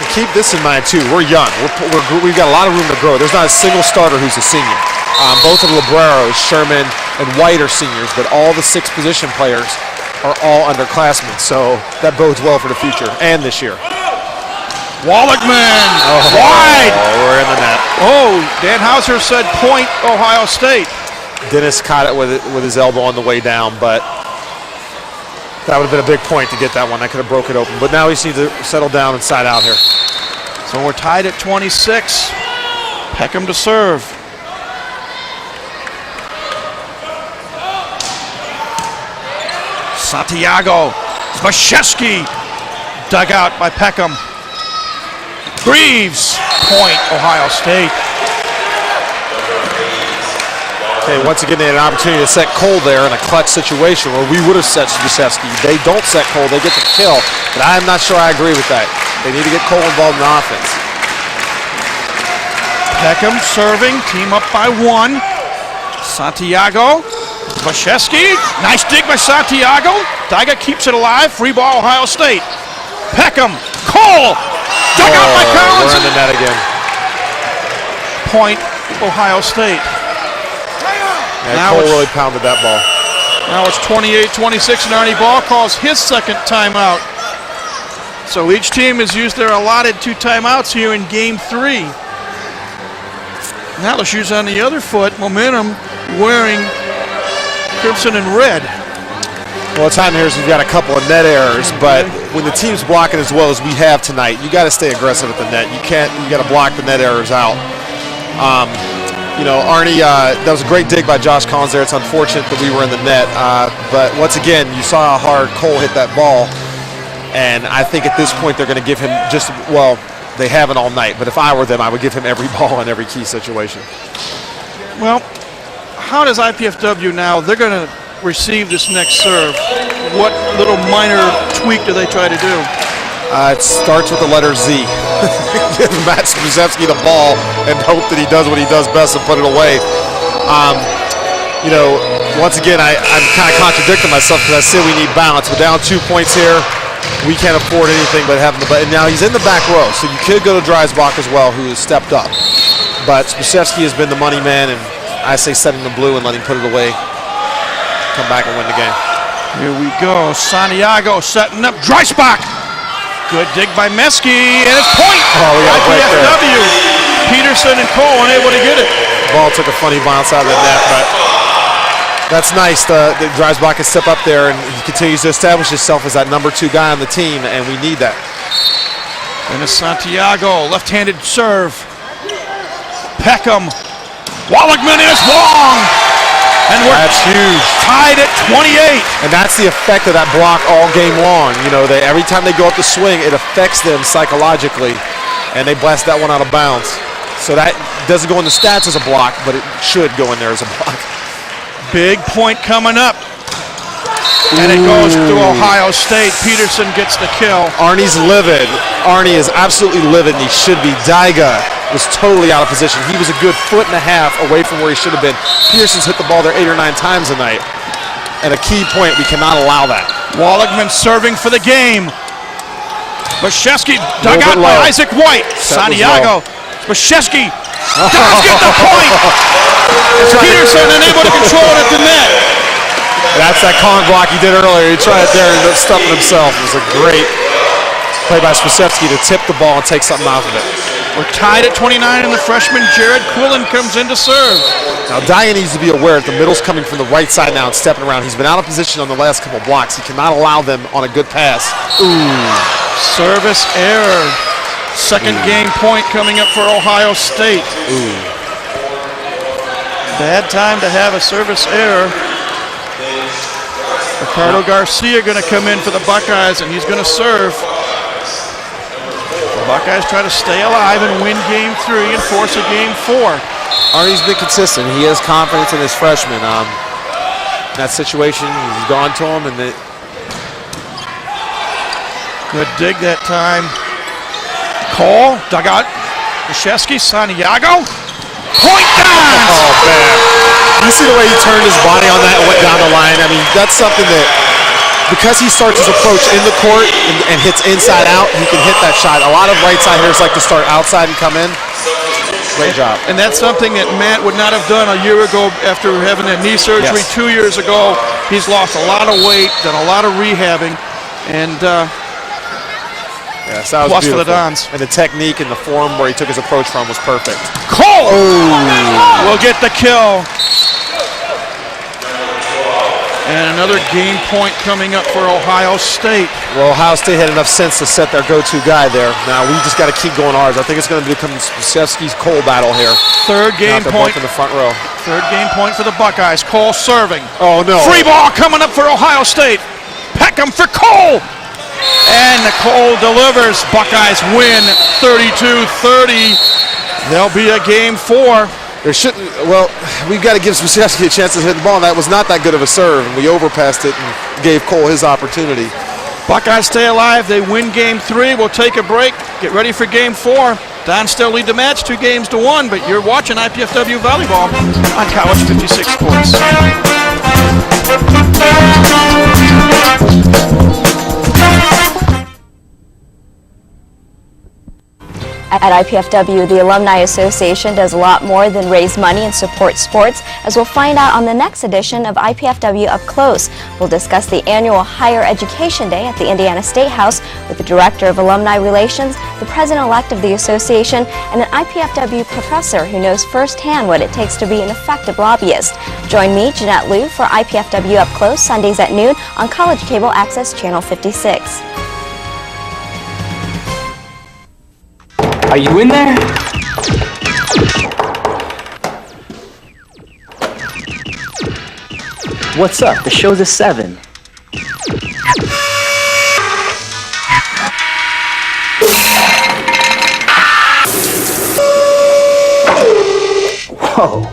Speaker 5: And keep this in mind too. We're young. We've got a lot of room to grow. There's not a single starter who's a senior. Both of Libreros, Sherman and White are seniors, but all the 6 position players are all underclassmen. So that bodes well for the future and this year.
Speaker 1: Wallachman, wide.
Speaker 5: Oh, we're in the net.
Speaker 1: Oh, Dan Hauser said point Ohio State.
Speaker 5: Dennis caught it with his elbow on the way down, but that would have been a big point to get that one. That could have broke it open. But now he needs to settle down and side out here.
Speaker 1: So we're tied at 26. Peckham to serve. Santiago, Mashevsky, dug out by Peckham. Greaves, point Ohio State.
Speaker 5: Okay, once again, they had an opportunity to set Cole there in a clutch situation where we would have set Spacevsky. They don't set Cole, they get the kill, but I'm not sure I agree with that. They need to get Cole involved in the offense.
Speaker 1: Peckham serving, team up by 1. Santiago, Mashevsky, nice dig by Santiago. Dyga keeps it alive, free ball Ohio State. Peckham, Cole, dug out by Collins.
Speaker 5: We're in the net again.
Speaker 1: Point Ohio State.
Speaker 5: Yeah,
Speaker 1: now
Speaker 5: Cole really pounded that ball.
Speaker 1: Now it's 28-26 and Arnie Ball calls his second timeout. So each team has used their allotted 2 timeouts here in game 3. Now the shoes on the other foot, Momentum wearing crimson and red.
Speaker 5: Well, what's happening here is we've got a couple of net errors, but when the team's blocking as well as we have tonight, you got to stay aggressive at the net. You got to block the net errors out. You know, Arnie, that was a great dig by Josh Collins there. It's unfortunate that we were in the net, but once again, you saw how hard Cole hit that ball, and I think at this point they're going to give him they haven't all night, but if I were them, I would give him every ball in every key situation.
Speaker 1: Well, how does IPFW now, they're going to receive this next serve? What little minor tweak do they try to do?
Speaker 5: It starts with the letter Z. Give Matt Spacevsky the ball and hope that he does what he does best and put it away. You know, once again, I'm kind of contradicting myself because I say we need balance. We're down 2 points here. We can't afford anything but having the ball. And now he's in the back row, so you could go to Dreisbach as well, who has stepped up. But Spacevsky has been the money man, and I say set him the blue and let him put it away. Come back and win the game.
Speaker 1: Here we go. Santiago setting up. Dreisbach. Good dig by Meski, and it's point.
Speaker 5: Oh, we got a break there.
Speaker 1: IPFW. Peterson and Cole unable to get it.
Speaker 5: Ball took a funny bounce out of the net, but that's nice. The Dreisbach can step up there, and he continues to establish himself as that number 2 guy on the team, and we need that.
Speaker 1: And it's Santiago, left-handed serve. Peckham. Wallachman is long. And we're
Speaker 5: That's huge.
Speaker 1: Tied at 28.
Speaker 5: And that's the effect of that block all game long. You know, every time they go up the swing, it affects them psychologically, and they blast that one out of bounds. So that doesn't go in the stats as a block, but it should go in there as a block.
Speaker 1: Big point coming up. And it goes to Ohio State. Peterson gets the kill.
Speaker 5: Arnie's livid. Arnie is absolutely livid, and he should be. Dyga was totally out of position. He was a good 1.5 feet away from where he should have been. Pearson's hit the ball there 8 or 9 times tonight. And a key point, we cannot allow that.
Speaker 1: Wallachman serving for the game. Mashevsky dug out by Isaac White. Santiago. Mashevsky does get the point. Peterson unable to control it at the net.
Speaker 5: That's that con block he did earlier. He tried it there and ended up stuffing himself. It was a great play by Spacevsky to tip the ball and take something out of it.
Speaker 1: We're tied at 29, and the freshman Jared Quillen comes in to serve.
Speaker 5: Now, Dyer needs to be aware that the middle's coming from the right side now and stepping around. He's been out of position on the last couple blocks. He cannot allow them on a good pass.
Speaker 1: Service error. Second game point coming up for Ohio State. Bad time to have a service error. Ricardo Garcia going to come in for the Buckeyes, and he's going to serve. The Buckeyes try to stay alive and win game 3 and force a game 4.
Speaker 5: Arnie's been consistent. He has confidence in his freshmen. In that situation, he's gone to him, and
Speaker 1: good dig that time. Cole dug out. Mashevsky, Santiago. Point down!
Speaker 5: Oh, man. You see the way he turned his body on that and went down the line? I mean, that's something that, because he starts his approach in the court and hits inside out, he can hit that shot. A lot of right side hitters like to start outside and come in. Great job.
Speaker 1: And that's something that Matt would not have done a year ago after having that knee surgery.
Speaker 5: Yes.
Speaker 1: 2 years ago. He's lost a lot of weight, done a lot of rehabbing, and
Speaker 5: yes, that was
Speaker 1: plus
Speaker 5: beautiful.
Speaker 1: for the Dons.
Speaker 5: And the technique and the form where he took his approach from was perfect.
Speaker 1: Cole will get the kill. And another game point coming up for Ohio State.
Speaker 5: Well, Ohio State had enough sense to set their go-to guy there. Now we just got to keep going ours. I think it's going to become Spacevsky's Cole battle here.
Speaker 1: Third game point
Speaker 5: in the front row.
Speaker 1: Third game point for the Buckeyes. Cole serving.
Speaker 5: Oh no!
Speaker 1: Free ball coming up for Ohio State. Peckham for Cole. And Cole delivers. Buckeyes win 32-30. There'll be a game 4.
Speaker 5: There shouldn't. Well, we've got to give Spacevsky a chance to hit the ball, and that was not that good of a serve. And we overpassed it and gave Cole his opportunity.
Speaker 1: Buckeyes stay alive. They win game 3. We'll take a break. Get ready for game 4. Dons still lead the match 2-1, but you're watching IPFW Volleyball on College 56 Sports.
Speaker 6: At IPFW, the Alumni Association does a lot more than raise money and support sports, as we'll find out on the next edition of IPFW Up Close. We'll discuss the annual Higher Education Day at the Indiana State House with the Director of Alumni Relations, the President-elect of the association, and an IPFW professor who knows firsthand what it takes to be an effective lobbyist. Join me, Jeanette Liu, for IPFW Up Close, Sundays at noon on College Cable Access Channel 56.
Speaker 3: Are you in there? What's up? The show's at 7. Whoa.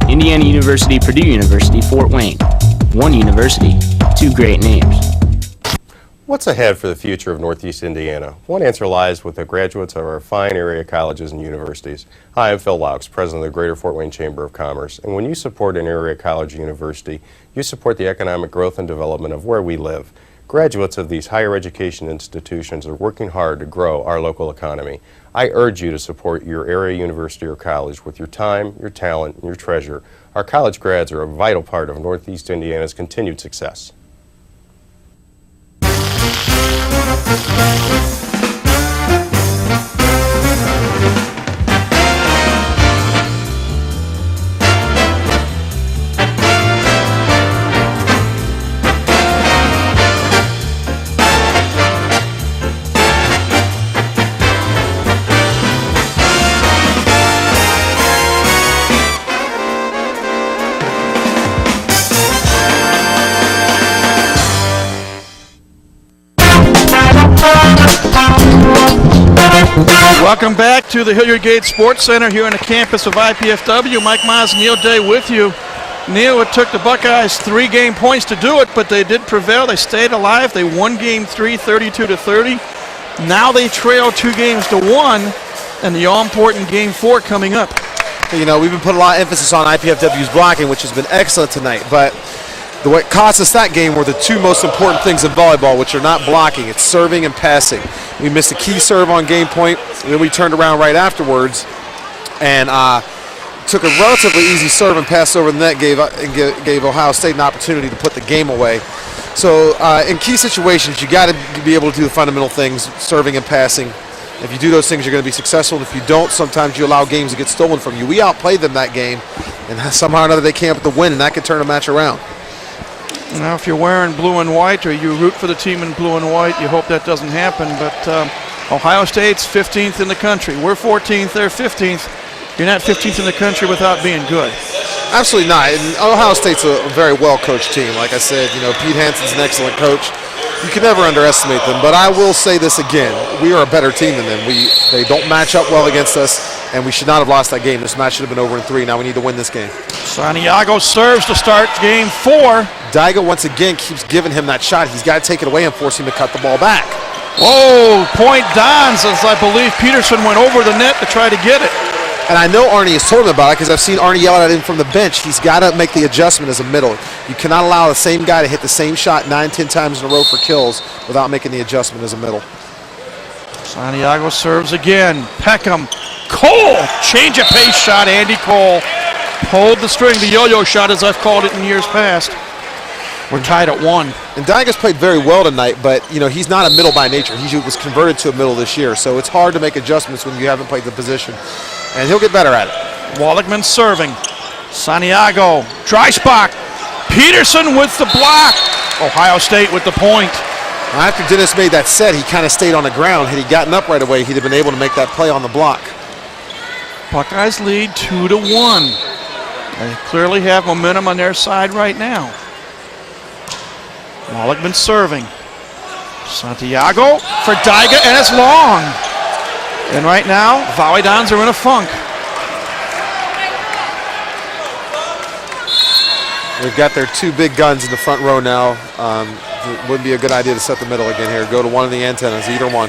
Speaker 4: Indiana University, Purdue University, Fort Wayne. One university, 2 great names.
Speaker 7: What's ahead for the future of Northeast Indiana? One answer lies with the graduates of our fine area colleges and universities. Hi, I'm Phil Laux, President of the Greater Fort Wayne Chamber of Commerce. And when you support an area college or university, you support the economic growth and development of where we live. Graduates of these higher education institutions are working hard to grow our local economy. I urge you to support your area university or college with your time, your talent, and your treasure. Our college grads are a vital part of Northeast Indiana's continued success.
Speaker 1: Welcome back to the Hilliard Gate Sports Center here on the campus of IPFW. Mike Miles, Neil Day with you. Neil, it took the Buckeyes 3 game points to do it, but they did prevail. They stayed alive. They won game 3, 32-30. Now they trail 2-1, and the all-important game 4 coming up.
Speaker 5: You know, we've been putting a lot of emphasis on IPFW's blocking, which has been excellent tonight, but what cost us that game were the 2 most important things in volleyball, which are not blocking. It's serving and passing. We missed a key serve on game point, and then we turned around right afterwards and took a relatively easy serve and passed over the net, gave Ohio State an opportunity to put the game away. So in key situations, you got to be able to do the fundamental things, serving and passing. If you do those things, you're going to be successful. And if you don't, sometimes you allow games to get stolen from you. We outplayed them that game, and somehow or another they came up with the win, and that could turn a match around.
Speaker 1: Now, if you're wearing blue and white or you root for the team in blue and white, you hope that doesn't happen. But Ohio State's 15th in the country. We're 14th, they're 15th. You're not 15th in the country without being good.
Speaker 5: Absolutely not. And Ohio State's a very well-coached team. Like I said, you know, Pete Hansen's an excellent coach. You can never underestimate them. But I will say this again. We are a better team than them. They don't match up well against us, and we should not have lost that game. This match should have been over in 3. Now we need to win this game.
Speaker 1: Santiago serves to start game 4.
Speaker 5: Daiga once again keeps giving him that shot. He's got to take it away and force him to cut the ball back.
Speaker 1: Whoa, point Dons, as I believe Peterson went over the net to try to get it.
Speaker 5: And I know Arnie has told him about it because I've seen Arnie yell at him from the bench. He's got to make the adjustment as a middle. You cannot allow the same guy to hit the same shot 9-10 times in a row for kills without making the adjustment as a middle.
Speaker 1: Santiago serves again. Peckham. Cole. Change of pace shot. Andy Cole pulled the string. The yo-yo shot, as I've called it in years past. We're tied at 1.
Speaker 5: And Dygas played very well tonight, but he's not a middle by nature. He was converted to a middle this year, so it's hard to make adjustments when you haven't played the position. And he'll get better at it.
Speaker 1: Wallachman serving. Santiago. Dreisbach. Peterson with the block. Ohio State with the point.
Speaker 5: After Dennis made that set, he kind of stayed on the ground. Had he gotten up right away, he'd have been able to make that play on the block.
Speaker 1: Buckeyes lead 2-1. They clearly have momentum on their side right now. Wallachman serving. Santiago for Dyga, and it's long. And right now, Volleyball are in a funk.
Speaker 5: They've got their 2 big guns in the front row now. It wouldn't be a good idea to set the middle again here. Go to one of the antennas, either one.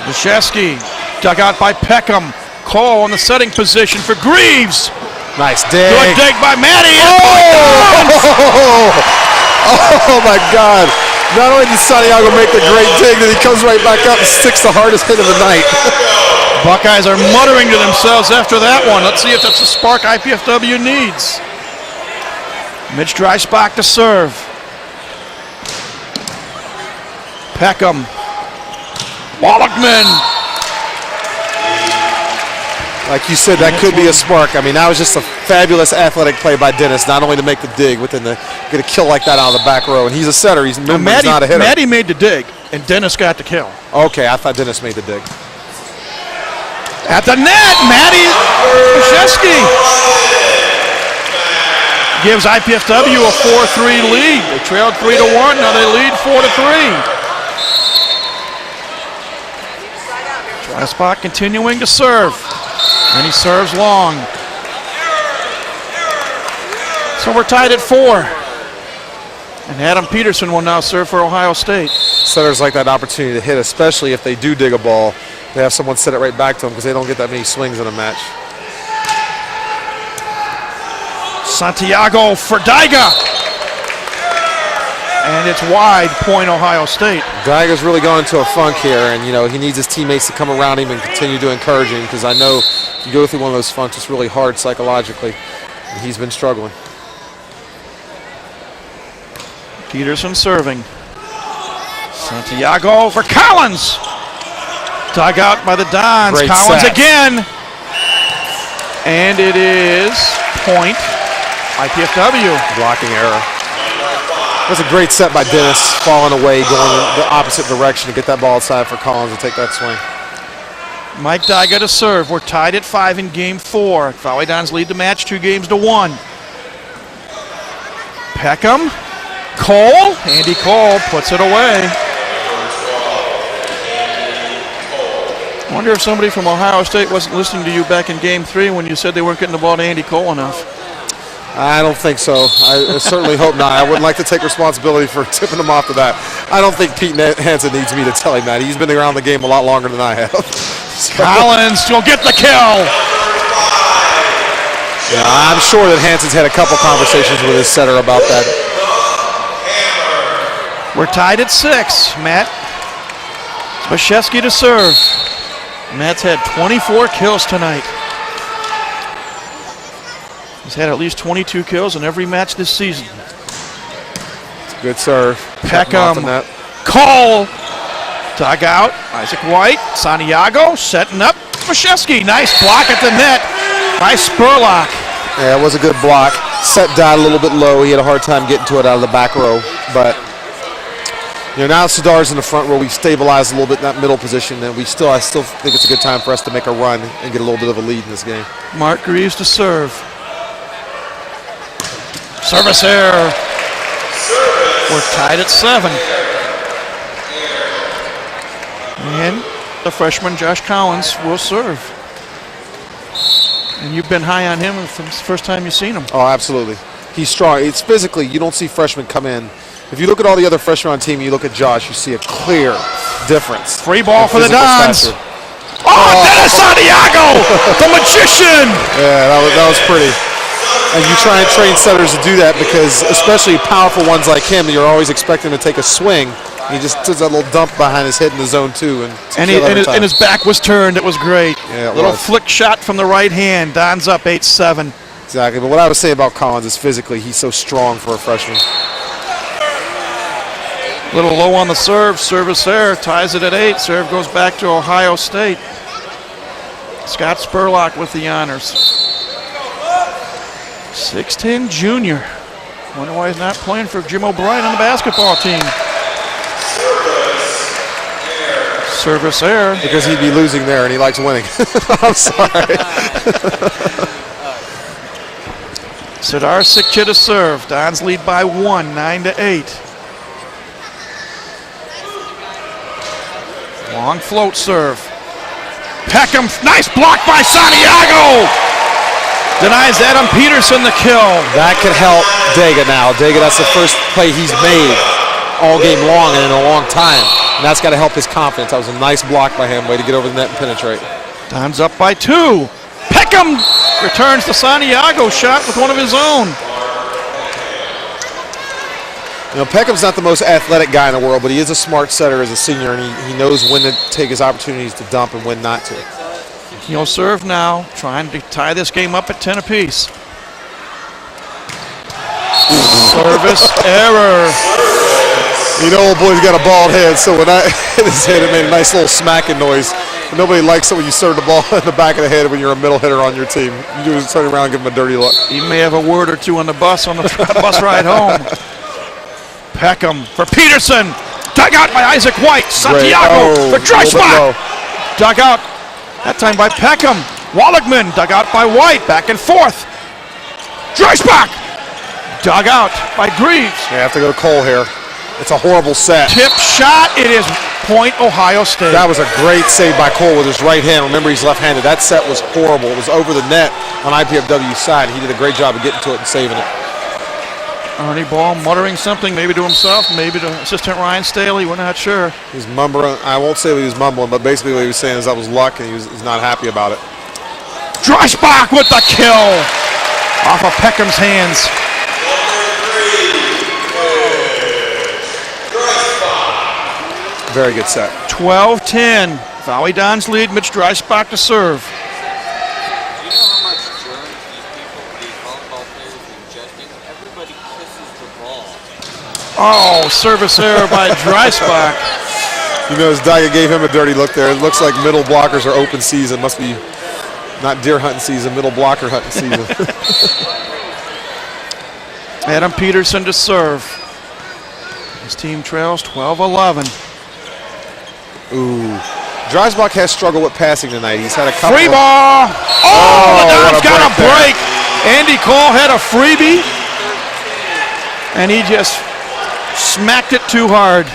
Speaker 1: Leszewski dug out by Peckham. Cole in the setting position for Greaves.
Speaker 5: Nice dig.
Speaker 1: Good dig by Matty.
Speaker 5: Oh my God. Not only did Santiago make the great dig, then he comes right back up and sticks the hardest hit of the night.
Speaker 1: Buckeyes are muttering to themselves after that one. Let's see if that's the spark IPFW needs. Mitch Dreisbach to serve. Peckham. Wallachman.
Speaker 5: Like you said, that could be a spark. I mean, that was just a fabulous athletic play by Dennis, not only to make the dig, but then to get a kill like that out of the back row. And he's a setter. He's not a hitter.
Speaker 1: Matty made the dig, and Dennis got the kill.
Speaker 5: Okay, I thought Dennis made the dig.
Speaker 1: At the net, Matty Leszewski gives IPFW a 4-3 lead. They trailed 3-1. Now they lead 4-3. Dreisbach continuing to serve. And he serves long. So we're tied at 4. And Adam Peterson will now serve for Ohio State.
Speaker 5: Setters like that opportunity to hit, especially if they do dig a ball. They have someone set it right back to them because they don't get that many swings in a match.
Speaker 1: Santiago for Dyga. And it's wide, point Ohio State.
Speaker 5: Dyga's really gone into a funk here, and he needs his teammates to come around him and continue to encourage him, because I know if you go through one of those funks, it's really hard psychologically, and he's been struggling.
Speaker 1: Peterson serving. Santiago for Collins. Dug out by the Dons.
Speaker 5: Great
Speaker 1: Collins
Speaker 5: set.
Speaker 1: again. And it is point IPFW.
Speaker 5: Blocking error. That's a great set by Dennis, falling away, going the opposite direction to get that ball outside for Collins to take that swing.
Speaker 1: Mike Dyga to serve. We're tied at 5 in game 4. Volleyball lead the match 2-1. Peckham. Cole. Andy Cole puts it away. I wonder if somebody from Ohio State wasn't listening to you back in game 3 when you said they weren't getting the ball to Andy Cole enough.
Speaker 5: I don't think so. I certainly hope not. I wouldn't like to take responsibility for tipping him off to that. I don't think Pete Hansen needs me to tell him that. He's been around the game a lot longer than I have.
Speaker 1: Collins will get the kill.
Speaker 5: Yeah, I'm sure that Hansen's had a couple conversations with his setter about that.
Speaker 1: We're tied at 6. Matt Leszewski to serve. Matt's had 24 kills tonight. He's had at least 22 kills in every match this season.
Speaker 5: Good serve.
Speaker 1: Peckham. Cole. Dug out. Isaac White. Santiago setting up. Leszewski. Nice block at the net by Spurlock.
Speaker 5: Yeah, it was a good block. Set died a little bit low. He had a hard time getting to it out of the back row. But now Sidar's in the front row. We've stabilized a little bit in that middle position, and I still think it's a good time for us to make a run and get a little bit of a lead in this game.
Speaker 1: Mark Greaves to serve. Service error. We're tied at 7. And the freshman Josh Collins will serve. And you've been high on him from the first time you've seen him.
Speaker 5: Oh, absolutely. He's strong. It's physically, you don't see freshmen come in. If you look at all the other freshmen on the team, you look at Josh, you see a clear difference.
Speaker 1: Free ball for the Dons. Oh, Dennis Santiago, the magician.
Speaker 5: Yeah, that was pretty. And you try and train setters to do that because especially powerful ones like him, you're always expecting to take a swing. He just took that little dump behind his head in the zone 2.
Speaker 1: And his back was turned. It was great.
Speaker 5: Yeah,
Speaker 1: little flick shot from the right hand. Don's up 8-7.
Speaker 5: Exactly. But what I would say about Collins is physically, he's so strong for a freshman.
Speaker 1: Little low on the serve. Service there. Ties it at 8. Serve goes back to Ohio State. Scott Spurlock with the honors. 6'10" junior. Wonder why he's not playing for Jim O'Brien on the basketball team. Service error.
Speaker 5: Because he'd be losing there and he likes winning. I'm sorry.
Speaker 1: Sidar Sikcha to serve. Dons lead by 1, 9-8. Long float serve. Peckham, nice block by Santiago. Denies Adam Peterson the kill.
Speaker 5: That could help Dega now. Dega, that's the first play he's made all game long and in a long time. And that's got to help his confidence. That was a nice block by him. Way to get over the net and penetrate.
Speaker 1: Don's up by 2. Peckham returns the Santiago shot with one of his own.
Speaker 5: You know, Peckham's not the most athletic guy in the world, but he is a smart setter as a senior, and he knows when to take his opportunities to dump and when not to.
Speaker 1: He'll serve now, trying to tie this game up at 10 apiece. Service error.
Speaker 5: You know, old boy's got a bald head, so when I hit his head, it made a nice little smacking noise. But nobody likes it when you serve the ball in the back of the head when you're a middle hitter on your team. You do is turn around and give him a dirty look.
Speaker 1: He may have a word or two on the bus bus ride home. Peckham for Peterson. Dug out by Isaac White. Santiago for Dreisbach. Dug out. That time by Peckham. Walligman dug out by White. Back and forth. Dreisbach. Dug out by Greaves.
Speaker 5: You have to go to Cole here. It's a horrible set.
Speaker 1: Tip shot. It is point Ohio State.
Speaker 5: That was a great save by Cole with his right hand. Remember, he's left-handed. That set was horrible. It was over the net on IPFW's side. He did a great job of getting to it and saving it.
Speaker 1: Ernie Ball muttering something, maybe to himself, maybe to assistant Ryan Staley. We're not sure.
Speaker 5: He's mumbling. I won't say what he was mumbling, but basically what he was saying is that was luck, and he's not happy about it.
Speaker 1: Dreisbach with the kill off of Peckham's hands.
Speaker 5: Very good set.
Speaker 1: 12-10. Valley Dons lead. Mitch Dreisbach to serve. Oh, service error by Dreisbach.
Speaker 5: You notice Daiga gave him a dirty look there. It looks like middle blockers are open season. Must be not deer hunting season, middle blocker hunting season.
Speaker 1: Adam Peterson to serve. His team trails 12-11.
Speaker 5: Ooh. Dreisbach has struggled with passing tonight. He's had a couple.
Speaker 1: Free ball. Oh, the Dons got a break. Andy Cole had a freebie. And he just smacked it too hard.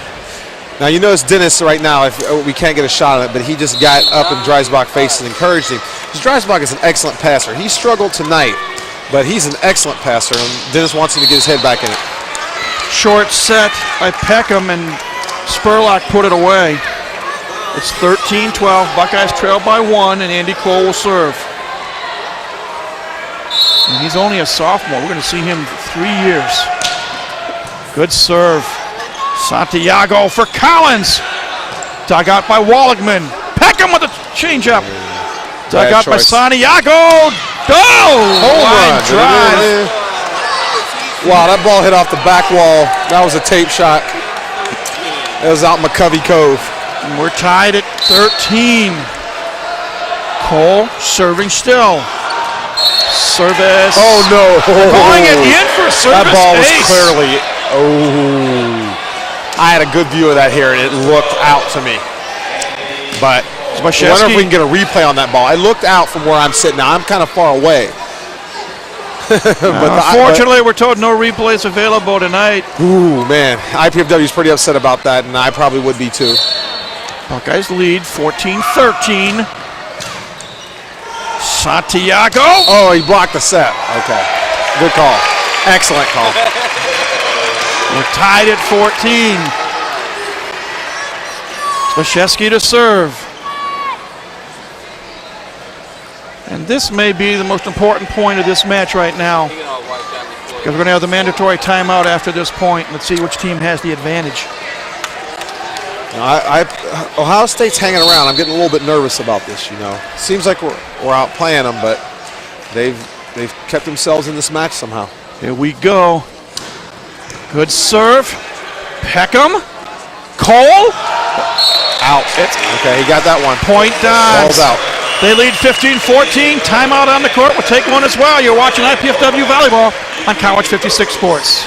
Speaker 5: Now you notice Dennis right now, if we can't get a shot on it, but he just got up in Dreisbach's face and encouraged him. Because Dreisbach is an excellent passer. He struggled tonight, but he's an excellent passer, and Dennis wants him to get his head back in it.
Speaker 1: Short set by Peckham, and Spurlock put it away. It's 13-12. Buckeyes trail by 1, and Andy Cole will serve. And he's only a sophomore. We're going to see him 3 years. Good serve. Santiago for Collins. Dug out by Walligman. Peckham with a changeup. Dug out by Santiago.
Speaker 5: Home run.
Speaker 1: Drive.
Speaker 5: Wow, that ball hit off the back wall. That was a tape shot. It was out McCovey Cove.
Speaker 1: And we're tied at 13. Cole serving still. Service.
Speaker 5: Oh, no.
Speaker 1: Calling it in for a service.
Speaker 5: That ball was
Speaker 1: ace.
Speaker 5: clearly. Oh. I had a good view of that here, and it looked out to me. But I wonder if we can get a replay on that ball. I looked out from where I'm sitting now. I'm kind of far away.
Speaker 1: Unfortunately, we're told no replays available tonight.
Speaker 5: Ooh, man. IPFW is pretty upset about that, and I probably would be too.
Speaker 1: Buckeyes lead 14-13. Santiago.
Speaker 5: Oh, he blocked the set. Okay. Good call. Excellent call.
Speaker 1: We're tied at 14. Spashevsky to serve. And this may be the most important point of this match right now, because we're going to have the mandatory timeout after this point. Let's see which team has the advantage.
Speaker 5: Ohio State's hanging around. I'm getting a little bit nervous about this, Seems like we're outplaying them, but they've kept themselves in this match somehow.
Speaker 1: Here we go. Good serve. Peckham. Cole.
Speaker 5: Out. Okay, he got that one.
Speaker 1: Point Dons.
Speaker 5: Ball's out.
Speaker 1: They lead 15-14. Timeout on the court. We'll take one as well. You're watching IPFW Volleyball on College 56 Sports.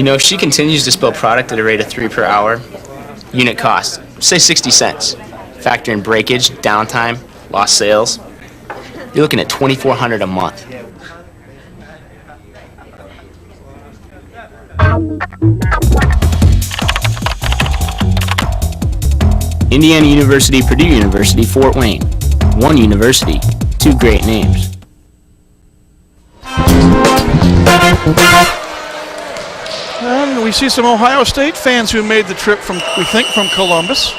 Speaker 4: If she continues to spill product at a rate of 3 per hour, unit cost, say 60 cents. Factor in breakage, downtime, lost sales, you're looking at $2,400 a month. Indiana University, Purdue University, Fort Wayne. One university, two great names.
Speaker 1: And we see some Ohio State fans who made the trip from Columbus.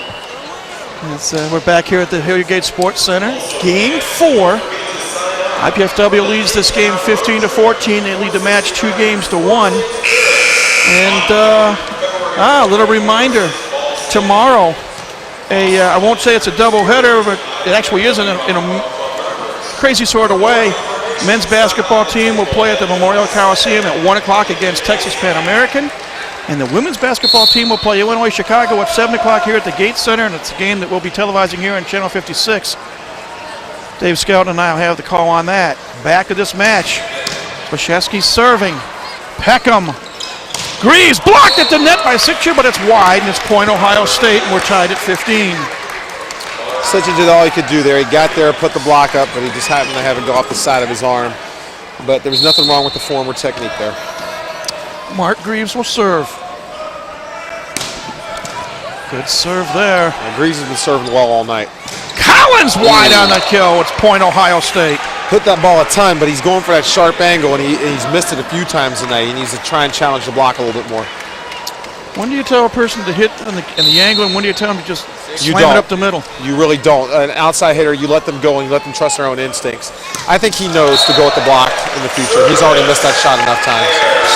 Speaker 1: We're back here at the Hilliard Sports Center. Game 4. IPFW leads this game 15-14. They lead the match 2-1. And a little reminder, tomorrow, I won't say it's a doubleheader, but it actually is in a crazy sort of way. Men's basketball team will play at the Memorial Coliseum at 1 o'clock against Texas Pan American. And the women's basketball team will play Illinois Chicago at 7 o'clock here at the Gates Center, and it's a game that we'll be televising here on Channel 56. Dave Skelton and I will have the call on that. Back to this match. Wachewski serving. Peckham. Greaves blocked at the net by Sitcher, but it's wide, and it's point Ohio State, and we're tied at 15.
Speaker 5: Sitcher did all he could do there. He got there, put the block up, but he just happened to have it go off the side of his arm. But there was nothing wrong with the form or technique there.
Speaker 1: Mark Greaves will serve. Good serve there.
Speaker 5: And Greaves has been serving well all night.
Speaker 1: Collins wide on the kill. It's point Ohio State.
Speaker 5: Put that ball a ton, but he's going for that sharp angle, and he's missed it a few times tonight. He needs to try and challenge the block a little bit more.
Speaker 1: When do you tell a person to hit in the angle, and when do you tell them to just slam it up the middle?
Speaker 5: You really don't. An outside hitter, you let them go and you let them trust their own instincts. I think he knows to go at the block in the future. He's already missed that shot enough times.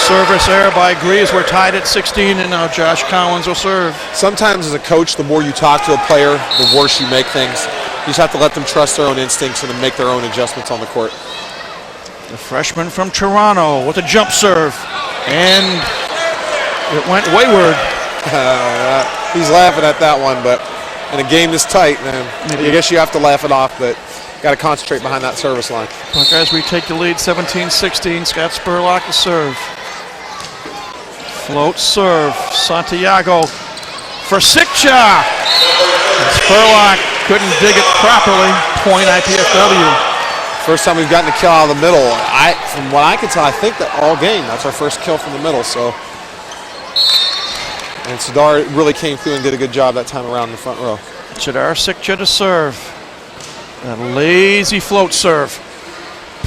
Speaker 1: Service error by Greaves. We're tied at 16, and now Josh Collins will serve.
Speaker 5: Sometimes as a coach, the more you talk to a player, the worse you make things. You just have to let them trust their own instincts and then make their own adjustments on the court.
Speaker 1: The freshman from Toronto with a jump serve, and it went wayward.
Speaker 5: He's laughing at that one, but in a game this tight, man, I guess you have to laugh it off, but got to concentrate behind that service line.
Speaker 1: Buckeyes retake the lead 17-16. Scott Spurlock to serve. Float serve. Santiago for Sikcha. Spurlock couldn't dig it properly. Point IPFW.
Speaker 5: First time we've gotten a kill out of the middle. From what I can tell, I think that all game, that's our first kill from the middle. And Sadar really came through and did a good job that time around in the front row.
Speaker 1: Chidar Sikcha to serve. That lazy float serve.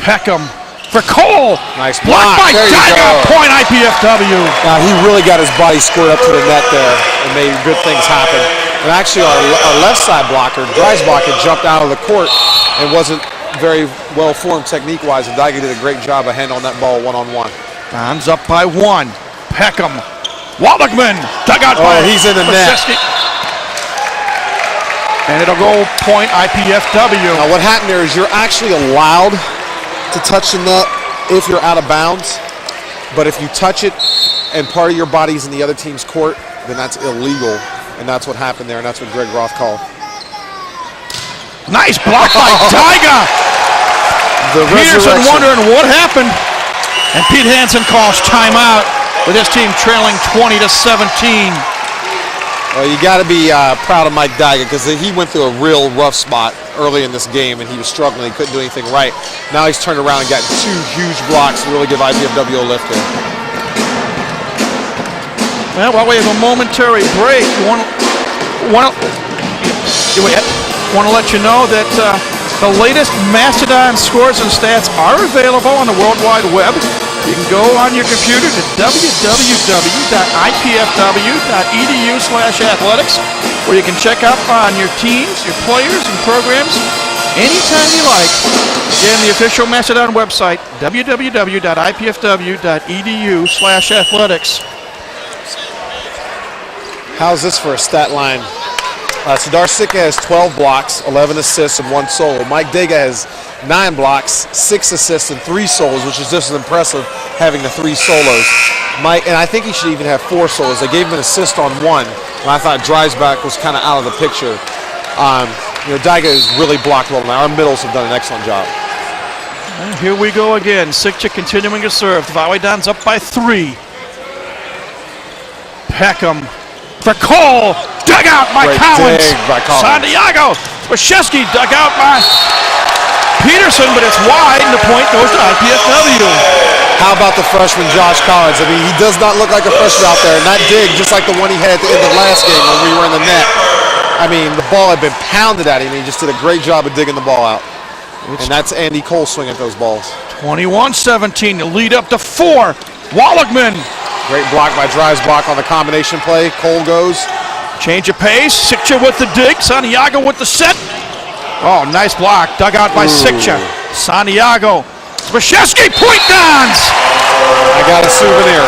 Speaker 1: Peckham for Cole.
Speaker 5: Nice
Speaker 1: block by Daiga. Point IPFW.
Speaker 5: He really got his body squared up to the net there and made good things happen. And actually our left side blocker, Dreisbach, had jumped out of the court and wasn't very well formed technique-wise. And Daiga did a great job of handling that ball one-on-one.
Speaker 1: Dons up by 1. Peckham. Wallachman dug out by
Speaker 5: he's in the net.
Speaker 1: And it'll go point IPFW.
Speaker 5: Now what happened there is you're actually allowed to touch the net if you're out of bounds. But if you touch it and part of your body's in the other team's court, then that's illegal. And that's what happened there, and that's what Greg Roth called.
Speaker 1: Nice block by Daiga. Peterson wondering what happened. And Pete Hansen calls timeout with his team trailing 20-17.
Speaker 5: Well, you got to be proud of Mike Daiga because he went through a real rough spot early in this game, and he was struggling. He couldn't do anything right. Now he's turned around and got 2 huge blocks to really give IPFW a lift here.
Speaker 1: Well, while we have a momentary break, want to let you know that the latest Mastodon scores and stats are available on the World Wide Web. You can go on your computer to www.ipfw.edu/athletics, where you can check up on your teams, your players, and programs anytime you like. Again, the official Mastodon website, www.ipfw.edu/athletics.
Speaker 5: How's this for a stat line? Sadar Sika has 12 blocks, 11 assists, and 1 solo. Mike Dega has 9 blocks, 6 assists, and 3 solos, which is just as impressive having the 3 solos. Mike, and I think he should even have 4 solos. They gave him an assist on 1, and I thought Dreisbach was kind of out of the picture. Daiga has really blocked well now. Our middles have done an excellent job.
Speaker 1: And here we go again. Sikchik continuing to serve. The Volleyball's up by 3. Peckham for Cole. Dug out by
Speaker 5: Great
Speaker 1: Collins.
Speaker 5: dig by Collins.
Speaker 1: Santiago. Washewski dug out by Peterson, but it's wide, and the point goes to IPFW.
Speaker 5: How about the freshman Josh Collins? I mean, he does not look like a freshman out there, and that dig, just like the one he had at the end of last game when we were in the net. I mean, the ball had been pounded at him, and he just did a great job of digging the ball out. And that's Andy Cole swinging at those balls.
Speaker 1: 21-17 to lead up to 4. Walligman.
Speaker 5: Great block by Dreisbach on the combination play. Cole goes.
Speaker 1: Change of pace. Sikcha with the dig. Santiago with the set. Oh, nice block. Dug out by Sikcha. Santiago. Washewski, point Dons.
Speaker 5: I got a souvenir.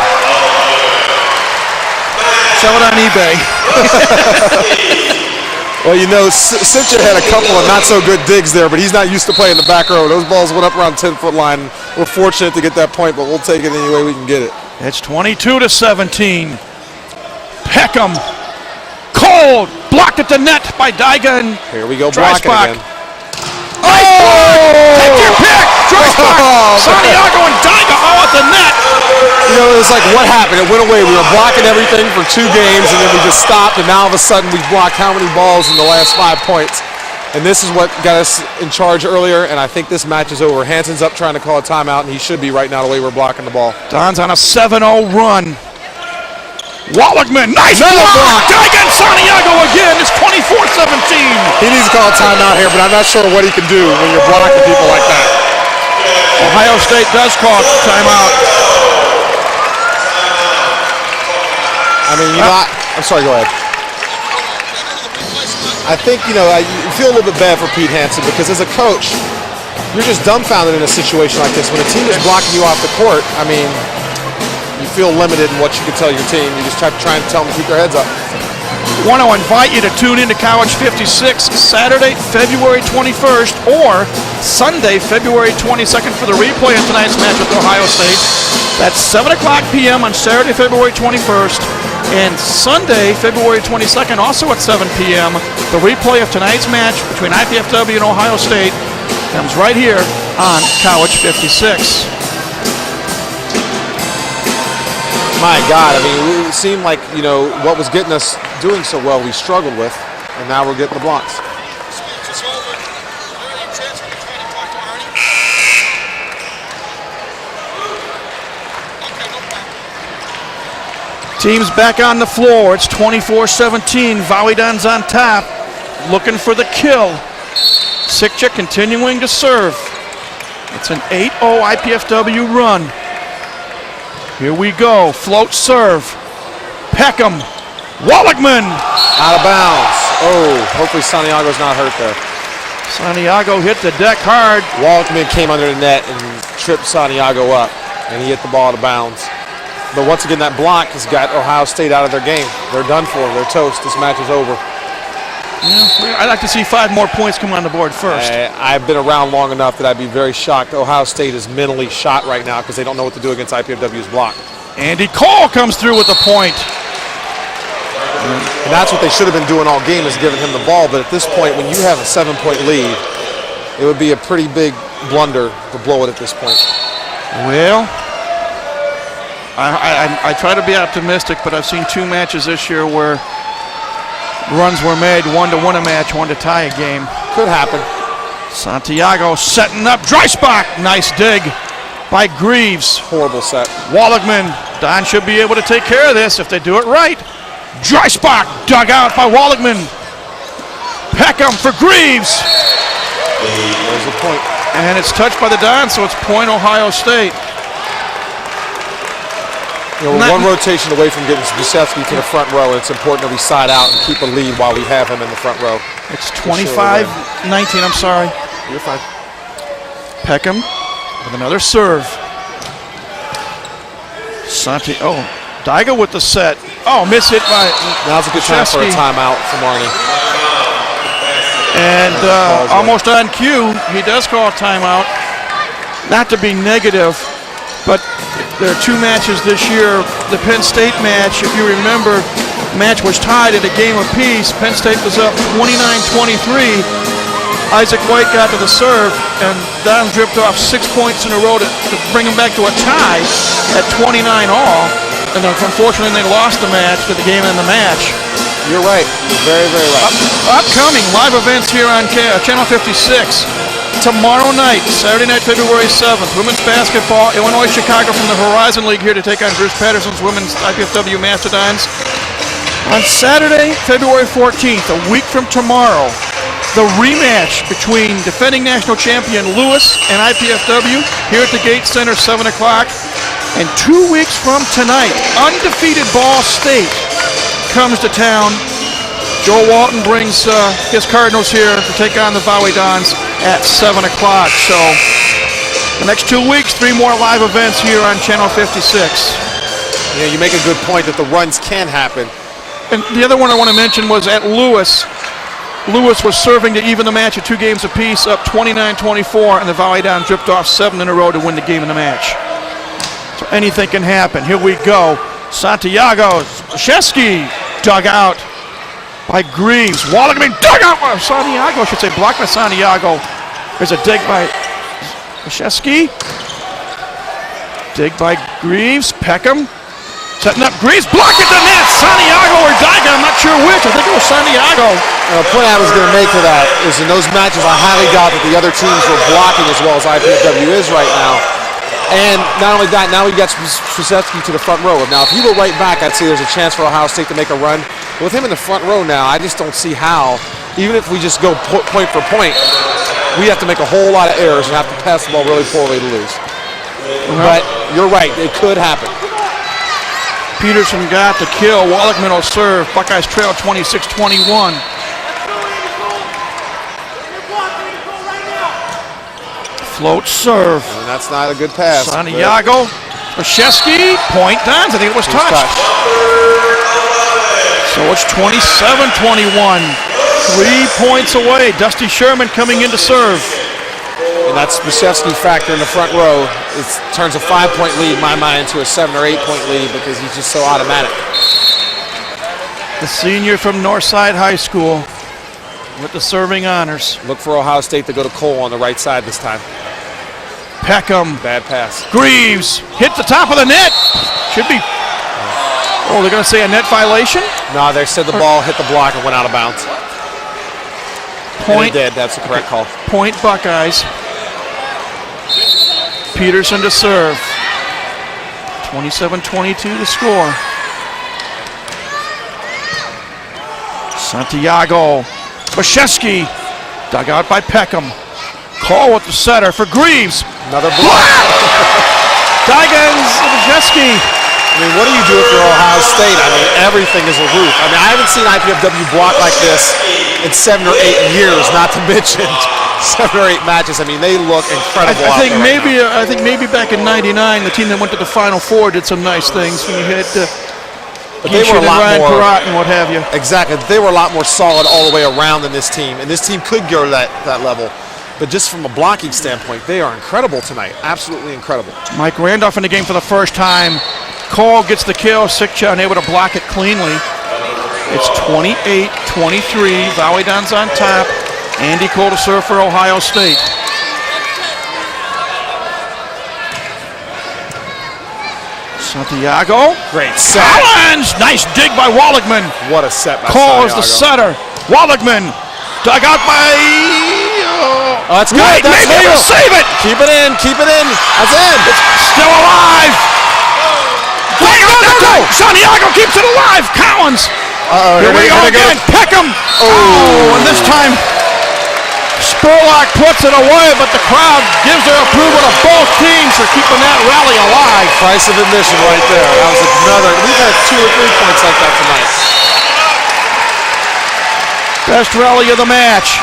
Speaker 1: Sell it on eBay.
Speaker 5: Well, Sikcha had a couple of not so good digs there, but he's not used to playing the back row. Those balls went up around 10-foot line. We're fortunate to get that point, but we'll take it any way we can get it.
Speaker 1: It's 22-17. Peckham. Cole blocked at the net by Daiga and
Speaker 5: here we go, blocking again.
Speaker 1: Oh! Take your pick! Dreisbach, Santiago, and Daiga all at the net.
Speaker 5: It was like, what happened? It went away. We were blocking everything for 2 games, and then we just stopped, and now all of a sudden we blocked how many balls in the last 5 points? And this is what got us in charge earlier, and I think this match is over. Hansen's up trying to call a timeout, and he should be right now the way we're blocking the ball.
Speaker 1: Don's on a 7-0 run. Walligman, nice block! Daiga and Santiago again. It's 24-17.
Speaker 5: He needs to call a timeout here, but I'm not sure what he can do when you're blocking people like that.
Speaker 1: Ohio State does call timeout.
Speaker 5: I mean, I'm sorry, go ahead. I think, you feel a little bit bad for Pete Hansen because as a coach, you're just dumbfounded in a situation like this. When a team is blocking you off the court, I mean, you feel limited in what you can tell your team. You just have to try and tell them to keep their heads up.
Speaker 1: Want to invite you to tune in to College 56 Saturday, February 21st, or Sunday, February 22nd for the replay of tonight's match with Ohio State. That's 7 o'clock p.m. on Saturday, February 21st, and Sunday, February 22nd, also at 7 p.m. The replay of tonight's match between IPFW and Ohio State comes right here on College 56.
Speaker 5: My God, I mean, it seemed like, what was getting us doing so well, we struggled with, and now we're getting the blocks.
Speaker 1: Team's back on the floor. It's 24-17. Volleyball's on top, looking for the kill. Sikcha continuing to serve. It's an 8-0 IPFW run. Here we go. Float serve. Peckham. Walligman.
Speaker 5: Out of bounds. Oh, hopefully Santiago's not hurt there.
Speaker 1: Santiago hit the deck hard.
Speaker 5: Walligman came under the net and tripped Santiago up, and he hit the ball out of bounds. But once again, that block has got Ohio State out of their game. They're done for. They're toast. This match is over.
Speaker 1: Yeah, I'd like to see 5 more points come on the board first.
Speaker 5: I've been around long enough that I'd be very shocked. Ohio State is mentally shot right now because they don't know what to do against IPFW's block.
Speaker 1: Andy Cole comes through with a point.
Speaker 5: And that's what they should have been doing all game, is giving him the ball. But at this point, when you have a 7-point lead, it would be a pretty big blunder to blow it at this point.
Speaker 1: Well, I try to be optimistic, but I've seen 2 matches this year where runs were made, 1 to win a match, 1 to tie a game.
Speaker 5: Could happen.
Speaker 1: Santiago setting up. Dreisbach, nice dig by Greaves.
Speaker 5: Horrible set.
Speaker 1: Walligman. Don should be able to take care of this if they do it right. Dreisbach dug out by Walligman. Peckham for Greaves.
Speaker 5: There's a point.
Speaker 1: And it's touched by the Don, so it's point Ohio State.
Speaker 5: We're one rotation away from getting Zbisewski to the front row, and it's important that we side out and keep a lead while we have him in the front row.
Speaker 1: It's 25-19, I'm sorry.
Speaker 5: You're fine.
Speaker 1: Peckham with another serve. Daiga with the set. Oh, miss hit by
Speaker 5: Now's a good time for a timeout from Arnie.
Speaker 1: And almost on cue, he does call a timeout. Not to be negative, but there are two matches this year. The Penn State match, if you remember, the match was tied at a game apiece. Penn State was up 29-23. Isaac White got to the serve, and Don dripped off 6 points in a row to bring him back to a tie at 29 all. And unfortunately, they lost the match, to the game and the match.
Speaker 5: You're right. You're very, very right.
Speaker 1: Upcoming live events here on Channel 56. Tomorrow night, Saturday night, February 7th, women's basketball, Illinois-Chicago from the Horizon League here to take on Bruce Patterson's women's IPFW Mastodons. On Saturday, February 14th, a week from tomorrow, the rematch between defending national champion Lewis and IPFW here at the Gates Center, 7 o'clock. And 2 weeks from tonight, undefeated Ball State comes to town. Joe Walton brings his Cardinals here to take on the Volleyball at 7 o'clock. So the next 2 weeks, 3 more live events here on Channel 56.
Speaker 5: Yeah, you make a good point that the runs can happen.
Speaker 1: And the other one I want to mention was at Lewis. Lewis was serving to even the match at 2 games apiece, up 29-24, and the Volleyball dripped off 7 in a row to win the game in the match. So anything can happen. Here we go. Santiago Shesky dug out by Greaves. Wallaby dug out by Santiago. I should say blocked by Santiago. There's a dig by Shesky. Dig by Greaves. Peckham setting up Greaves. Blocked at the net. Santiago or Daiga. I'm not sure which. I think it was Santiago.
Speaker 5: The point I was going to make to that is in those matches, I highly doubt that the other teams were blocking as well as IPFW is right now. And not only that, now we've got Strzelecki to the front row. Now, if he were right back, I'd say there's a chance for Ohio State to make a run. But with him in the front row now, I just don't see how. Even if we just go point for point, we have to make a whole lot of errors and have to pass the ball really poorly to lose. But you're right, it could happen.
Speaker 1: Peterson got the kill. Wallachman will serve. Buckeyes trail 26-21. Float serve.
Speaker 5: And that's not a good pass.
Speaker 1: Santiago. Shesky. Point Dons. I think it was touched. So it's 27-21. 3 points away. Dusty Sherman coming in to serve.
Speaker 5: And that Spashevsky factor in the front row turns a 5-point lead in my mind into a 7 or 8 point lead because he's just so automatic.
Speaker 1: The senior from Northside High School with the serving honors.
Speaker 5: Look for Ohio State to go to Cole on the right side this time.
Speaker 1: Peckham.
Speaker 5: Bad pass.
Speaker 1: Greaves hit the top of the net. Should be. Oh, they're going to say a net violation?
Speaker 5: No, they said the ball hit the block and went out of bounds.
Speaker 1: Point.
Speaker 5: And it did. That's the correct call.
Speaker 1: Point Buckeyes. Peterson to serve. 27-22 to score. Santiago. Bashevsky. Dug out by Peckham. Call with the setter for Greaves.
Speaker 5: Another block.
Speaker 1: Daiga and Bashevsky.
Speaker 5: I mean, what do you do if you're Ohio State? I mean, everything is a roof. I mean, I haven't seen IPFW block like this in 7 or 8 years, not to mention 7 or 8 matches. I mean, they look incredible.
Speaker 1: I think maybe back in '99, the team that went to the Final Four did some nice things when you hit
Speaker 5: but they were a lot
Speaker 1: Ryan
Speaker 5: more
Speaker 1: Perrott and what have you.
Speaker 5: Exactly. They were a lot more solid all the way around than this team, and this team could go to that level. But just from a blocking standpoint, they are incredible tonight. Absolutely incredible.
Speaker 1: Mike Randolph in the game for the first time. Cole gets the kill. Sikcha unable to block it cleanly. It's 28-23. Volleyball's on top. Andy Cole to serve for Ohio State. Santiago.
Speaker 5: Great set.
Speaker 1: Collins! Nice dig by Wallachman.
Speaker 5: What a set by
Speaker 1: Cole
Speaker 5: Santiago.
Speaker 1: is the setter. Wallachman dug out by...
Speaker 5: Oh, that's good.
Speaker 1: Wait,
Speaker 5: that's
Speaker 1: maybe he'll save it.
Speaker 5: Keep it in. Keep it in. That's in.
Speaker 1: It's still alive. Go. Santiago keeps it alive. Collins. Here we go again. Peckham. Oh, and this time Spurlock puts it away, but the crowd gives their approval to both teams for keeping that rally alive.
Speaker 5: Price of admission right there. That was another. We've had 2 or 3 points like that tonight.
Speaker 1: Best rally of the match.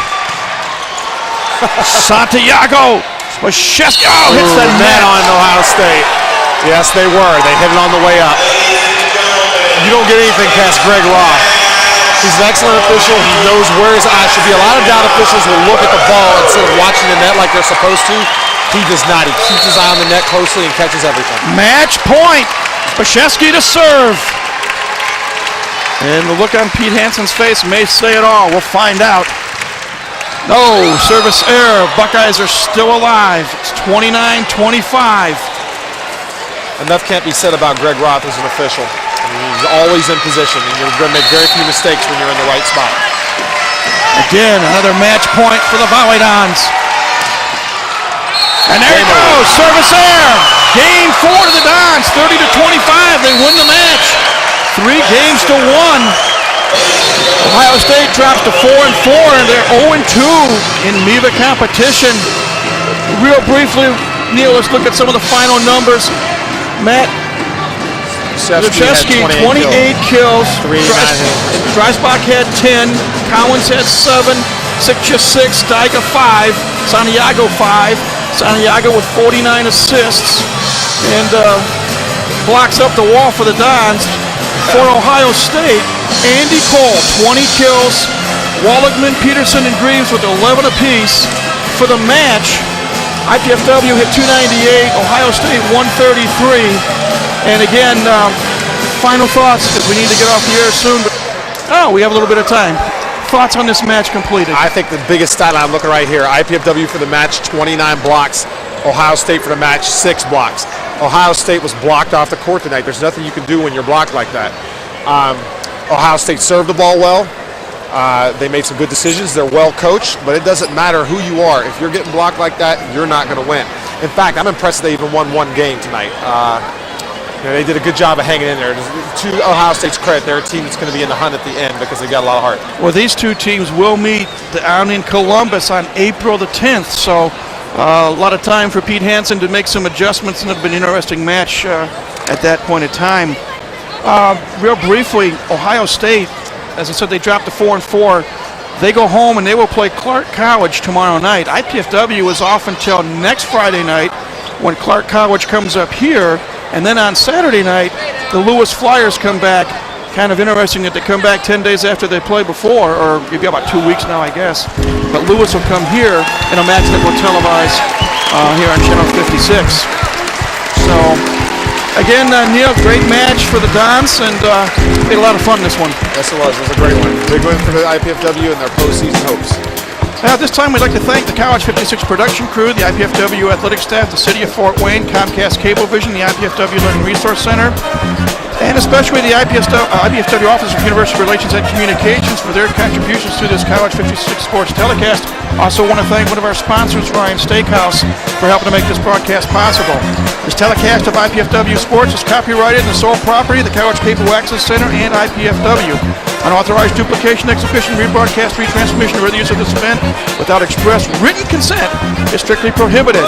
Speaker 1: Santiago Spashevsky hits that net
Speaker 5: on Ohio State. Yes, they were. They hit it on the way up. You don't get anything past Greg Roth. He's an excellent official. He knows where his eyes should be. A lot of down officials will look at the ball instead of watching the net like they're supposed to. He does not. He keeps his eye on the net closely and catches everything.
Speaker 1: Match point. Spashevsky to serve. And the look on Pete Hansen's face may say it all. We'll find out. No, service error. Buckeyes are still alive. It's 29-25.
Speaker 5: Enough can't be said about Greg Roth as an official. I mean, he's always in position, and you're going to make very few mistakes when you're in the right spot.
Speaker 1: Again, another match point for the Volleyball. And there you go, service error. Game 4 to the Dons, 30-25. They win the match. 3 games to 1. Ohio State drops to 4-4, and they're 0-2 in MIVA competition. Real briefly, Neil, let's look at some of the final numbers. Matt Spashevsky, 28 kills. Dreisbach had 10. Collins had 7. Sikcha 6. Steiger 5. Santiago 5. Santiago with 49 assists. And blocks up the wall for the Dons. For Ohio State, Andy Cole, 20 kills. Walligman, Peterson, and Greaves with 11 apiece. For the match, IPFW hit 298, Ohio State 133. And again, final thoughts, because we need to get off the air soon. But, we have a little bit of time. Thoughts on this match completed?
Speaker 5: I think the biggest stat line, I'm looking right here, IPFW for the match, 29 blocks. Ohio State for the match, 6 blocks. Ohio State was blocked off the court tonight. There's nothing you can do when you're blocked like that. Ohio State served the ball well. They made some good decisions. They're well coached, but it doesn't matter who you are. If you're getting blocked like that, you're not going to win. In fact, I'm impressed they even won 1 game tonight. They did a good job of hanging in there. To Ohio State's credit, they're a team that's going to be in the hunt at the end because they've got a lot of heart.
Speaker 1: Well, these two teams will meet down in Columbus on April the 10th, so a lot of time for Pete Hansen to make some adjustments, and it'll be an interesting match at that point in time. Real briefly, Ohio State, as I said, they dropped to 4-4. They go home and they will play Clark College tomorrow night. IPFW is off until next Friday night when Clark College comes up here. And then on Saturday night, the Lewis Flyers come back. Kind of interesting that they come back 10 days after they played before, or maybe about 2 weeks now, I guess. But Lewis will come here in a match that we'll televise here on Channel 56. So, again, Neil, great match for the Dons, and we had a lot of fun in this one.
Speaker 5: Yes, it was. It was a great one. Big win for the IPFW and their postseason hopes.
Speaker 1: At this time, we'd like to thank the College 56 production crew, the IPFW athletic staff, the City of Fort Wayne, Comcast Cablevision, the IPFW Learning Resource Center, and especially the IPFW Office of University Relations and Communications for their contributions to this College 56 sports telecast. Also want to thank one of our sponsors, Ryan Steakhouse, for helping to make this broadcast possible. This telecast of IPFW Sports is copyrighted and the sole property of the College Cable Access Center and IPFW. Unauthorized duplication, exhibition, rebroadcast, retransmission, or other use of this event without express written consent is strictly prohibited.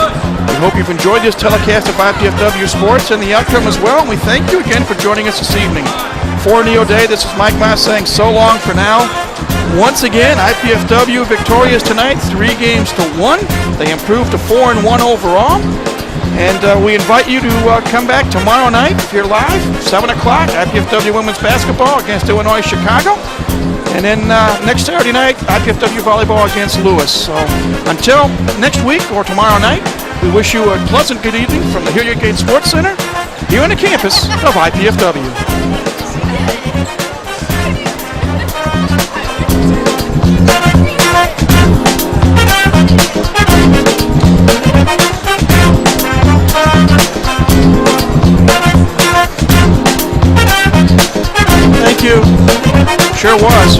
Speaker 1: We hope you've enjoyed this telecast of IPFW Sports and the outcome as well, and we thank you again for joining us this evening. For Neo Day, this is Mike Glass saying so long for now. Once again, IPFW victorious tonight, 3 games to 1. They improved to 4-1 overall. And we invite you to come back tomorrow night if you're live, 7 o'clock, IPFW Women's Basketball against Illinois Chicago. And then next Saturday night, IPFW Volleyball against Lewis. So until next week or tomorrow night, we wish you a pleasant good evening from the Hilliard Gate Sports Center here on the campus of IPFW. Thank you. Sure was.